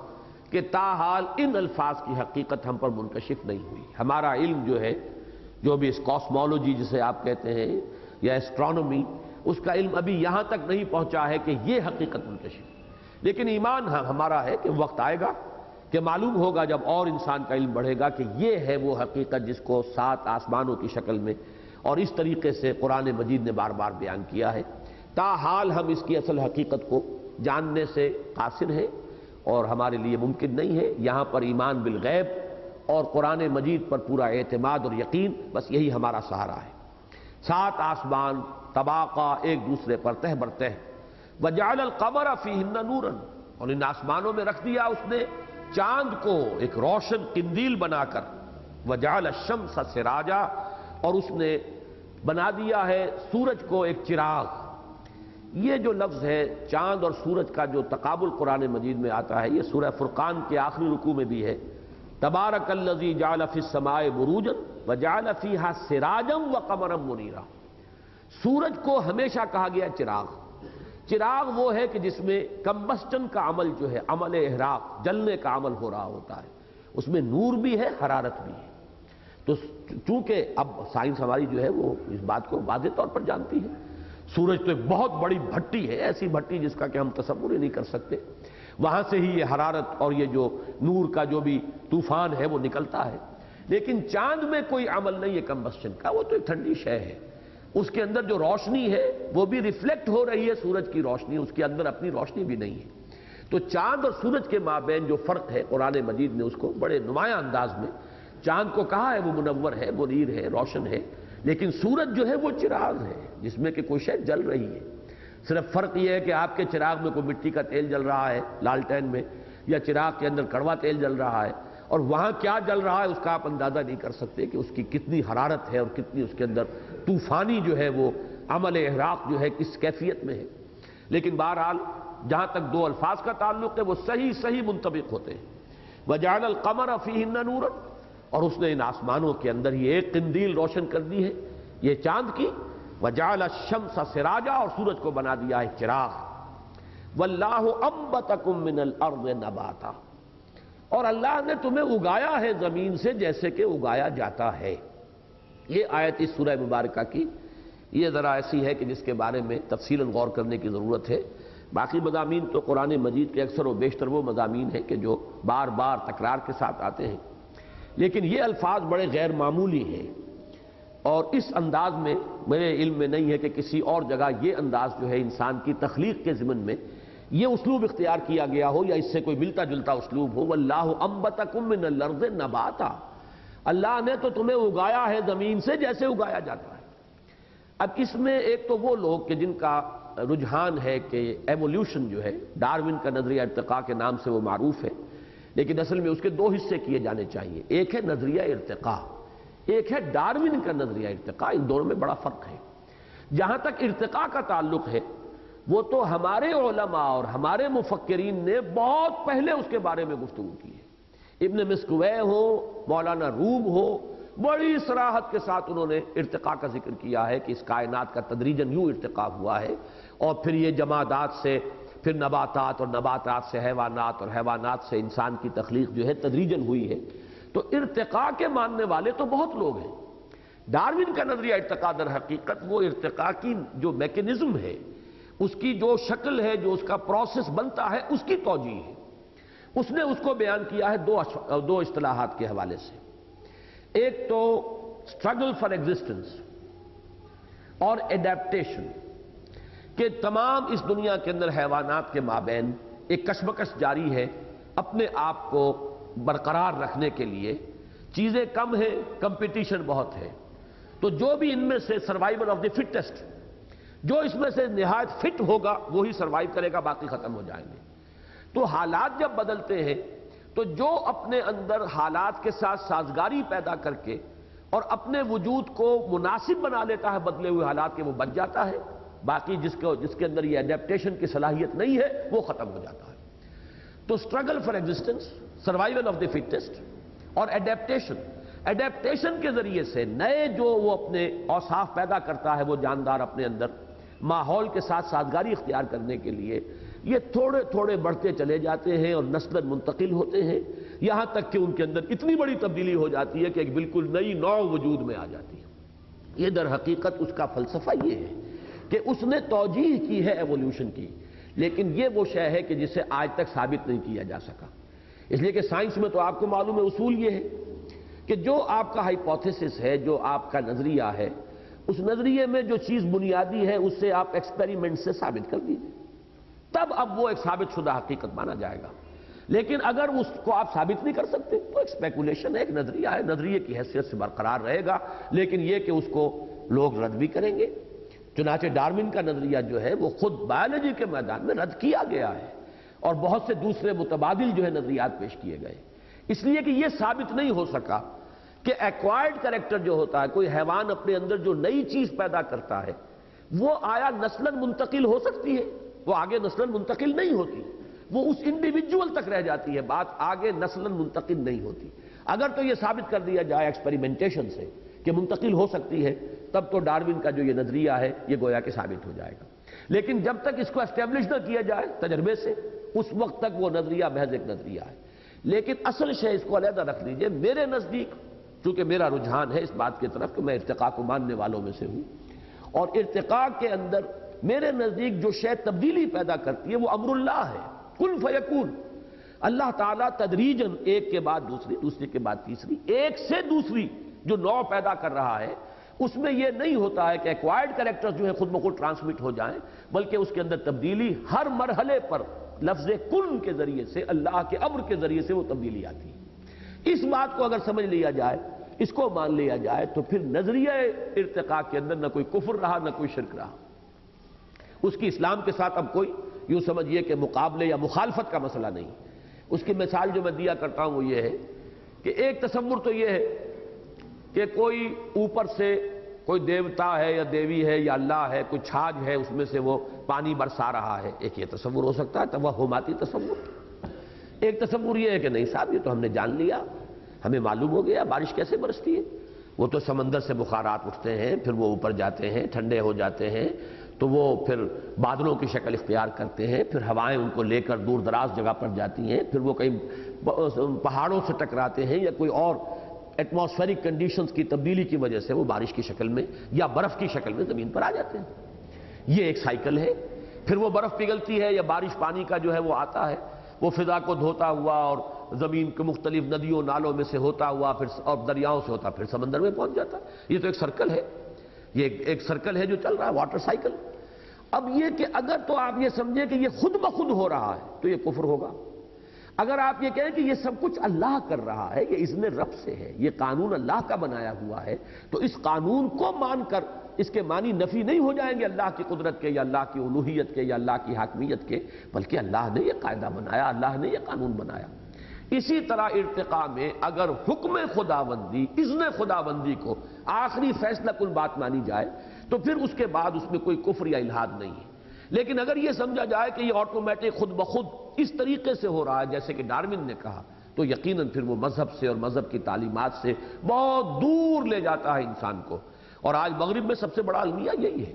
کہ تاحال ان الفاظ کی حقیقت ہم پر منکشف نہیں ہوئی۔ ہمارا علم جو ہے، جو بھی اس کاسمولوجی جسے آپ کہتے ہیں یا ایسٹرونومی، اس کا علم ابھی یہاں تک نہیں پہنچا ہے کہ یہ حقیقت منکشف، لیکن ایمان ہمارا ہے کہ وقت آئے گا کہ معلوم ہوگا جب اور انسان کا علم بڑھے گا کہ یہ ہے وہ حقیقت جس کو 7 آسمانوں کی شکل میں اور اس طریقے سے قرآن مجید نے بار بار بیان کیا ہے۔ تاحال ہم اس کی اصل حقیقت کو جاننے سے قاصر ہیں اور ہمارے لیے ممکن نہیں ہے۔ یہاں پر ایمان بالغیب اور قرآن مجید پر پورا اعتماد اور یقین، بس یہی ہمارا سہارا ہے۔ 7 آسمان طباقہ، ایک دوسرے پر تہ بر تہ۔ وَجَعَلَ الْقَمَرَ فِيهِنَّ نُورًا، اور ان آسمانوں میں رکھ دیا اس نے چاند کو ایک روشن قندیل بنا کر۔ وَجَعَلَ الشَّمْسَ سِرَاجًا، اور اس نے بنا دیا ہے سورج کو ایک چراغ۔ یہ جو لفظ ہے چاند اور سورج کا جو تقابل قرآن مجید میں آتا ہے، یہ سورہ فرقان کے آخری رکوع میں بھی ہے۔ تبارک الذی جعل فی السماء بروجا وجعل فیہا سراجا وقمرا منیرا۔ سورج کو ہمیشہ کہا گیا چراغ۔ چراغ وہ ہے کہ جس میں کمبسٹن کا عمل جو ہے، عمل احراق، جلنے کا عمل ہو رہا ہوتا ہے، اس میں نور بھی ہے، حرارت بھی ہے۔ تو چونکہ اب سائنس ہماری جو ہے وہ اس بات کو واضح طور پر جانتی ہے، سورج تو ایک بہت بڑی بھٹی ہے، ایسی بھٹی جس کا کہ ہم تصور ہی نہیں کر سکتے، وہاں سے ہی یہ حرارت اور یہ جو نور کا جو بھی طوفان ہے وہ نکلتا ہے۔ لیکن چاند میں کوئی عمل نہیں ہے کمبسٹن کا، وہ تو ایک ٹھنڈی شے ہے، اس کے اندر جو روشنی ہے وہ بھی ریفلیکٹ ہو رہی ہے سورج کی روشنی، اس کے اندر اپنی روشنی بھی نہیں ہے۔ تو چاند اور سورج کے مابین جو فرق ہے، قرآن مجید نے اس کو بڑے نمایاں انداز میں چاند کو کہا ہے وہ منور ہے، منیر ہے، روشن ہے، لیکن سورج جو ہے وہ چراغ ہے جس میں کہ کوئی شے جل رہی ہے۔ صرف فرق یہ ہے کہ آپ کے چراغ میں کوئی مٹی کا تیل جل رہا ہے لالٹین میں، یا چراغ کے اندر کڑوا تیل جل رہا ہے، اور وہاں کیا جل رہا ہے اس کا آپ اندازہ نہیں کر سکتے کہ اس کی کتنی حرارت ہے اور کتنی اس کے اندر طوفانی جو ہے وہ عمل احراق جو ہے کس کیفیت میں ہے۔ لیکن بہرحال جہاں تک دو الفاظ کا تعلق ہے وہ صحیح منطبق ہوتے ہیں۔ وَجَعَلَ الْقَمَرَ فِيهِنَّ نُورًا، اور اس نے ان آسمانوں کے اندر یہ ایک قندیل روشن کر دی ہے، یہ چاند کی۔ وَجَعَلَ الشَّمْسَ سِرَاجًا، اور سورج کو بنا دیا ہے چراغ۔ وَاللَّهُ أَنبَتَكُم مِّنَ الْأَرْضِ نَبَاتًا، اور اللہ نے تمہیں اگایا ہے زمین سے جیسے کہ اگایا جاتا ہے۔ یہ آیت اس سورہ مبارکہ کی یہ ذرا ایسی ہے کہ جس کے بارے میں تفصیلاً غور کرنے کی ضرورت ہے۔ باقی مضامین تو قرآن مجید کے اکثر و بیشتر وہ مضامین ہیں کہ جو بار بار تکرار کے ساتھ آتے ہیں، لیکن یہ الفاظ بڑے غیر معمولی ہیں، اور اس انداز میں میرے علم میں نہیں ہے کہ کسی اور جگہ یہ انداز جو ہے انسان کی تخلیق کے ضمن میں یہ اسلوب اختیار کیا گیا ہو یا اس سے کوئی ملتا جلتا اسلوب ہو۔ وَاللَّهُ أَنبَتَكُم مِّنَ الْأَرْضِ نَبَاتًا، اللہ نے تو تمہیں اگایا ہے زمین سے جیسے اگایا جاتا ہے۔ اب اس میں ایک تو وہ لوگ کہ جن کا رجحان ہے کہ ایولیوشن جو ہے ڈارون کا نظریہ ارتقاء کے نام سے وہ معروف ہے، لیکن اصل میں اس کے دو حصے کیے جانے چاہیے، ایک ہے نظریہ ارتقاء، ایک ہے ڈارون کا نظریہ ارتقاء۔ ان دونوں میں بڑا فرق ہے۔ جہاں تک ارتقاء کا تعلق ہے وہ تو ہمارے علماء اور ہمارے مفکرین نے بہت پہلے اس کے بارے میں گفتگو کی ہے۔ ابن مسکوے ہو، مولانا روم ہو، بڑی صراحت کے ساتھ انہوں نے ارتقاء کا ذکر کیا ہے کہ اس کائنات کا تدریجاً یوں ارتقاء ہوا ہے، اور پھر یہ جمادات سے پھر نباتات، اور نباتات سے حیوانات، اور حیوانات سے انسان کی تخلیق جو ہے تدریجاً ہوئی ہے۔ تو ارتقاء کے ماننے والے تو بہت لوگ ہیں۔ ڈارون کا نظریہ ارتقاء در حقیقت وہ ارتقاء کی جو میکینزم ہے، اس کی جو شکل ہے، جو اس کا پروسیس بنتا ہے، اس کی توجیہ ہے۔ اس نے اس کو بیان کیا ہے دو اصطلاحات کے حوالے سے۔ ایک تو اسٹرگل فار ایگزسٹنس اور ایڈیپٹیشن، کہ تمام اس دنیا کے اندر حیوانات کے مابین ایک کشمکش جاری ہے اپنے آپ کو برقرار رکھنے کے لیے۔ چیزیں کم ہیں، کمپٹیشن بہت ہے، تو جو بھی ان میں سے سروائیول آف دی فٹسٹ، جو اس میں سے نہایت فٹ ہوگا وہی سروائیو کرے گا، باقی ختم ہو جائیں گے۔ تو حالات جب بدلتے ہیں تو جو اپنے اندر حالات کے ساتھ سازگاری پیدا کر کے اور اپنے وجود کو مناسب بنا لیتا ہے بدلے ہوئے حالات کے، وہ بچ جاتا ہے، باقی جس کے اندر یہ ایڈیپٹیشن کی صلاحیت نہیں ہے وہ ختم ہو جاتا ہے۔ تو struggle for existence, survival of the fittest, اور ایڈیپٹیشن کے ذریعے سے نئے جو وہ اپنے اوصاف پیدا کرتا ہے وہ جاندار اپنے اندر ماحول کے ساتھ سازگاری اختیار کرنے کے لیے، یہ تھوڑے تھوڑے بڑھتے چلے جاتے ہیں اور نسلاً منتقل ہوتے ہیں، یہاں تک کہ ان کے اندر اتنی بڑی تبدیلی ہو جاتی ہے کہ ایک بالکل نئی نوع وجود میں آ جاتی ہے۔ یہ در حقیقت اس کا فلسفہ یہ ہے کہ اس نے توجیہ کی ہے ایولیوشن کی، لیکن یہ وہ شے ہے کہ جسے آج تک ثابت نہیں کیا جا سکا۔ اس لیے کہ سائنس میں تو آپ کو معلوم ہے اصول یہ ہے کہ جو آپ کا ہائپوتھیسس ہے، جو آپ کا نظریہ ہے، اس نظریے میں جو چیز بنیادی ہے اسے آپ ایکسپیریمنٹ سے ثابت کر دیجئے، تب اب وہ ایک ثابت شدہ حقیقت مانا جائے گا۔ لیکن اگر اس کو آپ ثابت نہیں کر سکتے تو ایک اسپیکولیشن ہے، ایک نظریہ ہے، نظریے کی حیثیت سے برقرار رہے گا، لیکن یہ کہ اس کو لوگ رد بھی کریں گے۔ چنانچہ ڈارون کا نظریہ جو ہے وہ خود بایولوجی کے میدان میں رد کیا گیا ہے، اور بہت سے دوسرے متبادل جو ہے نظریات پیش کیے گئے، اس لیے کہ یہ ثابت نہیں ہو سکا کہ ایکوائرڈ کریکٹر جو ہوتا ہے، کوئی حیوان اپنے اندر جو نئی چیز پیدا کرتا ہے، وہ آیا نسلاً منتقل ہو سکتی ہے؟ وہ آگے نسلاً منتقل نہیں ہوتی، وہ اس انڈیویجول تک رہ جاتی ہے، بات آگے نسلاً منتقل نہیں ہوتی۔ اگر تو یہ ثابت کر دیا جائے ایکسپیریمنٹیشن سے کہ منتقل ہو سکتی ہے، تب تو ڈارون کا جو یہ نظریہ ہے یہ گویا کہ ثابت ہو جائے گا۔ لیکن جب تک اس کو اسٹیبلش نہ کیا جائے تجربے سے، اس وقت تک وہ نظریہ محض ایک نظریہ ہے۔ لیکن اصل شے اس کو علیحدہ رکھ لیجئے، میرے نزدیک چونکہ میرا رجحان ہے اس بات کی طرف کہ میں ارتقاء کو ماننے والوں میں سے ہوں، اور ارتقاء کے اندر میرے نزدیک جو شے تبدیلی پیدا کرتی ہے وہ امر اللہ ہے، کن فیکون۔ اللہ تعالیٰ تدریجاً ایک کے بعد دوسری، دوسری کے بعد تیسری، ایک سے دوسری جو نوع پیدا کر رہا ہے، اس میں یہ نہیں ہوتا ہے کہ ایکوائرڈ کریکٹر جو ہے خود بخود ٹرانسمٹ ہو جائیں، بلکہ اس کے اندر تبدیلی ہر مرحلے پر لفظ کن کے ذریعے سے، اللہ کے امر کے ذریعے سے وہ تبدیلی آتی ہے۔ اس بات کو اگر سمجھ لیا جائے، اس کو مان لیا جائے، تو پھر نظریہ ارتقاء کے اندر نہ کوئی کفر رہا نہ کوئی شرک رہا۔ اس کی اسلام کے ساتھ اب کوئی یوں سمجھیے کہ مقابلے یا مخالفت کا مسئلہ نہیں۔ اس کی مثال جو میں دیا کرتا ہوں وہ یہ ہے کہ ایک تصور تو یہ ہے کہ کوئی اوپر سے کوئی دیوتا ہے یا دیوی ہے یا اللہ ہے، کوئی چھاج ہے، اس میں سے وہ پانی برسا رہا ہے، ایک یہ تصور ہو سکتا ہے، توہماتی تصور۔ ایک تصور یہ ہے کہ نہیں صاحب، یہ تو ہم نے جان لیا، ہمیں معلوم ہو گیا بارش کیسے برستی ہے، وہ تو سمندر سے بخارات اٹھتے ہیں، پھر وہ اوپر جاتے ہیں، ٹھنڈے ہو جاتے ہیں، تو وہ پھر بادلوں کی شکل اختیار کرتے ہیں، پھر ہوائیں ان کو لے کر دور دراز جگہ پر جاتی ہیں، پھر وہ کئی پہاڑوں سے ٹکراتے ہیں یا کوئی اور ایٹماسفیرک کنڈیشنز کی تبدیلی کی وجہ سے وہ بارش کی شکل میں یا برف کی شکل میں زمین پر آ جاتے ہیں۔ یہ ایک سائیکل ہے۔ پھر وہ برف پگھلتی ہے یا بارش پانی کا جو ہے وہ آتا ہے، وہ فضا کو دھوتا ہوا اور زمین کے مختلف ندیوں نالوں میں سے ہوتا ہوا پھر اور دریاؤں سے ہوتا پھر سمندر میں پہنچ جاتا ہے۔ یہ تو ایک سرکل ہے، یہ ایک سرکل ہے جو چل رہا ہے، واٹر سائیکل۔ اب یہ کہ اگر تو آپ یہ سمجھیں کہ یہ خود بخود ہو رہا ہے تو یہ کفر ہوگا۔ اگر آپ یہ کہیں کہ یہ سب کچھ اللہ کر رہا ہے، یہ اذن رب سے ہے، یہ قانون اللہ کا بنایا ہوا ہے، تو اس قانون کو مان کر اس کے معنی نفی نہیں ہو جائیں گے اللہ کی قدرت کے یا اللہ کی الوہیت کے یا اللہ کی حاکمیت کے، بلکہ اللہ نے یہ قاعدہ بنایا، اللہ نے یہ قانون بنایا۔ اسی طرح ارتقاء میں اگر حکم خداوندی، اذن خداوندی کو آخری فیصلہ کن بات مانی جائے تو پھر اس کے بعد اس میں کوئی کفر یا الحاد نہیں ہے۔ لیکن اگر یہ سمجھا جائے کہ یہ آٹومیٹک خود بخود اس طریقے سے ہو رہا ہے جیسے کہ ڈارون نے کہا، تو یقیناً پھر وہ مذہب سے اور مذہب کی تعلیمات سے بہت دور لے جاتا ہے انسان کو۔ اور آج مغرب میں سب سے بڑا المیہ یہی ہے۔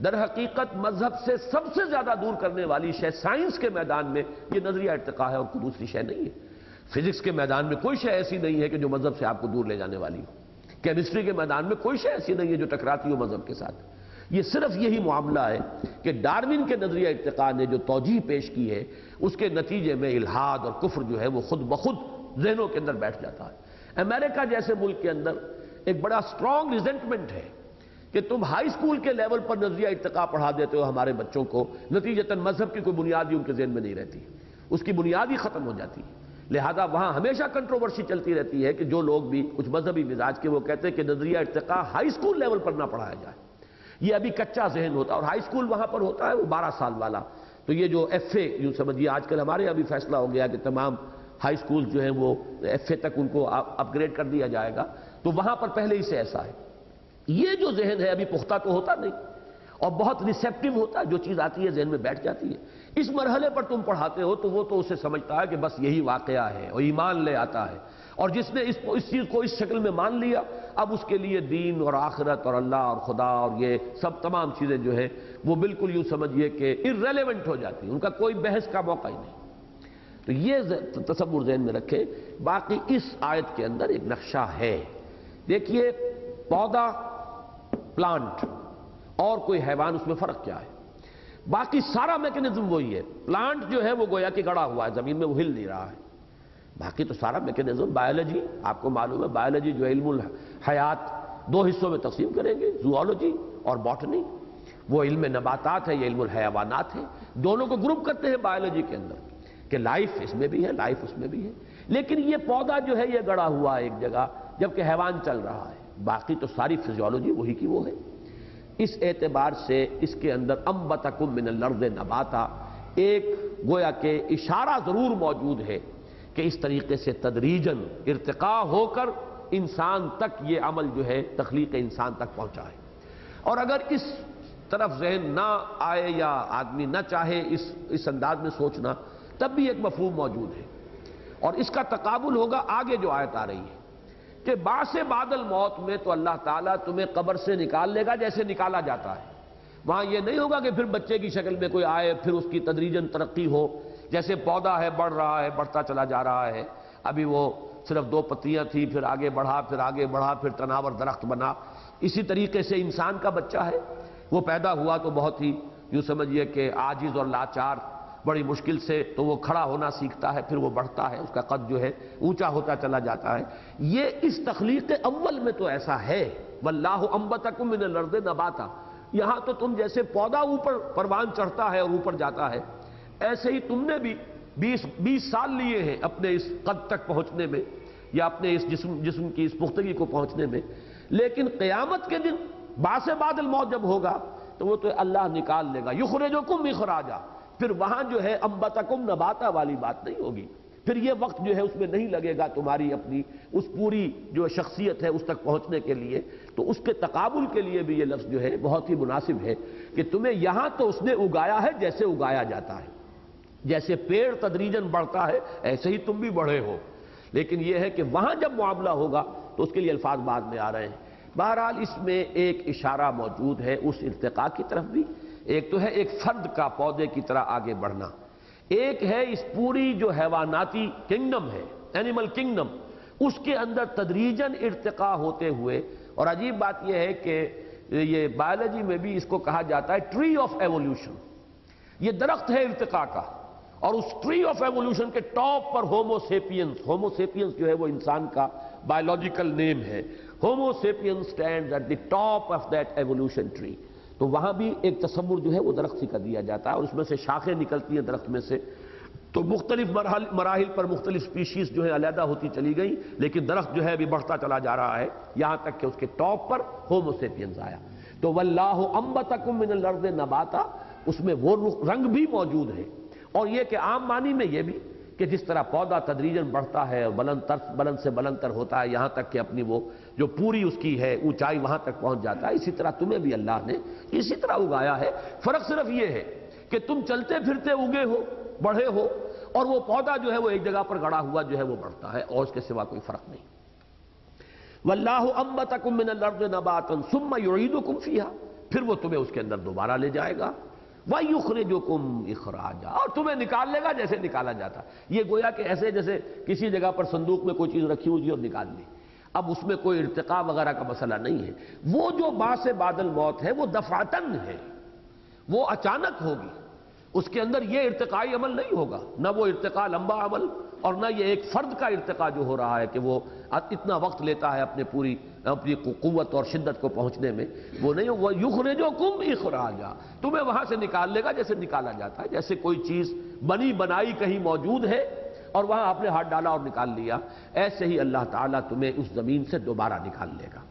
در حقیقت مذہب سے سب سے زیادہ دور کرنے والی شے سائنس کے میدان میں یہ نظریہ ارتقاء ہے اور کوئی دوسری شے نہیں ہے۔ فزکس کے میدان میں کوئی شے ایسی نہیں ہے کہ جو مذہب سے آپ کو دور لے جانے والی ہو۔ کیمسٹری کے میدان میں کوئی شے ایسی نہیں ہے جو ٹکراتی ہو مذہب کے ساتھ۔ یہ صرف یہی معاملہ ہے کہ ڈارون کے نظریہ ارتقاء نے جو توجیہ پیش کی ہے اس کے نتیجے میں الحاد اور کفر جو ہے وہ خود بخود ذہنوں کے اندر بیٹھ جاتا ہے۔ امریکہ جیسے ملک کے اندر ایک بڑا سٹرونگ ریزنٹمنٹ ہے کہ تم ہائی اسکول کے لیول پر نظریہ ارتقاء پڑھا دیتے ہو ہمارے بچوں کو، نتیجتاً مذہب کی کوئی بنیادی ان کے ذہن میں نہیں رہتی، اس کی بنیاد ہی ختم ہو جاتی ہے۔ لہذا وہاں ہمیشہ کنٹروورسی چلتی رہتی ہے کہ جو لوگ بھی کچھ مذہبی مزاج کے وہ کہتے ہیں کہ نظریہ ارتقاء ہائی اسکول لیول پر نہ پڑھایا جائے، یہ ابھی کچا ذہن ہوتا ہے، اور ہائی اسکول وہاں پر ہوتا ہے وہ 12 سال والا۔ تو یہ جو ایف اے یوں سمجھیے، آج کل ہمارے ابھی فیصلہ ہو گیا کہ تمام ہائی اسکول جو ہیں وہ ایف اے تک ان کو اپ گریڈ کر دیا جائے گا، تو وہاں پر پہلے ہی سے ایسا ہے۔ یہ جو ذہن ہے ابھی پختہ تو ہوتا نہیں اور بہت ریسیپٹیو ہوتا ہے، جو چیز آتی ہے ذہن میں بیٹھ جاتی ہے۔ اس مرحلے پر تم پڑھاتے ہو تو وہ تو اسے سمجھتا ہے کہ بس یہی واقعہ ہے اور ایمان لے آتا ہے، اور جس نے اس چیز کو اس شکل میں مان لیا اب اس کے لیے دین اور آخرت اور اللہ اور خدا اور یہ سب تمام چیزیں جو ہے وہ بالکل یوں سمجھیے کہ irrelevant ہو جاتی ہیں، ان کا کوئی بحث کا موقع ہی نہیں۔ تو یہ تصور ذہن میں رکھیں۔ باقی اس آیت کے اندر ایک نقشہ ہے، دیکھیے پودا، پلانٹ اور کوئی حیوان، اس میں فرق کیا ہے؟ باقی سارا میکینزم وہی ہے۔ پلانٹ جو ہے وہ گویا کہ گڑا ہوا ہے زمین میں، وہ ہل نہیں رہا ہے۔ باقی تو سارا میکینزم، بایولوجی آپ کو معلوم ہے، بایولوجی جو علم الحیات 2 حصوں میں تقسیم کریں گے، زوالوجی اور باٹنی۔ وہ علم نباتات ہے، یہ علم الحیوانات ہے، دونوں کو گروپ کرتے ہیں بایولوجی کے اندر کہ لائف اس میں بھی ہے، لائف اس میں بھی ہے۔ لیکن یہ پودا جو ہے یہ گڑا ہوا ہے ایک جگہ، جبکہ حیوان چل رہا ہے۔ باقی تو ساری فزیولوجی وہی کی وہ ہے۔ اس اعتبار سے اس کے اندر انبتکم من الارض نباتا ایک گویا کہ اشارہ ضرور موجود ہے کہ اس طریقے سے تدریجاً ارتقاء ہو کر انسان تک یہ عمل جو ہے تخلیق انسان تک پہنچا ہے۔ اور اگر اس طرف ذہن نہ آئے یا آدمی نہ چاہے اس انداز میں سوچنا، تب بھی ایک مفہوم موجود ہے، اور اس کا تقابل ہوگا آگے جو آیت آ رہی ہے کہ بعث بعد الموت میں تو اللہ تعالیٰ تمہیں قبر سے نکال لے گا جیسے نکالا جاتا ہے۔ وہاں یہ نہیں ہوگا کہ پھر بچے کی شکل میں کوئی آئے، پھر اس کی تدریجاً ترقی ہو، جیسے پودا ہے بڑھ رہا ہے، بڑھتا چلا جا رہا ہے، ابھی وہ صرف 2 پتیاں تھی، پھر آگے بڑھا، پھر آگے بڑھا، پھر تناور درخت بنا۔ اسی طریقے سے انسان کا بچہ ہے، وہ پیدا ہوا تو بہت ہی یوں سمجھیے کہ عاجز اور لاچار، بڑی مشکل سے تو وہ کھڑا ہونا سیکھتا ہے، پھر وہ بڑھتا ہے، اس کا قد جو ہے اونچا ہوتا چلا جاتا ہے۔ یہ اس تخلیق اول میں تو ایسا ہے، واللہ انبتکم من الارض نباتا۔ یہاں تو تم جیسے پودا اوپر پروان چڑھتا ہے اور اوپر جاتا ہے، ایسے ہی تم نے بھی 20 سال لیے ہیں اپنے اس قد تک پہنچنے میں یا اپنے اس جسم کی اس پختگی کو پہنچنے میں۔ لیکن قیامت کے دن بعث بعد الموت جب ہوگا تو وہ تو اللہ نکال لے گا. یخرجکم اخراجا، پھر وہاں جو ہے انبتکم نباتا والی بات نہیں ہوگی. پھر یہ وقت جو ہے اس میں نہیں لگے گا تمہاری اپنی اس پوری جو شخصیت ہے اس تک پہنچنے کے لیے. تو اس کے تقابل کے لیے بھی یہ لفظ جو ہے بہت ہی مناسب ہے کہ تمہیں یہاں تو اس نے اگایا ہے جیسے اگایا جاتا ہے، جیسے پیڑ تدریجاً بڑھتا ہے ایسے ہی تم بھی بڑھے ہو. لیکن یہ ہے کہ وہاں جب معاملہ ہوگا تو اس کے لیے الفاظ بعد میں آ رہے ہیں. بہرحال اس میں ایک اشارہ موجود ہے اس ارتقاء کی طرف بھی. ایک تو ہے ایک فرد کا پودے کی طرح آگے بڑھنا، ایک ہے اس پوری جو حیواناتی کنگڈم ہے، اینیمل کنگڈم، اس کے اندر تدریجاً ارتقاء ہوتے ہوئے. اور عجیب بات یہ ہے کہ یہ بایولوجی میں بھی اس کو کہا جاتا ہے ٹری آف ایوولوشن. یہ درخت ہے ارتقاء کا، اور اس ٹری آف ایوولوشن کے ٹاپ پر ہومو سیپینس جو ہے وہ انسان کا بایولوجیکل نیم ہے. Homo sapiens stands at the top of that evolution tree. تو وہاں بھی ایک تصور جو ہے وہ درخت کا دیا جاتا ہے، اور اس میں سے شاخیں نکلتی ہیں درخت میں سے. تو مختلف مراحل پر مختلف سپیشیز جو ہے علیحدہ ہوتی چلی گئی، لیکن درخت جو ہے ابھی بڑھتا چلا جا رہا ہے یہاں تک کہ اس کے ٹاپ پر ہومو سیپینز آیا. تو واللہ انبتکم من الارض نباتا، اس میں وہ رنگ بھی موجود ہے. اور یہ کہ عام معنی میں یہ بھی کہ جس طرح پودا تدریجاً بڑھتا ہے، بلند سے بلندتر ہوتا ہے یہاں تک کہ اپنی وہ جو پوری اس کی ہے اونچائی وہاں تک پہنچ جاتا ہے، اسی طرح تمہیں بھی اللہ نے اسی طرح اگایا ہے. فرق صرف یہ ہے کہ تم چلتے پھرتے اگے ہو، بڑھے ہو، اور وہ پودا جو ہے وہ ایک جگہ پر گڑا ہوا جو ہے وہ بڑھتا ہے، اور اس کے سوا کوئی فرق نہیں. واللہ انبتکم من الارض نباتا ثم یعیدکم فیہا، پھر وہ تمہیں اس کے اندر دوبارہ لے جائے گا. وَيُخْرِجُكُمْ إِخْرَاجًا، اور تمہیں نکال لے گا جیسے نکالا جاتا. یہ گویا کہ ایسے جیسے کسی جگہ پر صندوق میں کوئی چیز رکھی ہوئی اور نکال لی. اب اس میں کوئی ارتقاء وغیرہ کا مسئلہ نہیں ہے. وہ جو باعث بعد الموت ہے وہ دفعتاً ہے، وہ اچانک ہوگی. اس کے اندر یہ ارتقائی عمل نہیں ہوگا، نہ وہ ارتقاء لمبا عمل، اور نہ یہ ایک فرد کا ارتقاء جو ہو رہا ہے کہ وہ اتنا وقت لیتا ہے اپنی قوت اور شدت کو پہنچنے میں، وہ نہیں. وہ یخرجکم اخراجا، تمہیں وہاں سے نکال لے گا جیسے نکالا جاتا ہے. جیسے کوئی چیز بنی بنائی کہیں موجود ہے اور وہاں آپ نے ہاتھ ڈالا اور نکال لیا، ایسے ہی اللہ تعالیٰ تمہیں اس زمین سے دوبارہ نکال لے گا.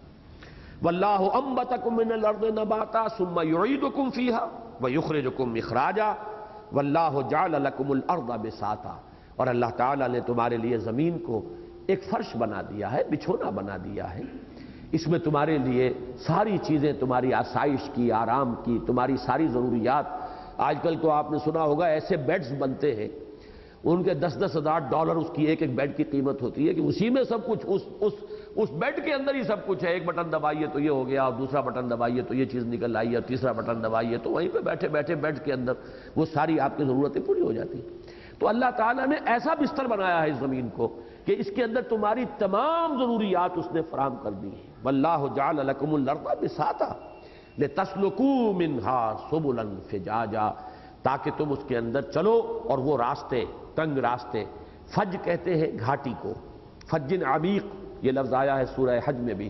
واللہ انبتکم من الارض نباتا ثم یعیدکم فیہا ویخرجکم اخراجا واللہ جعل لکم الارض بساطا، اور اللہ تعالیٰ نے تمہارے لیے زمین کو ایک فرش بنا دیا ہے، بچھونا بنا دیا ہے. اس میں تمہارے لیے ساری چیزیں، تمہاری آسائش کی، آرام کی، تمہاری ساری ضروریات. آج کل تو آپ نے سنا ہوگا ایسے بیڈز بنتے ہیں، ان کے $10,000 اس کی ایک بیڈ کی قیمت ہوتی ہے کہ اسی میں سب کچھ اس بیڈ کے اندر ہی سب کچھ ہے. ایک بٹن دبائیے تو یہ ہو گیا، اور دوسرا بٹن دبائیے تو یہ چیز نکل آئی، اور تیسرا بٹن دبائیے تو وہیں پہ بیٹھے بیٹھے بیڈ کے اندر وہ ساری آپ کی ضرورتیں پوری ہو جاتی. تو اللہ تعالیٰ نے ایسا بستر بنایا ہے اس زمین کو کہ اس کے اندر تمہاری تمام ضروریات اس نے فراہم کر دی ہیں. واللہ جعل لکم الارض بساطا لتسلکوا منہا سبلا فجاجا، تاکہ تم اس کے اندر چلو اور وہ راستے، تنگ راستے. فج کہتے ہیں گھاٹی کو، فج عمیق یہ لفظ آیا ہے سورہ حج میں بھی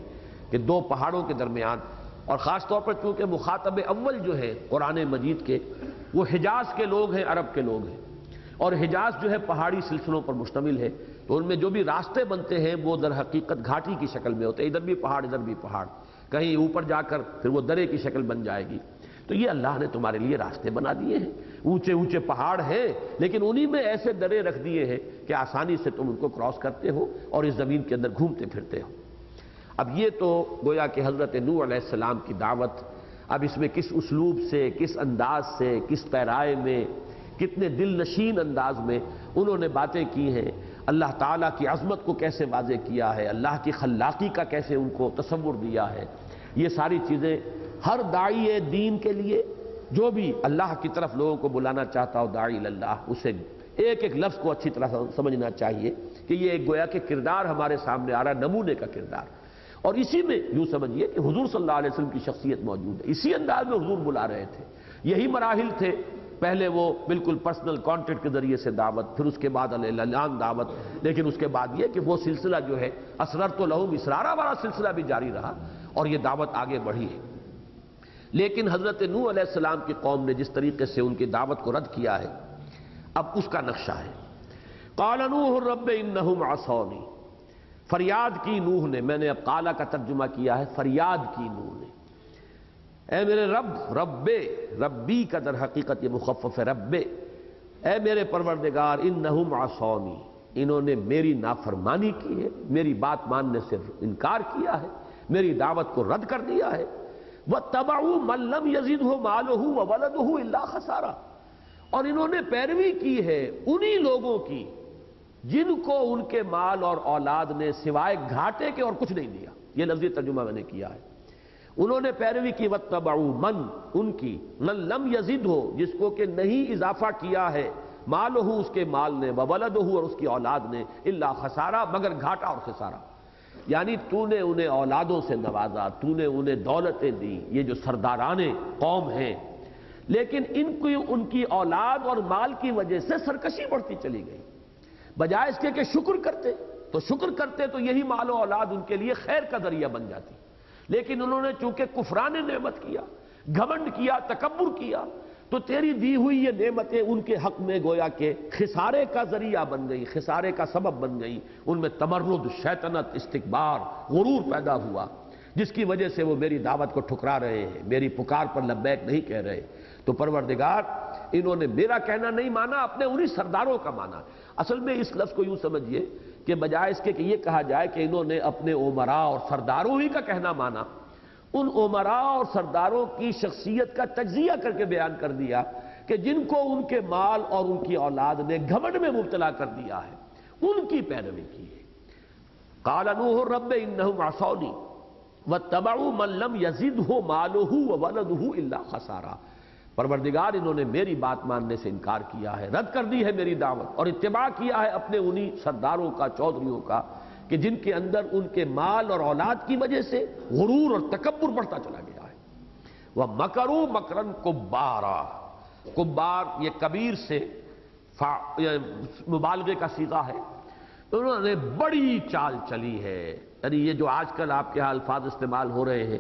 کہ دو پہاڑوں کے درمیان. اور خاص طور پر چونکہ مخاطب اول جو ہے قرآن مجید کے وہ حجاز کے لوگ ہیں، عرب کے لوگ ہیں، اور حجاز جو ہے پہاڑی سلسلوں پر مشتمل ہے. تو ان میں جو بھی راستے بنتے ہیں وہ در حقیقت گھاٹی کی شکل میں ہوتے ہیں، ادھر بھی پہاڑ ادھر بھی پہاڑ، کہیں اوپر جا کر پھر وہ درے کی شکل بن جائے گی. تو یہ اللہ نے تمہارے لیے راستے بنا دیے ہیں. اونچے اونچے پہاڑ ہیں لیکن انہی میں ایسے درے رکھ دیے ہیں کہ آسانی سے تم ان کو کراس کرتے ہو اور اس زمین کے اندر گھومتے پھرتے ہو. اب یہ تو گویا کہ حضرت نوح علیہ السلام کی دعوت. اب اس میں کس اسلوب سے، کس انداز سے، کس پیرائے میں، کتنے دل نشین انداز میں انہوں نے باتیں کی ہیں، اللہ تعالیٰ کی عظمت کو کیسے واضح کیا ہے، اللہ کی خلاقی کا کیسے ان کو تصور دیا ہے. یہ ساری چیزیں ہر داعی دین کے لیے جو بھی اللہ کی طرف لوگوں کو بلانا چاہتا ہو، داعی اللہ، اسے ایک ایک لفظ کو اچھی طرح سمجھنا چاہیے کہ یہ ایک گویا کہ کردار ہمارے سامنے آ رہا ہے، نمونے کا کردار. اور اسی میں یوں سمجھیے کہ حضور صلی اللہ علیہ وسلم کی شخصیت موجود ہے. اسی انداز میں حضور بلا رہے تھے. یہی مراحل تھے. پہلے وہ بالکل پرسنل کانٹیکٹ کے ذریعے سے دعوت، پھر اس کے بعد اعلان دعوت، لیکن اس کے بعد یہ کہ وہ سلسلہ جو ہے اسررت لہم اسرارا والا سلسلہ بھی جاری رہا اور یہ دعوت آگے بڑھی ہے. لیکن حضرت نوح علیہ السلام کی قوم نے جس طریقے سے ان کی دعوت کو رد کیا ہے، اب اس کا نقشہ ہے. قال نوح رب انہم عصونی، فریاد کی نوح نے. میں نے اب قالا کا ترجمہ کیا ہے، فریاد کی نوح نے. اے میرے رب، ربی کا در حقیقت یہ مخفف ہے رب، اے میرے پروردگار، انہم عصونی، انہوں نے میری نافرمانی کی ہے، میری بات ماننے سے انکار کیا ہے، میری دعوت کو رد کر دیا ہے، واتبعوا من لم یزدہ مالہ وولدہ الا خسارا، اور انہوں نے پیروی کی ہے انہی لوگوں کی جن کو ان کے مال اور اولاد نے سوائے گھاٹے کے اور کچھ نہیں دیا۔ یہ لفظی ترجمہ میں نے کیا ہے۔ انہوں نے پیروی کی واتبعوا من، ان کی، من لم یزدہ، جس کو کہ نہیں اضافہ کیا ہے، مالہ، اس کے مال نے، وولدہ، اور اس کی اولاد نے، الا خسارا، مگر گھاٹا اور خسارہ۔ یعنی تو نے انہیں اولادوں سے نوازا، تو نے انہیں دولتیں دی، یہ جو سرداران قوم ہیں، لیکن ان کی اولاد اور مال کی وجہ سے سرکشی بڑھتی چلی گئی۔ بجائے اس کے کہ شکر کرتے تو یہی مال و اولاد ان کے لیے خیر کا ذریعہ بن جاتی، لیکن انہوں نے چونکہ کفران نعمت کیا، گھمنڈ کیا، تکبر کیا، تو تیری دی ہوئی یہ نعمتیں ان کے حق میں گویا کہ خسارے کا ذریعہ بن گئی، خسارے کا سبب بن گئی، ان میں تمرد، شیطنت، استکبار، غرور پیدا ہوا، جس کی وجہ سے وہ میری دعوت کو ٹھکرا رہے ہیں، میری پکار پر لبیک نہیں کہہ رہے۔ تو پروردگار، انہوں نے میرا کہنا نہیں مانا، اپنے انہی سرداروں کا مانا۔ اصل میں اس لفظ کو یوں سمجھیے کہ بجائے اس کے کہ یہ کہا جائے کہ انہوں نے اپنے امراء اور سرداروں ہی کا کہنا مانا، ان امراء اور سرداروں کی شخصیت کا تجزیہ کر کے بیان کر دیا کہ جن کو ان کے مال اور ان کی اولاد نے گھمنڈ میں مبتلا کر دیا ہے، ان کی پیروی کی ہے۔ قال نوح رب انہم عصونی واتبعوا من لم یزدہ مالہ وولدہ الا خسارا، پروردگار انہوں نے میری بات ماننے سے انکار کیا ہے، رد کر دی ہے میری دعوت، اور اتباع کیا ہے اپنے انہی سرداروں کا، چودھریوں کا، کہ جن کے اندر ان کے مال اور اولاد کی وجہ سے غرور اور تکبر بڑھتا چلا گیا ہے۔ وَمَكَرُوا مَكْرًا كُبَّارًا، کبار یہ کبیر سے مبالغے کا صیغہ ہے، انہوں نے بڑی چال چلی ہے۔ یعنی یہ جو آج کل آپ کے ہاں الفاظ استعمال ہو رہے ہیں،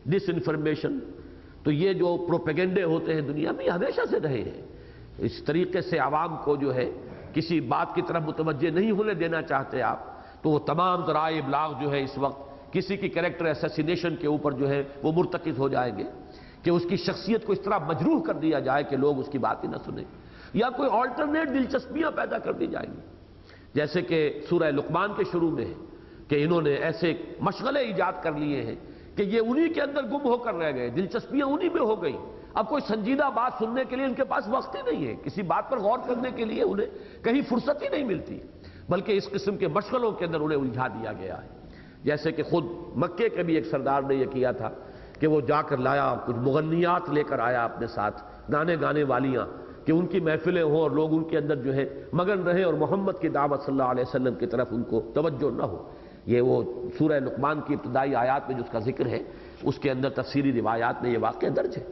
ڈس انفارمیشن، تو یہ جو پروپیگنڈے ہوتے ہیں دنیا میں، یہ ہمیشہ سے رہے ہیں۔ اس طریقے سے عوام کو جو ہے کسی بات کی طرف متوجہ نہیں ہونے دینا چاہتے آپ، تو وہ تمام ذرائع ابلاغ جو ہے اس وقت کسی کی کریکٹر اسیسینیشن کے اوپر جو ہے وہ مرتکز ہو جائیں گے کہ اس کی شخصیت کو اس طرح مجروح کر دیا جائے کہ لوگ اس کی بات ہی نہ سنیں، یا کوئی آلٹرنیٹ دلچسپیاں پیدا کر دی جائیں گی، جیسے کہ سورہ لقمان کے شروع میں ہے کہ انہوں نے ایسے مشغلے ایجاد کر لیے ہیں کہ یہ انہی کے اندر گم ہو کر رہ گئے، دلچسپیاں انہی میں ہو گئی، اب کوئی سنجیدہ بات سننے کے لیے ان کے پاس وقت ہی نہیں ہے، کسی بات پر غور کرنے کے لیے انہیں کہیں فرصت ہی نہیں ملتی، بلکہ اس قسم کے مشغلوں کے اندر انہیں الجھا دیا گیا ہے۔ جیسے کہ خود مکے کے بھی ایک سردار نے یہ کیا تھا کہ وہ جا کر لایا، کچھ مغنیات لے کر آیا اپنے ساتھ، گانے والیاں، کہ ان کی محفلیں ہوں اور لوگ ان کے اندر جو ہے مگن رہیں اور محمد کی دعوت صلی اللہ علیہ وسلم کی طرف ان کو توجہ نہ ہو۔ یہ وہ سورہ لقمان کی ابتدائی آیات میں جس کا ذکر ہے، اس کے اندر تفسیری روایات میں یہ واقعہ درج ہے۔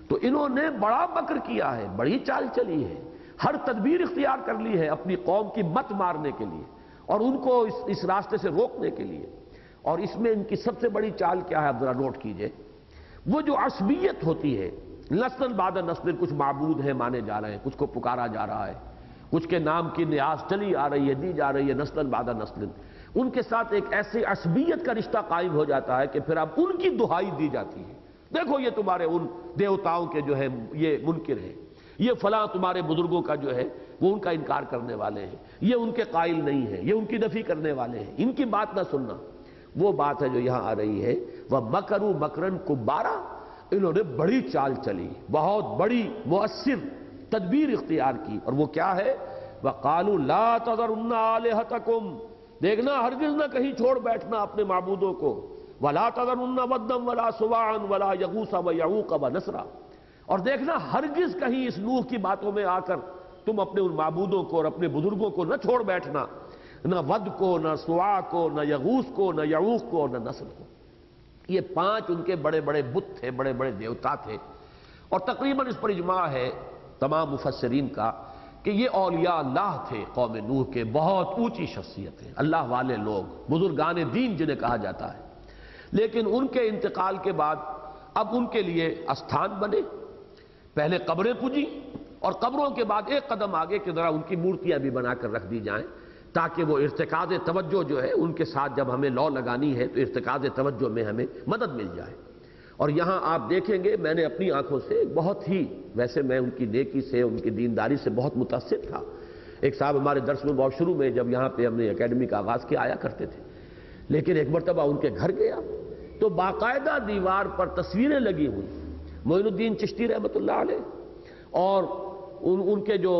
تو انہوں نے بڑا مکر کیا ہے، بڑی چال چلی ہے، ہر تدبیر اختیار کر لی ہے اپنی قوم کی مت مارنے کے لیے اور ان کو اس راستے سے روکنے کے لیے۔ اور اس میں ان کی سب سے بڑی چال کیا ہے، اب ذرا نوٹ کیجئے، وہ جو عصبیت ہوتی ہے، نسل بعد نسل کچھ معبود ہیں مانے جا رہے ہیں، کچھ کو پکارا جا رہا ہے، کچھ کے نام کی نیاز چلی آ رہی ہے، دی جا رہی ہے، نسل بعد نسل، ان کے ساتھ ایک ایسے عصبیت کا رشتہ قائم ہو جاتا ہے کہ پھر اب ان کی دہائی دی جاتی ہے، دیکھو یہ تمہارے ان دیوتاؤں کے جو ہے یہ منکر ہیں، یہ فلاں تمہارے بزرگوں کا جو ہے وہ ان کا انکار کرنے والے ہیں، یہ ان کے قائل نہیں ہیں، یہ ان کی نفی کرنے والے ہیں، ان کی بات نہ سننا۔ وہ بات ہے جو یہاں آ رہی ہے، وَمَكَرُوا مَكْرًا كُبَّارًا، انہوں نے بڑی چال چلی، بہت بڑی مؤثر تدبیر اختیار کی، اور وہ کیا ہے، وَقَالُوا لَا تَذَرُنَّ آلِهَتَكُمْ، دیکھنا ہرگز نہ کہیں چھوڑ بیٹھنا اپنے معبودوں کو، وَلَا تَذَرُنَّ وَدًّا وَلَا سُوَاعًا وَلَا يَغُوثَ وَيَعُوقَ وَنَسْرًا، اور دیکھنا ہرگز کہیں اس نوح کی باتوں میں آ کر تم اپنے ان معبودوں کو اور اپنے بزرگوں کو نہ چھوڑ بیٹھنا، نہ ود کو، نہ سوا کو، نہ یغوث کو، نہ یعوق کو، نہ نسر کو۔ یہ 5 ان کے بڑے بڑے بت تھے، بڑے بڑے دیوتا تھے، اور تقریباً اس پر اجماع ہے تمام مفسرین کا کہ یہ اولیاء اللہ تھے قوم نوح کے، بہت اونچی شخصیت ہے، اللہ والے لوگ، بزرگان دین جنہیں کہا جاتا ہے۔ لیکن ان کے انتقال کے بعد اب ان کے لیے استھان بنے، پہلے قبریں پوجی، اور قبروں کے بعد ایک قدم آگے کہ ذرا ان کی مورتیاں بھی بنا کر رکھ دی جائیں، تاکہ وہ ارتکاز توجہ جو ہے ان کے ساتھ جب ہمیں لو لگانی ہے تو ارتکاز توجہ میں ہمیں مدد مل جائے۔ اور یہاں آپ دیکھیں گے میں نے اپنی آنکھوں سے بہت ہی، ویسے میں ان کی نیکی سے ان کی دینداری سے بہت متاثر تھا. ایک صاحب ہمارے درس میں بہت شروع میں جب یہاں پہ ہم نے اکیڈمی کا آغاز کیا آیا کرتے تھے، لیکن ایک مرتبہ ان کے گھر گیا تو باقاعدہ دیوار پر تصویریں لگی ہوئی معین الدین چشتی رحمۃ اللہ علیہ اور ان کے جو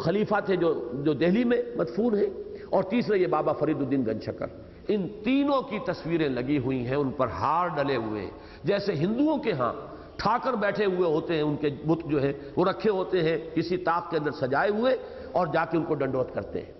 خلیفہ تھے جو دہلی میں مدفون ہیں، اور تیسرے یہ بابا فرید الدین گنج شکر. ان تینوں کی تصویریں لگی ہوئی ہیں، ان پر ہار ڈلے ہوئے ہیں، جیسے ہندوؤں کے ہاں ٹھاکر بیٹھے ہوئے ہوتے ہیں، ان کے بت جو ہے وہ رکھے ہوتے ہیں کسی طاق کے اندر سجائے ہوئے، اور جا کے ان کو ڈنڈوت کرتے ہیں.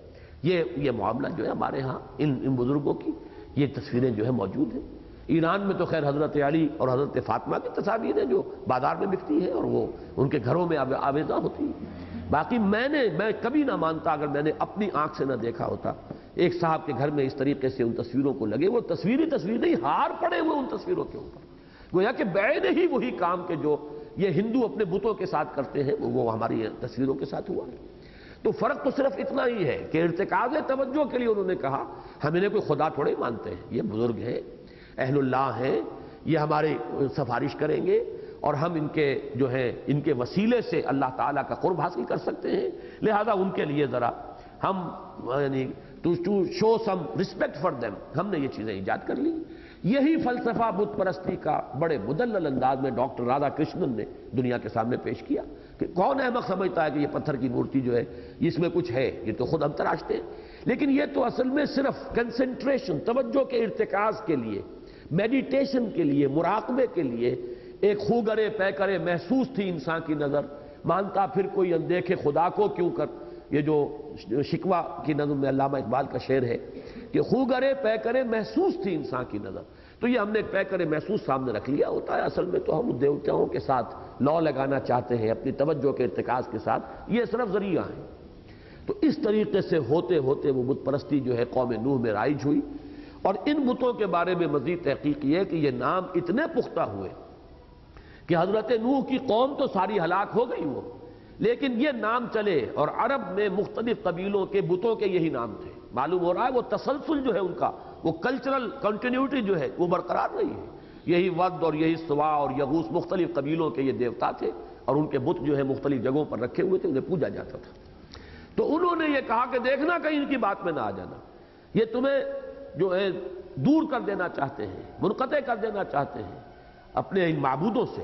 یہ معاملہ جو ہے ہمارے ہاں ان بزرگوں کی یہ تصویریں جو ہے موجود ہیں. ایران میں تو خیر حضرت علی اور حضرت فاطمہ کی تصاویر ہیں جو بازار میں بکتی ہیں اور وہ ان کے گھروں میں آویزاں ہوتی ہیں. باقی میں کبھی نہ مانتا اگر میں نے اپنی آنکھ سے نہ دیکھا ہوتا ایک صاحب کے گھر میں اس طریقے سے ان تصویروں کو لگے، وہ تصویر نہیں، ہار پڑے ہوئے ان تصویروں کے اوپر، گویا کہ بعین ہی وہی کام کے جو یہ ہندو اپنے بتوں کے ساتھ کرتے ہیں وہ ہماری تصویروں کے ساتھ ہوا ہے. تو فرق تو صرف اتنا ہی ہے کہ ارتکاز توجہ کے لیے انہوں نے کہا ہم انہیں کوئی خدا تھوڑے مانتے ہیں، یہ بزرگ ہیں، اہل اللہ ہیں، یہ ہماری سفارش کریں گے اور ہم ان کے جو ہے ان کے وسیلے سے اللہ تعالیٰ کا قرب حاصل کر سکتے ہیں، لہذا ان کے لیے ذرا ہم یعنی to show some respect for them ہم نے یہ چیزیں ایجاد کر لی. یہی فلسفہ بت پرستی کا بڑے مدلل انداز میں ڈاکٹر رادھا کرشنن نے دنیا کے سامنے پیش کیا کہ کون احمق سمجھتا ہے کہ یہ پتھر کی مورتی جو ہے اس میں کچھ ہے، یہ تو خود ہم تراشتے ہیں. لیکن یہ تو اصل میں صرف کنسنٹریشن، توجہ کے ارتکاز کے لیے، میڈیٹیشن کے لیے، مراقبے کے لیے ایک خوگرے پیکرے محسوس تھی انسان کی نظر. مانتا پھر کوئی اندیکھے خدا کو کیوں کر، یہ جو شکوہ کی نظم میں علامہ اقبال کا شعر ہے کہ خوگرے پیکرے محسوس تھی انسان کی نظر. تو یہ ہم نے ایک پیکرے محسوس سامنے رکھ لیا ہوتا ہے، اصل میں تو ہم دیوتاؤں کے ساتھ لو لگانا چاہتے ہیں اپنی توجہ کے ارتکاز کے ساتھ، یہ صرف ذریعہ ہیں. تو اس طریقے سے ہوتے ہوتے وہ بت پرستی جو ہے قوم نوح میں رائج ہوئی. اور ان بتوں کے بارے میں مزید تحقیق یہ ہے کہ یہ نام اتنے پختہ ہوئے کہ حضرت نوح کی قوم تو ساری ہلاک ہو گئی وہ، لیکن یہ نام چلے اور عرب میں مختلف قبیلوں کے بتوں کے یہی نام تھے. معلوم ہو رہا ہے وہ تسلسل جو ہے ان کا، وہ کلچرل کنٹینیوٹی جو ہے وہ برقرار رہی ہے. یہی ود اور یہی سوا اور یغوث مختلف قبیلوں کے یہ دیوتا تھے اور ان کے بت جو ہے مختلف جگہوں پر رکھے ہوئے تھے، انہیں پوجا جاتا تھا. تو انہوں نے یہ کہا کہ دیکھنا کہیں ان کی بات میں نہ آ جانا، یہ تمہیں جو ہے دور کر دینا چاہتے ہیں، منقطع کر دینا چاہتے ہیں اپنے ان معبودوں سے.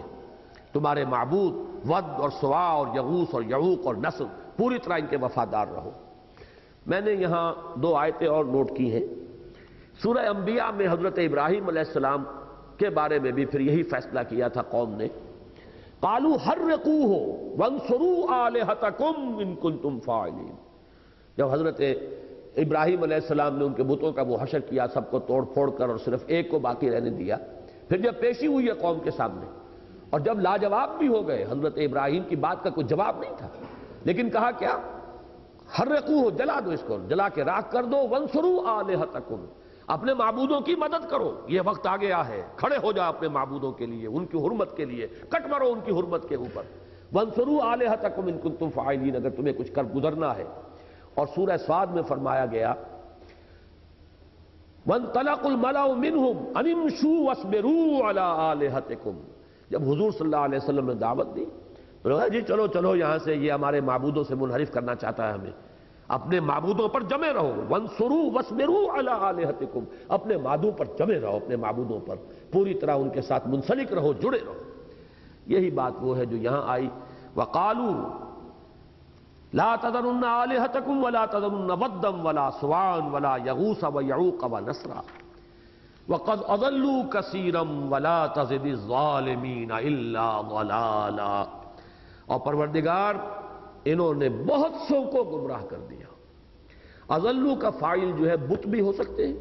تمہارے معبود ود اور سوا اور یغوث اور یعوق اور نصر پوری طرح ان کے وفادار رہو. میں نے یہاں 2 آیتیں اور نوٹ کی ہیں. سورہ انبیاء میں حضرت ابراہیم علیہ السلام کے بارے میں بھی پھر یہی فیصلہ کیا تھا قوم نے. قالوا حرقوہ وانصروا آلہتکم ان کنتم فاعلین. جب حضرت ابراہیم علیہ السلام نے ان کے بتوں کا وہ حشر کیا، سب کو توڑ پھوڑ کر اور صرف ایک کو باقی رہنے دیا، پھر جب پیشی ہوئی ہے قوم کے سامنے اور جب لاجواب بھی ہو گئے، حضرت ابراہیم کی بات کا کوئی جواب نہیں تھا، لیکن کہا کیا؟ حرقوہ، جلا دو اس کو، جلا کے راکھ کر دو. وانصروا آلہتکم، اپنے معبودوں کی مدد کرو. یہ وقت آ گیا ہے، کھڑے ہو جاؤ اپنے معبودوں کے لیے، ان کی حرمت کے لیے، کٹ مرو ان کی حرمت کے اوپر. وانصروا آلہتکم ان کنتم فاعلین، اگر تمہیں کچھ کر گزرنا ہے. اور سورہ صاد میں فرمایا گیا وانطلق الملأ منهم ان امشوا واصبروا على آلہتکم. جب حضور صلی اللہ علیہ وسلم نے دعوت دی تو کہا جی چلو چلو یہاں سے، یہ ہمارے معبودوں سے منحرف کرنا چاہتا ہے ہمیں، اپنے معبودوں پر جمے رہو. وانصروا واصبروا علی آلہتکم، اپنے معبودوں پر جمے رہو، اپنے معبودوں پر پوری طرح ان کے ساتھ منسلک رہو، جڑے رہو. یہی بات وہ ہے جو یہاں آئی. وقالوا لا تذرن آلہتکم ولا تذرن ودا ولا سواعا ولا یغوث ویعوق ونسرا وقد اضلوا کثیرا ولا تزد الظالمین الا ضلالا. اور پروردگار انہوں نے بہت سو کو گمراہ کر دیا. اضلوا کا فاعل جو ہے بت بھی ہو سکتے ہیں،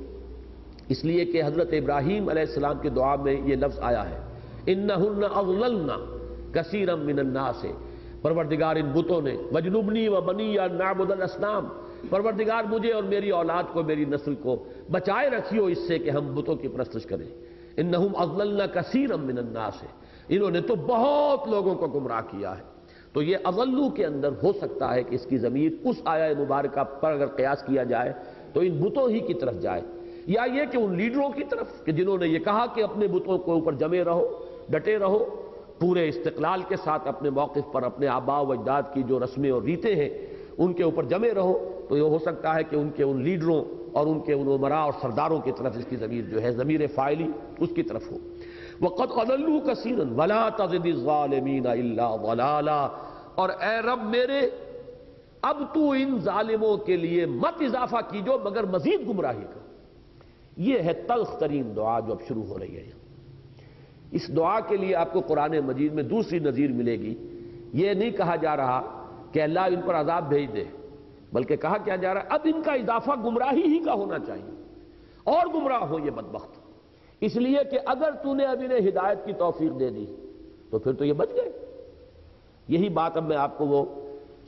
اس لیے کہ حضرت ابراہیم علیہ السلام کی دعا میں یہ لفظ آیا ہے انہن اضللن کثیرا من الناس. پروردگار ان بتوں نے وجنبنی و بنی ان نعبد الاصنام، پروردگار مجھے اور میری اولاد کو، میری نسل کو بچائے رکھیو اس سے کہ ہم بتوں کی پرستش کریں. انہم اضللن کثیرا من الناس، انہوں نے تو بہت لوگوں کو گمراہ کیا ہے. تو یہ اضلوا کے اندر ہو سکتا ہے کہ اس کی ضمیر اس آیہ مبارکہ پر اگر قیاس کیا جائے تو ان بتوں ہی کی طرف جائے. یا یہ کہ ان لیڈروں کی طرف کہ جنہوں نے یہ کہا کہ اپنے بتوں کے اوپر جمے رہو، ڈٹے رہو، پورے استقلال کے ساتھ اپنے موقف پر اپنے آباء و اجداد کی جو رسمیں اور ریتیں ہیں ان کے اوپر جمے رہو، تو یہ ہو سکتا ہے کہ ان کے ان لیڈروں اور ان کے ان عمراء اور سرداروں کی طرف اس کی ضمیر جو ہے ضمیر فاعلی اس کی طرف ہو۔ وَقَدْ أَضَلُّوا كَثِيرًا وَلَا تَزِدِ الظَّالِمِينَ إِلَّا ضَلَالًا، اور اے رب میرے اب تو ان ظالموں کے لیے مت اضافہ کیجو مگر مزید گمراہی کا۔ یہ ہے تلخ ترین دعا جو اب شروع ہو رہی ہے۔ اس دعا کے لیے آپ کو قرآن مجید میں دوسری نظیر ملے گی۔ یہ نہیں کہا جا رہا کہ اللہ ان پر عذاب بھیج دے، بلکہ کہا کیا جا رہا ہے اب ان کا اضافہ گمراہی ہی کا ہونا چاہیے، اور گمراہ ہو یہ بدبخت، اس لیے کہ اگر تو نے اب انہیں ہدایت کی توفیق دے دی تو پھر تو یہ بچ گئے۔ یہی بات اب میں آپ کو وہ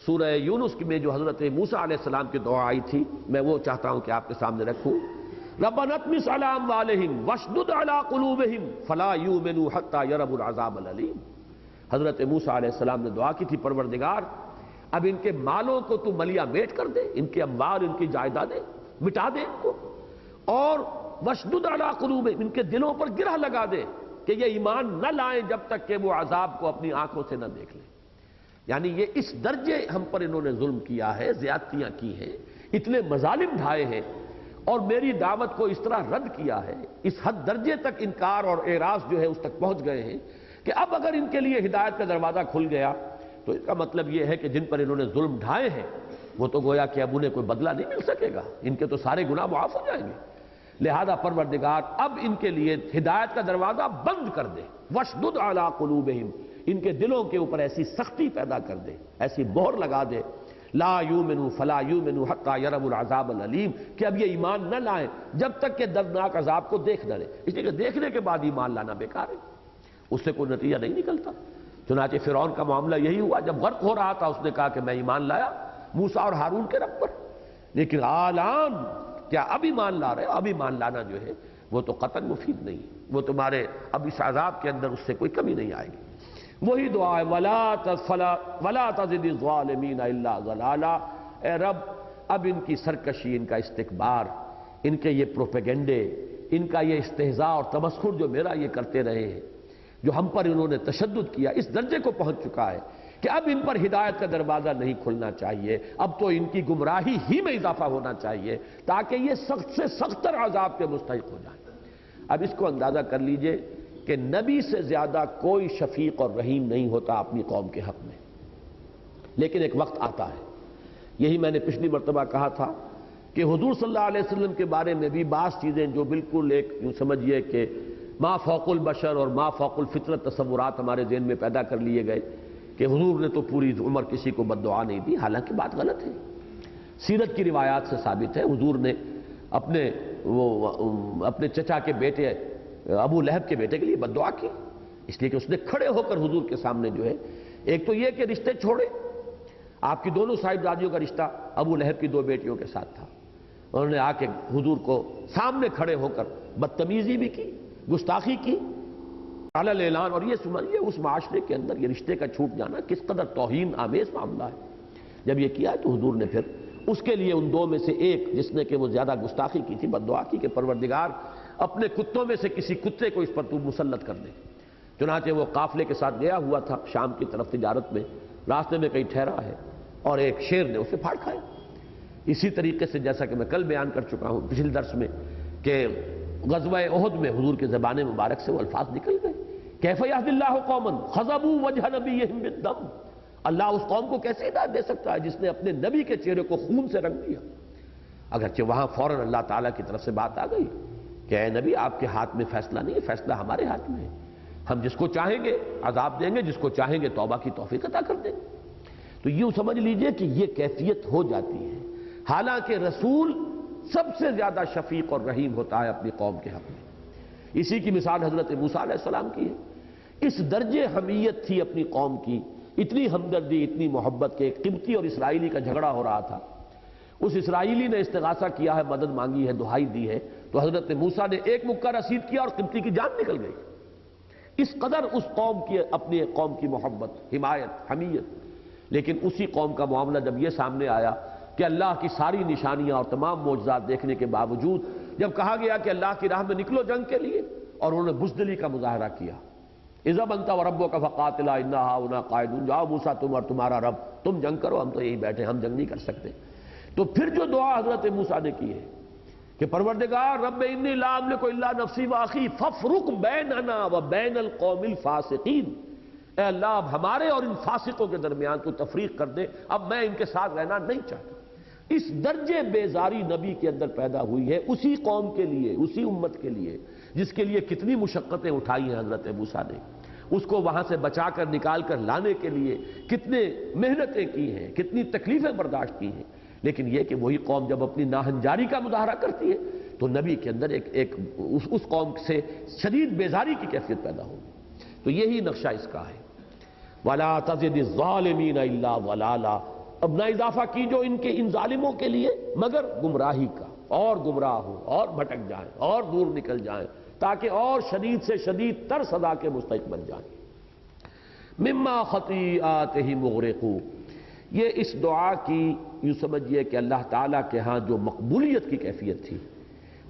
سورہ یونس میں جو حضرت موسیٰ علیہ السلام کی دعا آئی تھی میں وہ چاہتا ہوں کہ آپ کے سامنے رکھوں۔ ربنا اطمس علی اموالہم واشدد علی قلوبہم فلا یؤمنوا حتی یروا العذاب الالیم۔ حضرت موسیٰ علیہ السلام نے دعا کی تھی پروردگار اب ان کے مالوں کو تو ملیا میٹ کر دے، ان کے اموال ان کی جائیدادیں مٹا دے ان کو، اور واشدد علی قلوبہم ان کے دلوں پر گرہ لگا دے کہ یہ ایمان نہ لائیں جب تک کہ وہ عذاب کو اپنی آنکھوں سے نہ دیکھ لیں۔ یعنی یہ اس درجے ہم پر انہوں نے ظلم کیا ہے، زیادتیاں کی ہیں، اتنے مظالم ڈھائے ہیں، اور میری دعوت کو اس طرح رد کیا ہے، اس حد درجے تک انکار اور اعراض جو ہے اس تک پہنچ گئے ہیں کہ اب اگر ان کے لیے ہدایت کا دروازہ کھل گیا تو اس کا مطلب یہ ہے کہ جن پر انہوں نے ظلم ڈھائے ہیں وہ تو گویا کہ اب انہیں کوئی بدلہ نہیں مل سکے گا، ان کے تو سارے گناہ معاف ہو جائیں گے۔ لہذا پروردگار اب ان کے لیے ہدایت کا دروازہ بند کر دے، واشدد علی قلوبہم ان کے دلوں کے اوپر ایسی سختی پیدا کر دے، ایسی مہر لگا دے، لا یؤمنوا فلا یؤمنوا حتی یروا العذاب الالیم، کہ اب یہ ایمان نہ لائیں جب تک کہ دردناک عذاب کو دیکھ نہ لیں، اس لیے کہ دیکھنے کے بعد ایمان لانا بیکار ہے، اس سے کوئی نتیجہ نہیں نکلتا۔ چنانچہ فرعون کا معاملہ یہی ہوا، جب غرق ہو رہا تھا اس نے کہا کہ میں ایمان لایا موسیٰ اور ہارون کے رب پر، لیکن آلان کیا اب ایمان لا رہے؟ اب ایمان لانا جو ہے وہ تو قطعاً مفید نہیں، وہ تمہارے اب اس عذاب کے اندر اس سے کوئی کمی نہیں آئے گی۔ وہی دعا ہے وَلَا تَزِدِ الظَّالِمِينَ إِلَّا ضَلَالًا، اے رب اب ان کی سرکشی، ان کا استکبار، ان کے یہ پروپیگنڈے، ان کا یہ استہزاء اور تمسخر جو میرا یہ کرتے رہے ہیں، جو ہم پر انہوں نے تشدد کیا، اس درجے کو پہنچ چکا ہے کہ اب ان پر ہدایت کا دروازہ نہیں کھلنا چاہیے، اب تو ان کی گمراہی ہی میں اضافہ ہونا چاہیے تاکہ یہ سخت سے سختر عذاب کے مستحق ہو جائیں۔ اب اس کو اندازہ کر لیجئے کہ نبی سے زیادہ کوئی شفیق اور رحیم نہیں ہوتا اپنی قوم کے حق میں، لیکن ایک وقت آتا ہے، یہی میں نے پچھلی مرتبہ کہا تھا کہ حضور صلی اللہ علیہ وسلم کے بارے میں بھی بعض چیزیں جو بالکل ایک یوں سمجھیے کہ ما فوق البشر اور ما فوق الفطرت تصورات ہمارے ذہن میں پیدا کر لیے گئے کہ حضور نے تو پوری عمر کسی کو بد دعا نہیں دی، حالانکہ بات غلط ہے۔ سیرت کی روایات سے ثابت ہے حضور نے اپنے چچا کے بیٹے ابو لہب کے بیٹے کے لیے بد دعا کی، اس لیے کہ اس نے کھڑے ہو کر حضور کے سامنے جو ہے ایک تو یہ کہ رشتے چھوڑے، آپ کی دونوں صاحبزادیوں کا رشتہ ابو لہب کی دو بیٹیوں کے ساتھ تھا، انہوں نے آ کے حضور کو سامنے کھڑے ہو کر بدتمیزی بھی کی، گستاخی کی، علی اعلان، اور یہ سمجھیے اس معاشرے کے اندر یہ رشتے کا چھوٹ جانا کس قدر توہین آمیز معاملہ ہے۔ جب یہ کیا تو حضور نے پھر اس کے لیے ان دو میں سے ایک جس نے کہ وہ زیادہ گستاخی کی تھی بد دعا کی کہ پروردگار اپنے کتوں میں سے کسی کتے کو اس پر تو مسلط کر دے۔ چنانچہ وہ قافلے کے ساتھ گیا ہوا تھا شام کی طرف تجارت میں، راستے میں کہیں ٹھہرا ہے اور ایک شیر نے اسے پھاڑ کھایا۔ اسی طریقے سے جیسا کہ میں کل بیان کر چکا ہوں پچھلے درس میں کہ غزوہ احد میں حضور کے زبان مبارک سے وہ الفاظ نکل گئے، کیف یہدی اللہ قوما خضبوا وجہ نبیہم بالدم، اللہ اس قوم کو کیسے ہدایت دے سکتا ہے جس نے اپنے نبی کے چہرے کو خون سے رنگ دیا۔ اگرچہ وہاں فوراً اللہ تعالیٰ کی طرف سے بات آ گئی کہ اے نبی آپ کے ہاتھ میں فیصلہ نہیں ہے، فیصلہ ہمارے ہاتھ میں ہے، ہم جس کو چاہیں گے عذاب دیں گے، جس کو چاہیں گے توبہ کی توفیق عطا کر دیں گے۔ تو یوں سمجھ لیجئے کہ یہ کیفیت ہو جاتی ہے، حالانکہ رسول سب سے زیادہ شفیق اور رحیم ہوتا ہے اپنی قوم کے حق میں۔ اسی کی مثال حضرت موسیٰ علیہ السلام کی ہے، اس درجے حمیت تھی اپنی قوم کی، اتنی ہمدردی، اتنی محبت کہ ایک قبطی اور اسرائیلی کا جھگڑا ہو رہا تھا، اس اسرائیلی نے استغاثہ کیا ہے، مدد مانگی ہے، دہائی دی ہے، تو حضرت موسیٰ نے ایک مکہ رسید کیا اور قبطی کی جان نکل گئی۔ اس قدر اس قوم کی اپنی قوم کی محبت، حمایت، حمیت۔ لیکن اسی قوم کا معاملہ جب یہ سامنے آیا کہ اللہ کی ساری نشانیاں اور تمام معجزات دیکھنے کے باوجود جب کہا گیا کہ اللہ کی راہ میں نکلو جنگ کے لیے اور انہوں نے بزدلی کا مظاہرہ کیا، اذهب انت وربک فقاتلا انا ہاہنا قاعدون، جاؤ موسیٰ تم اور تمہارا رب تم جنگ کرو، ہم تو یہی بیٹھے، ہم جنگ نہیں کر سکتے۔ تو پھر جو دعا حضرت موسیٰ نے کی ہے کہ پروردگار رب انی لا املک الا نفسی واخی فافرق بیننا وبین القوم الفاسقین، اے اللہ اب ہمارے اور ان فاسقوں کے درمیان تو تفریق کر دے، اب میں ان کے ساتھ رہنا نہیں چاہتا۔ اس درجے بیزاری نبی کے اندر پیدا ہوئی ہے اسی قوم کے لیے، اسی امت کے لیے جس کے لیے کتنی مشقتیں اٹھائی ہیں حضرت موسیٰ نے، اس کو وہاں سے بچا کر نکال کر لانے کے لیے کتنے محنتیں کی ہیں، کتنی تکلیفیں برداشت کی ہیں، لیکن یہ کہ وہی قوم جب اپنی ناہنجاری کا مظاہرہ کرتی ہے تو نبی کے اندر اس قوم سے شدید بیزاری کی کیفیت پیدا ہوگی۔ تو یہی نقشہ اس کا ہے، وَلَا تَزِدِ الظَّالِمِينَ إِلَّا ضَلَالًا، اب نہ اضافہ کیجو ان ظالموں کے لیے مگر گمراہی کا، اور گمراہ ہو اور بھٹک جائیں اور دور نکل جائیں تاکہ اور شدید سے شدید تر سزا کے مستحق بن جائیں۔ مما خطیئاتہم مغرقون، یہ اس دعا کی یوں سمجھیے کہ اللہ تعالیٰ کے ہاں جو مقبولیت کی کیفیت تھی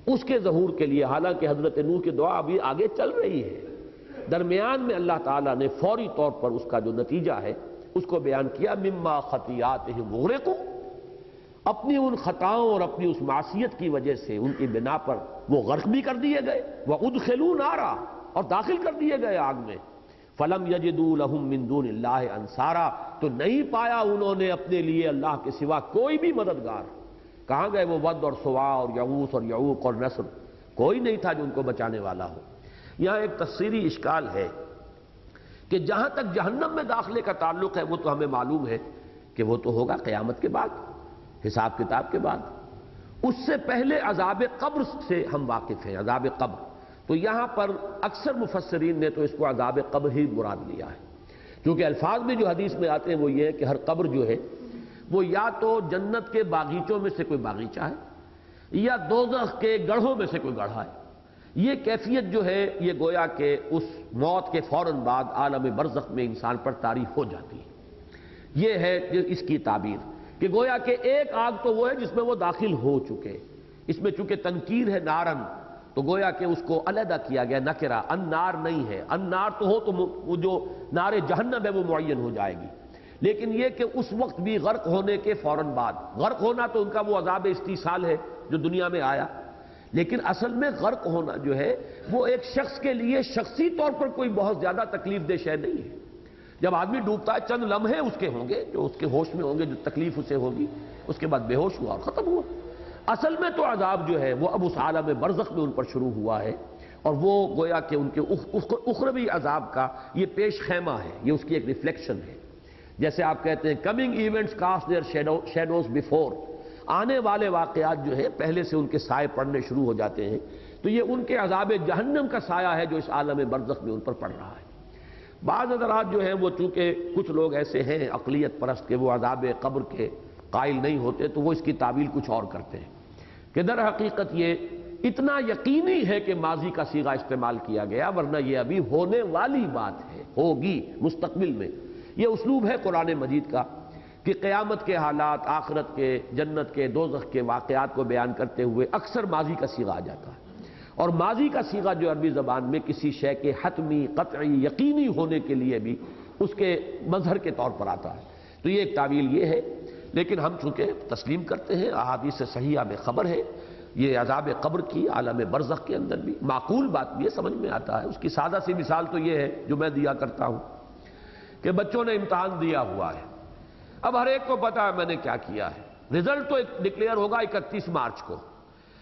اس کے ظہور کے لیے، حالانکہ حضرت نوح کی دعا ابھی آگے چل رہی ہے، درمیان میں اللہ تعالیٰ نے فوری طور پر اس کا جو نتیجہ ہے اس کو بیان کیا، مما خطیئاتہم مغرقون، اپنی ان خطاؤں اور اپنی اس معصیت کی وجہ سے ان کی بنا پر وہ غرق بھی کر دیے گئے، وَأُدْخِلُوا نَارًا، اور داخل کر دیے گئے آگ میں، فَلَمْ يَجِدُوا لَهُم مِّن دُونِ اللَّهِ أَنصَارًا، تو نہیں پایا انہوں نے اپنے لیے اللہ کے سوا کوئی بھی مددگار۔ کہاں گئے وہ ود اور سوا اور یغوث اور یعوق اور نصر، کوئی نہیں تھا جو ان کو بچانے والا ہو۔ یہاں ایک تفسیری اشکال ہے کہ جہاں تک جہنم میں داخلے کا تعلق ہے وہ تو ہمیں معلوم ہے کہ وہ تو ہوگا قیامت کے بعد، حساب کتاب کے بعد، اس سے پہلے عذاب قبر سے ہم واقف ہیں، عذاب قبر۔ تو یہاں پر اکثر مفسرین نے تو اس کو عذاب قبر ہی مراد لیا ہے، کیونکہ الفاظ میں جو حدیث میں آتے ہیں وہ یہ ہے کہ ہر قبر جو ہے وہ یا تو جنت کے باغیچوں میں سے کوئی باغیچہ ہے یا دوزخ کے گڑھوں میں سے کوئی گڑھا ہے۔ یہ کیفیت جو ہے یہ گویا کہ اس موت کے فوراً بعد عالم برزخ میں انسان پر طاری ہو جاتی ہے۔ یہ ہے اس کی تعبیر کہ گویا کہ ایک آگ تو وہ ہے جس میں وہ داخل ہو چکے، اس میں چونکہ تنکیر ہے نارن تو گویا کہ اس کو علیحدہ کیا گیا، نکرہ، النار نہیں ہے، النار تو ہو تو وہ جو نار جہنم ہے وہ معین ہو جائے گی، لیکن یہ کہ اس وقت بھی غرق ہونے کے فوراً بعد، غرق ہونا تو ان کا وہ عذاب استیصال ہے جو دنیا میں آیا، لیکن اصل میں غرق ہونا جو ہے وہ ایک شخص کے لیے شخصی طور پر کوئی بہت زیادہ تکلیف دہ شے نہیں ہے۔ جب آدمی ڈوبتا ہے چند لمحے اس کے ہوں گے جو اس کے ہوش میں ہوں گے، جو تکلیف اسے ہوگی، اس کے بعد بے ہوش ہوا اور ختم ہوا۔ اصل میں تو عذاب جو ہے وہ اب اس عالم برزخ میں ان پر شروع ہوا ہے، اور وہ گویا کہ ان کے اخروی عذاب کا یہ پیش خیمہ ہے، یہ اس کی ایک ریفلیکشن ہے۔ جیسے آپ کہتے ہیں coming events cast their shadows before, آنے والے واقعات جو ہے پہلے سے ان کے سائے پڑنے شروع ہو جاتے ہیں، تو یہ ان کے عذاب جہنم کا سایہ ہے جو اس عالم برزخ میں ان پر پڑ رہا ہے۔ بعض حضرات جو ہیں وہ چونکہ کچھ لوگ ایسے ہیں اقلیت پرست کہ وہ عذاب قبر کے قائل نہیں ہوتے، تو وہ اس کی تعبیر کچھ اور کرتے ہیں کہ در حقیقت یہ اتنا یقینی ہے کہ ماضی کا صیغہ استعمال کیا گیا، ورنہ یہ ابھی ہونے والی بات ہے، ہوگی مستقبل میں۔ یہ اسلوب ہے قرآن مجید کا کہ قیامت کے حالات، آخرت کے، جنت کے، دوزخ کے واقعات کو بیان کرتے ہوئے اکثر ماضی کا صیغہ آ جاتا ہے، اور ماضی کا صیغہ جو عربی زبان میں کسی شے کے حتمی، قطعی، یقینی ہونے کے لیے بھی اس کے مظہر کے طور پر آتا ہے۔ تو یہ ایک تعویل یہ ہے، لیکن ہم چونکہ تسلیم کرتے ہیں احادیث صحیحہ میں خبر ہے یہ عذاب قبر کی، عالم برزخ کے اندر بھی معقول بات بھی ہے، سمجھ میں آتا ہے۔ اس کی سادہ سی مثال تو یہ ہے جو میں دیا کرتا ہوں کہ بچوں نے امتحان دیا ہوا ہے، اب ہر ایک کو پتا ہے میں نے کیا کیا ہے، رزلٹ تو ڈکلیئر ہوگا 31 مارچ کو،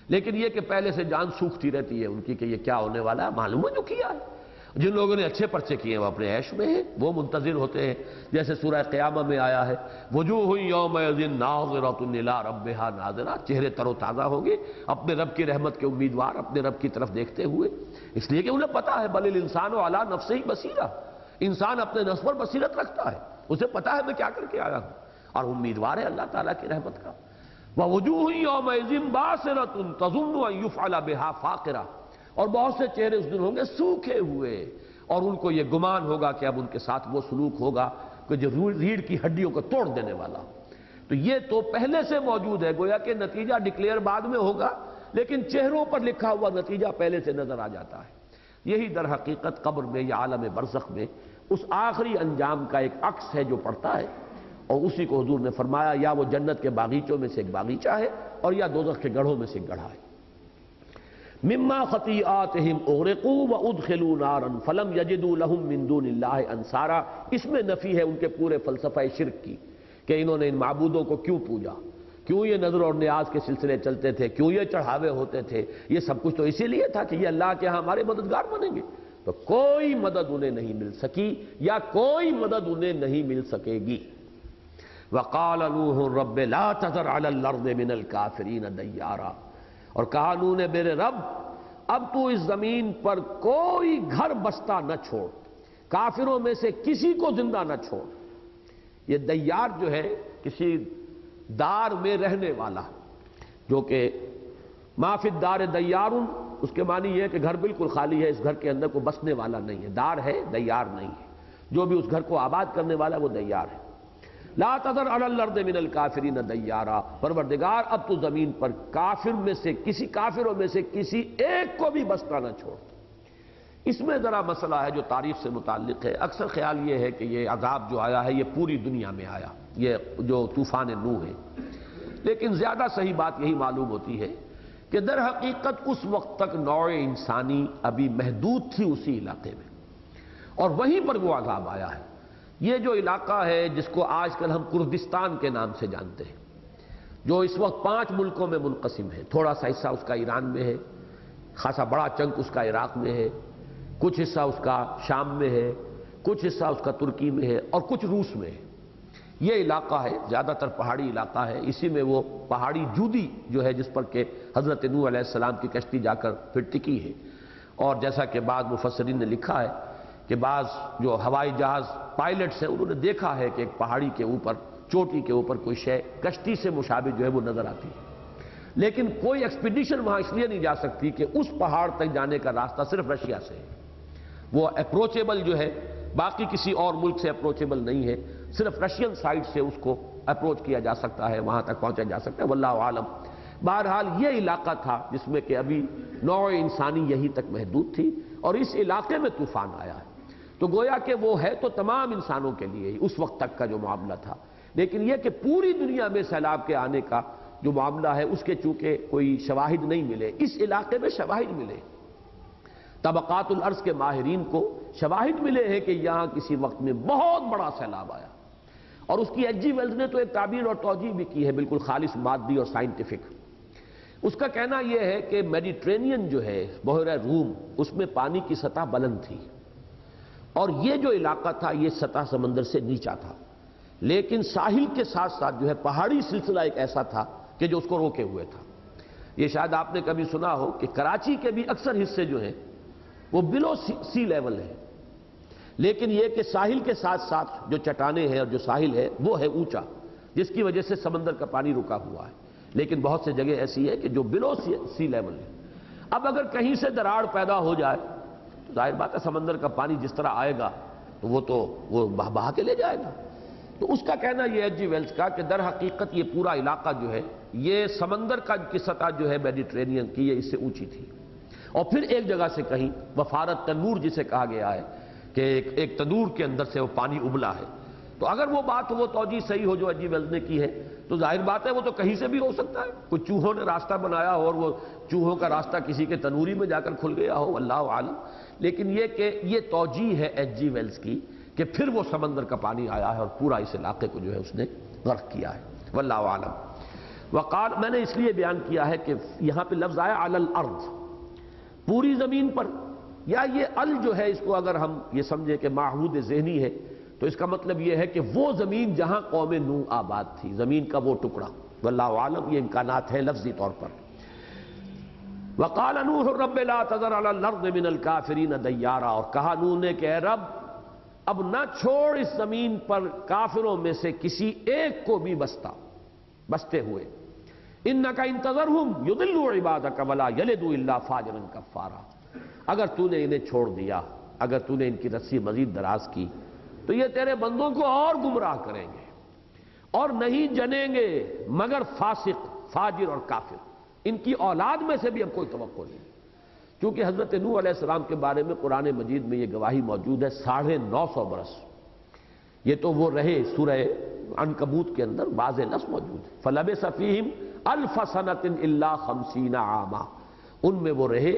لیکن یہ کہ پہلے سے جان سوکھتی رہتی ہے ان کی کہ یہ کیا ہونے والا ہے، معلوم ہے جو کیا ہے۔ جن لوگوں نے اچھے پرچے کیے ہیں وہ اپنے عیش میں ہیں، وہ منتظر ہوتے ہیں، جیسے سورہ قیامہ میں آیا ہے وجوہ یومئذ ناظرۃ الی ربھا ناظرہ، چہرے تر و تازہ ہوں گے اپنے رب کی رحمت کے امیدوار، اپنے رب کی طرف دیکھتے ہوئے، اس لیے کہ انہیں پتا ہے بل الانسان علی نفسہ بصیرہ، انسان اپنے نفس پر بصیرت رکھتا ہے، اسے پتا ہے میں کیا کر کے آیا ہوں، اور امیدوار ہے اللہ تعالیٰ کی رحمت کا۔ وَوُجُوهٌ يَوْمَئِذٍ بَاسِرَةٌ تَظُنُّ أَن يُفْعَلَ بِهَا فَاقِرَةٌ، اور بہت سے چہرے اس دن ہوں گے سوکھے ہوئے، اور ان کو یہ گمان ہوگا کہ اب ان کے ساتھ وہ سلوک ہوگا کہ جو ریڑھ کی ہڈیوں کو توڑ دینے والا۔ تو یہ تو پہلے سے موجود ہے، گویا کہ نتیجہ ڈکلیئر بعد میں ہوگا، لیکن چہروں پر لکھا ہوا نتیجہ پہلے سے نظر آ جاتا ہے۔ یہی در حقیقت قبر میں یا عالم برزخ میں اس آخری انجام کا ایک عکس ہے جو پڑتا ہے، اور اسی کو حضور نے فرمایا یا وہ جنت کے باغیچوں میں سے ایک باغیچہ ہے اور یا دوزخ کے گڑھوں میں سے ایک گڑھا ہے۔ مما خطیئاتہم اغرقوا وادخلوا نارا فلم یجدوا لہم من دون اللہ انصارا، اس میں نفی ہے ان کے پورے فلسفہ شرک کی کہ انہوں نے ان معبودوں کو کیوں پوجا، کیوں یہ نظر اور نیاز کے سلسلے چلتے تھے، کیوں یہ چڑھاوے ہوتے تھے، یہ سب کچھ تو اسی لیے تھا کہ یہ اللہ کے ہاں ہمارے مددگار بنیں گے، تو کوئی مدد انہیں نہیں مل سکی یا کوئی مدد انہیں نہیں مل سکے گی۔ وقال نوح رب لا تذر علی الارض من الکافرین دیارا، اور کہا نوح نے میرے رب اب تو اس زمین پر کوئی گھر بستہ نہ چھوڑ، کافروں میں سے کسی کو زندہ نہ چھوڑ۔ یہ دیار جو ہے کسی دار میں رہنے والا، جو کہ ما فی الدار دیار، اس کے معنی یہ ہے کہ گھر بالکل خالی ہے، اس گھر کے اندر کوئی بسنے والا نہیں ہے، دار ہے دیار نہیں ہے، جو بھی اس گھر کو آباد کرنے والا وہ دیار ہے۔ لا تذر علی الارض من الکافرین دیارا، پروردگار اب تو زمین پر کافروں میں سے کسی ایک کو بھی بستا نہ چھوڑ۔ اس میں ذرا مسئلہ ہے جو تاریخ سے متعلق ہے، اکثر خیال یہ ہے کہ یہ عذاب جو آیا ہے یہ پوری دنیا میں آیا، یہ جو طوفان نوح ہے، لیکن زیادہ صحیح بات یہی معلوم ہوتی ہے کہ در حقیقت اس وقت تک نوع انسانی ابھی محدود تھی اسی علاقے میں، اور وہیں پر وہ عذاب آیا ہے۔ یہ جو علاقہ ہے جس کو آج کل ہم کردستان کے نام سے جانتے ہیں، جو اس وقت 5 ملکوں میں منقسم ہے، تھوڑا سا حصہ اس کا ایران میں ہے، خاصا بڑا چنک اس کا عراق میں ہے، کچھ حصہ اس کا شام میں ہے، کچھ حصہ اس کا ترکی میں ہے، اور کچھ روس میں ہے۔ یہ علاقہ ہے زیادہ تر پہاڑی علاقہ ہے، اسی میں وہ پہاڑی جودی جو ہے جس پر کہ حضرت نوح علیہ السلام کی کشتی جا کر پھر ٹکی ہے، اور جیسا کہ بعض مفسرین نے لکھا ہے کہ بعض جو ہوائی جہاز پائلٹس ہیں انہوں نے دیکھا ہے کہ ایک پہاڑی کے اوپر، چوٹی کے اوپر کوئی شے کشتی سے مشابہ جو ہے وہ نظر آتی ہے، لیکن کوئی ایکسپیڈیشن وہاں اس لیے نہیں جا سکتی کہ اس پہاڑ تک جانے کا راستہ صرف رشیا سے ہے، وہ اپروچیبل جو ہے باقی کسی اور ملک سے اپروچیبل نہیں ہے، صرف رشین سائٹ سے اس کو اپروچ کیا جا سکتا ہے، وہاں تک پہنچا جا سکتا ہے، واللہ عالم۔ بہرحال یہ علاقہ تھا جس میں کہ ابھی نوع انسانی یہی تک محدود تھی، اور اس علاقے میں طوفان آیا ہے، تو گویا کہ وہ ہے تو تمام انسانوں کے لیے اس وقت تک کا جو معاملہ تھا، لیکن یہ کہ پوری دنیا میں سیلاب کے آنے کا جو معاملہ ہے اس کے چونکہ کوئی شواہد نہیں ملے، اس علاقے میں شواہد ملے، طبقات الارض کے ماہرین کو شواہد ملے ہیں کہ یہاں کسی وقت میں بہت بڑا سیلاب آیا، اور اس کی ایچ جی ویلز نے تو ایک تعبیر اور توجیہ بھی کی ہے بالکل خالص مادی اور سائنٹیفک۔ اس کا کہنا یہ ہے کہ میڈیٹرینین جو ہے بحیرہ روم، اس میں پانی کی سطح بلند تھی، اور یہ جو علاقہ تھا یہ سطح سمندر سے نیچا تھا، لیکن ساحل کے ساتھ ساتھ جو ہے پہاڑی سلسلہ ایک ایسا تھا کہ جو اس کو روکے ہوئے تھا۔ یہ شاید آپ نے کبھی سنا ہو کہ کراچی کے بھی اکثر حصے جو ہیں وہ بلو سی لیول ہے، لیکن یہ کہ ساحل کے ساتھ ساتھ جو چٹانیں ہیں اور جو ساحل ہے وہ ہے اونچا، جس کی وجہ سے سمندر کا پانی رکا ہوا ہے، لیکن بہت سے جگہ ایسی ہے کہ جو بلو سی لیول ہے۔ اب اگر کہیں سے دراڑ پیدا ہو جائے تو ظاہر بات ہے سمندر کا پانی جس طرح آئے گا تو وہ بہا کے لے جائے گا۔ تو اس کا کہنا یہ ہے جی ویلز کا کہ در حقیقت یہ پورا علاقہ جو ہے یہ سمندر کی سطح جو ہے میڈیٹرینین کی یہ اس سے اونچی تھی، اور پھر ایک جگہ سے کہیں وفارت تنور جسے کہا گیا ہے کہ ایک تنور کے اندر سے وہ پانی ابلا ہے، تو اگر وہ بات وہ توجیہ صحیح ہو جو ایچ جی ویلز نے کی ہے تو ظاہر بات ہے وہ تو کہیں سے بھی ہو سکتا ہے، کوئی چوہوں نے راستہ بنایا ہو اور وہ چوہوں کا راستہ کسی کے تنوری میں جا کر کھل گیا ہو، اللہ عالم، لیکن یہ کہ یہ توجیہ ہے ایچ جی ویلز کی کہ پھر وہ سمندر کا پانی آیا ہے اور پورا اس علاقے کو جو ہے اس نے غرق کیا ہے، واللہ عالم۔ وقال، میں نے اس لیے بیان کیا ہے کہ یہاں پہ لفظ آیا علی الارض، پوری زمین پر، یا یہ ال جو ہے اس کو اگر ہم یہ سمجھے کہ معہود ذہنی ہے تو اس کا مطلب یہ ہے کہ وہ زمین جہاں قوم نوح آباد تھی، زمین کا وہ ٹکڑا، واللہ عالم، یہ امکانات ہیں لفظی طور پر۔ وقال نوح رب لا تذر علی الارض من الکافرین دیارا، اور کہا نوح نے کہ اے رب اب نہ چھوڑ اس زمین پر کافروں میں سے کسی ایک کو بھی بستے ہوئے، انک ان تذرہم یضلوا عبادک ولا یلدوا الا فاجرا کفارا، اگر تو نے انہیں چھوڑ دیا، اگر تو نے ان کی رسی مزید دراز کی تو یہ تیرے بندوں کو اور گمراہ کریں گے اور نہیں جنیں گے مگر فاسق، فاجر اور کافر، ان کی اولاد میں سے بھی اب کوئی توقع نہیں، کیونکہ حضرت نوح علیہ السلام کے بارے میں قرآن مجید میں یہ گواہی موجود ہے 950 برس. یہ تو وہ رہے، سورہ عنکبوت کے اندر واضح لفظ موجود ہے، فَلَبِثَ فِيهِمْ أَلْفَ سَنَةٍ إِلَّا 50 عاما، ان میں وہ رہے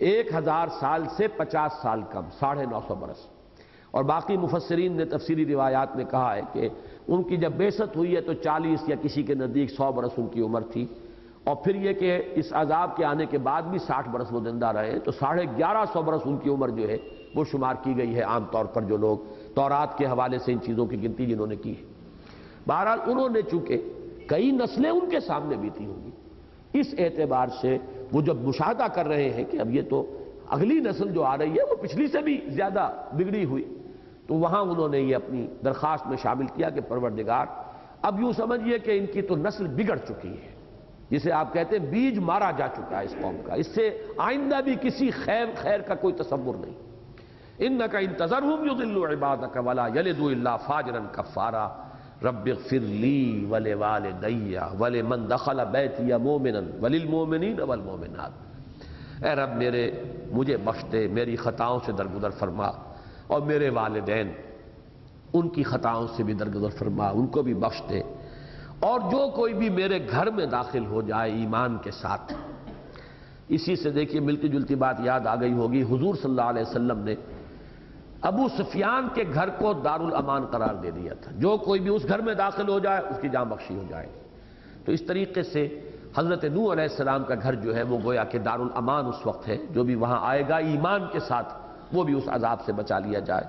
1000 سال سے 50 سال کم، 950 برس. اور باقی مفسرین نے تفسیری روایات میں کہا ہے کہ ان کی جب بعثت ہوئی ہے تو 40 یا کسی کے نزدیک 100 برس ان کی عمر تھی، اور پھر یہ کہ اس عذاب کے آنے کے بعد بھی 60 برس وہ زندہ رہے، تو 1150 برس ان کی عمر جو ہے وہ شمار کی گئی ہے عام طور پر جو لوگ تورات کے حوالے سے ان چیزوں کی گنتی جنہوں نے کی ہے. بہرحال انہوں نے چونکہ کئی نسلیں ان کے سامنے بھی تھی ہوں گی، اس اعتبار سے وہ جب مشاہدہ کر رہے ہیں کہ اب یہ تو اگلی نسل جو آ رہی ہے وہ پچھلی سے بھی زیادہ بگڑی ہوئی، تو وہاں انہوں نے یہ اپنی درخواست میں شامل کیا کہ پروردگار اب یوں سمجھئے کہ ان کی تو نسل بگڑ چکی ہے، جسے آپ کہتے ہیں بیج مارا جا چکا ہے اس قوم کا، اس سے آئندہ بھی کسی خیر کا کوئی تصور نہیں. انک ان تذرہم یضلوا عبادک ولا یلدوا الا فاجرا کفارا رب اغفر لی ولوالدی ولمن دخل بیتی مؤمنا وللمؤمنین والمؤمنات. اے رب میرے مجھے بخش دے، میری خطاؤں سے درگزر فرما، اور میرے والدین ان کی خطاؤں سے بھی درگزر فرما، ان کو بھی بخش دے، اور جو کوئی بھی میرے گھر میں داخل ہو جائے ایمان کے ساتھ. اسی سے دیکھیے ملتی جلتی بات یاد آ گئی ہوگی، حضور صلی اللہ علیہ وسلم نے ابو سفیان کے گھر کو دارالامان قرار دے دیا تھا، جو کوئی بھی اس گھر میں داخل ہو جائے اس کی جان بخشی ہو جائے. تو اس طریقے سے حضرت نوح علیہ السلام کا گھر جو ہے وہ گویا کہ دارالامان اس وقت ہے، جو بھی وہاں آئے گا ایمان کے ساتھ وہ بھی اس عذاب سے بچا لیا جائے.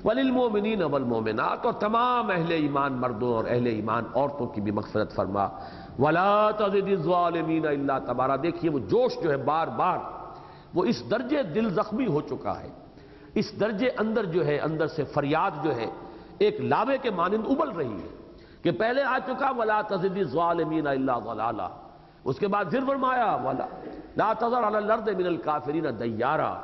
وَلِلْمُؤْمِنِينَ وَالْمُؤْمِنَاتِ، اور تمام اہل ایمان مردوں اور اہل ایمان عورتوں کی بھی مغفرت فرما. وَلَا تَزِدِ الظَّالِمِينَ إِلَّا تَبَارًا. دیکھیے وہ جوش جو ہے بار بار وہ اس درجے دل زخمی ہو چکا ہے، اس درجے اندر جو ہے اندر سے فریاد جو ہے ایک لاوے کے مانند ابل رہی ہے کہ پہلے آ چکا وَلَا تَزِدِ الظَّالِمِينَ إِلَّا ضَلَالًا، اس کے بعد پھر فرمایا لَا تَذَرْ عَلَى الْأَرْضِ مِنَ الْكَافِرِينَ دَيَّارًا،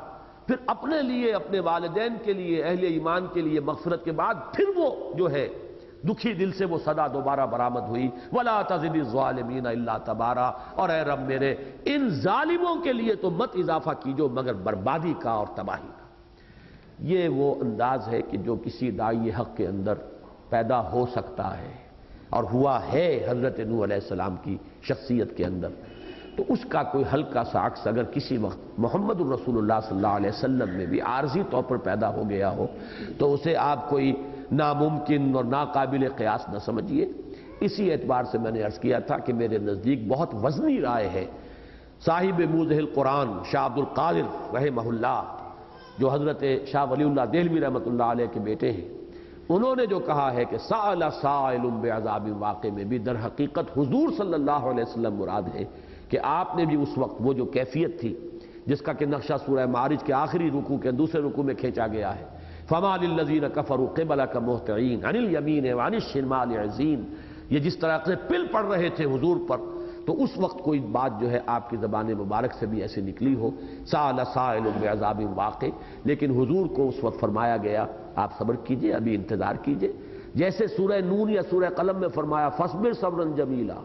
پھر اپنے لیے اپنے والدین کے لیے اہل ایمان کے لیے مغفرت کے بعد پھر وہ جو ہے دکھی دل سے وہ صدا دوبارہ برآمد ہوئی وَلَا تَزِدِ الظَّالِمِينَ إِلَّا تَبَارًا. اور اے رب میرے ان ظالموں کے لیے تو مت اضافہ کیجو مگر بربادی کا اور تباہی کا. یہ وہ انداز ہے کہ جو کسی داعی حق کے اندر پیدا ہو سکتا ہے اور ہوا ہے حضرت نوح علیہ السلام کی شخصیت کے اندر. تو اس کا کوئی ہلکا سا عکس اگر کسی وقت محمد الرسول اللہ صلی اللہ علیہ وسلم میں بھی عارضی طور پر پیدا ہو گیا ہو تو اسے آپ کوئی ناممکن اور ناقابل قیاس نہ سمجھیے. اسی اعتبار سے میں نے عرض کیا تھا کہ میرے نزدیک بہت وزنی رائے ہے صاحب موضح القرآن شاہ عبد القادر رحمہ اللہ، جو حضرت شاہ ولی اللہ دہلوی رحمۃ اللہ علیہ کے بیٹے ہیں. انہوں نے جو کہا ہے کہ سأل سائل بعذاب واقع میں بھی در حقیقت حضور صلی اللہ علیہ وسلم مراد ہے کہ آپ نے بھی اس وقت وہ جو کیفیت تھی جس کا کہ نقشہ سورہ معارج کے آخری رکوع کے دوسرے رکوع میں کھینچا گیا ہے فَمَا لِلَّذِينَ كَفَرُوا قِبَلَكَ مُهْطِعِينَ عَنِ الْيَمِينِ وَعَنِ الشِّمَالِ عِزِينَ. یہ جس طرح سے پل پڑ رہے تھے حضور پر تو اس وقت کوئی بات جو ہے آپ کی زبان مبارک سے بھی ایسے نکلی ہو سأل سائل بعذاب واقع، لیکن حضور کو اس وقت فرمایا گیا آپ صبر کیجئے، ابھی انتظار کیجئے. جیسے سورہ نون یا سورہ قلم میں فرمایا فاصبر صبرا جمیلا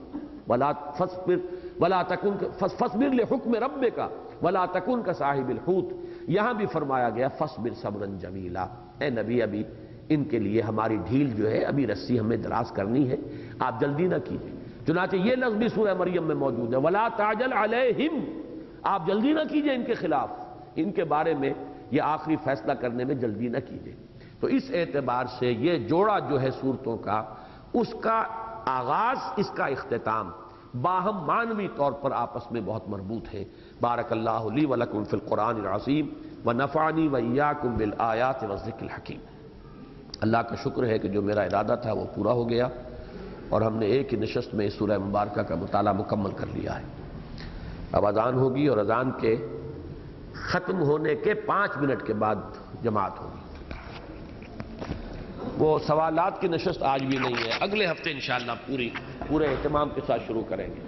فاصبر لحکم ربک ولا تکن کصاحب الحوت. یہاں بھی فرمایا گیا فاصبر صبرا جمیلا. اے نبی ابھی ان کے لیے ہماری ڈھیل جو ہے ابھی رسی ہمیں دراز کرنی ہے، آپ جلدی نہ کیجیے. چنانچہ یہ لفظ بھی سورہ مریم میں موجود ہے ولا تعجل علیہم، آپ جلدی نہ کیجیے ان کے خلاف، ان کے بارے میں یہ آخری فیصلہ کرنے میں جلدی نہ کیجیے. تو اس اعتبار سے یہ جوڑا جو ہے صورتوں کا، اس کا آغاز اس کا اختتام باہم معنوی طور پر آپس میں بہت مربوط ہے. بارک اللہ لی ولکم فی القرآن العظیم ونفعنی وایاکم بالآیات والذکر الحکیم. اللہ کا شکر ہے کہ جو میرا ارادہ تھا وہ پورا ہو گیا اور ہم نے ایک ہی نشست میں اس سورہ مبارکہ کا مطالعہ مکمل کر لیا ہے. اب اذان ہوگی اور اذان کے ختم ہونے کے 5 منٹ کے بعد جماعت ہوگی. وہ سوالات کی نشست آج بھی نہیں ہے، اگلے ہفتے انشاءاللہ پورے اہتمام کے ساتھ شروع کریں گے.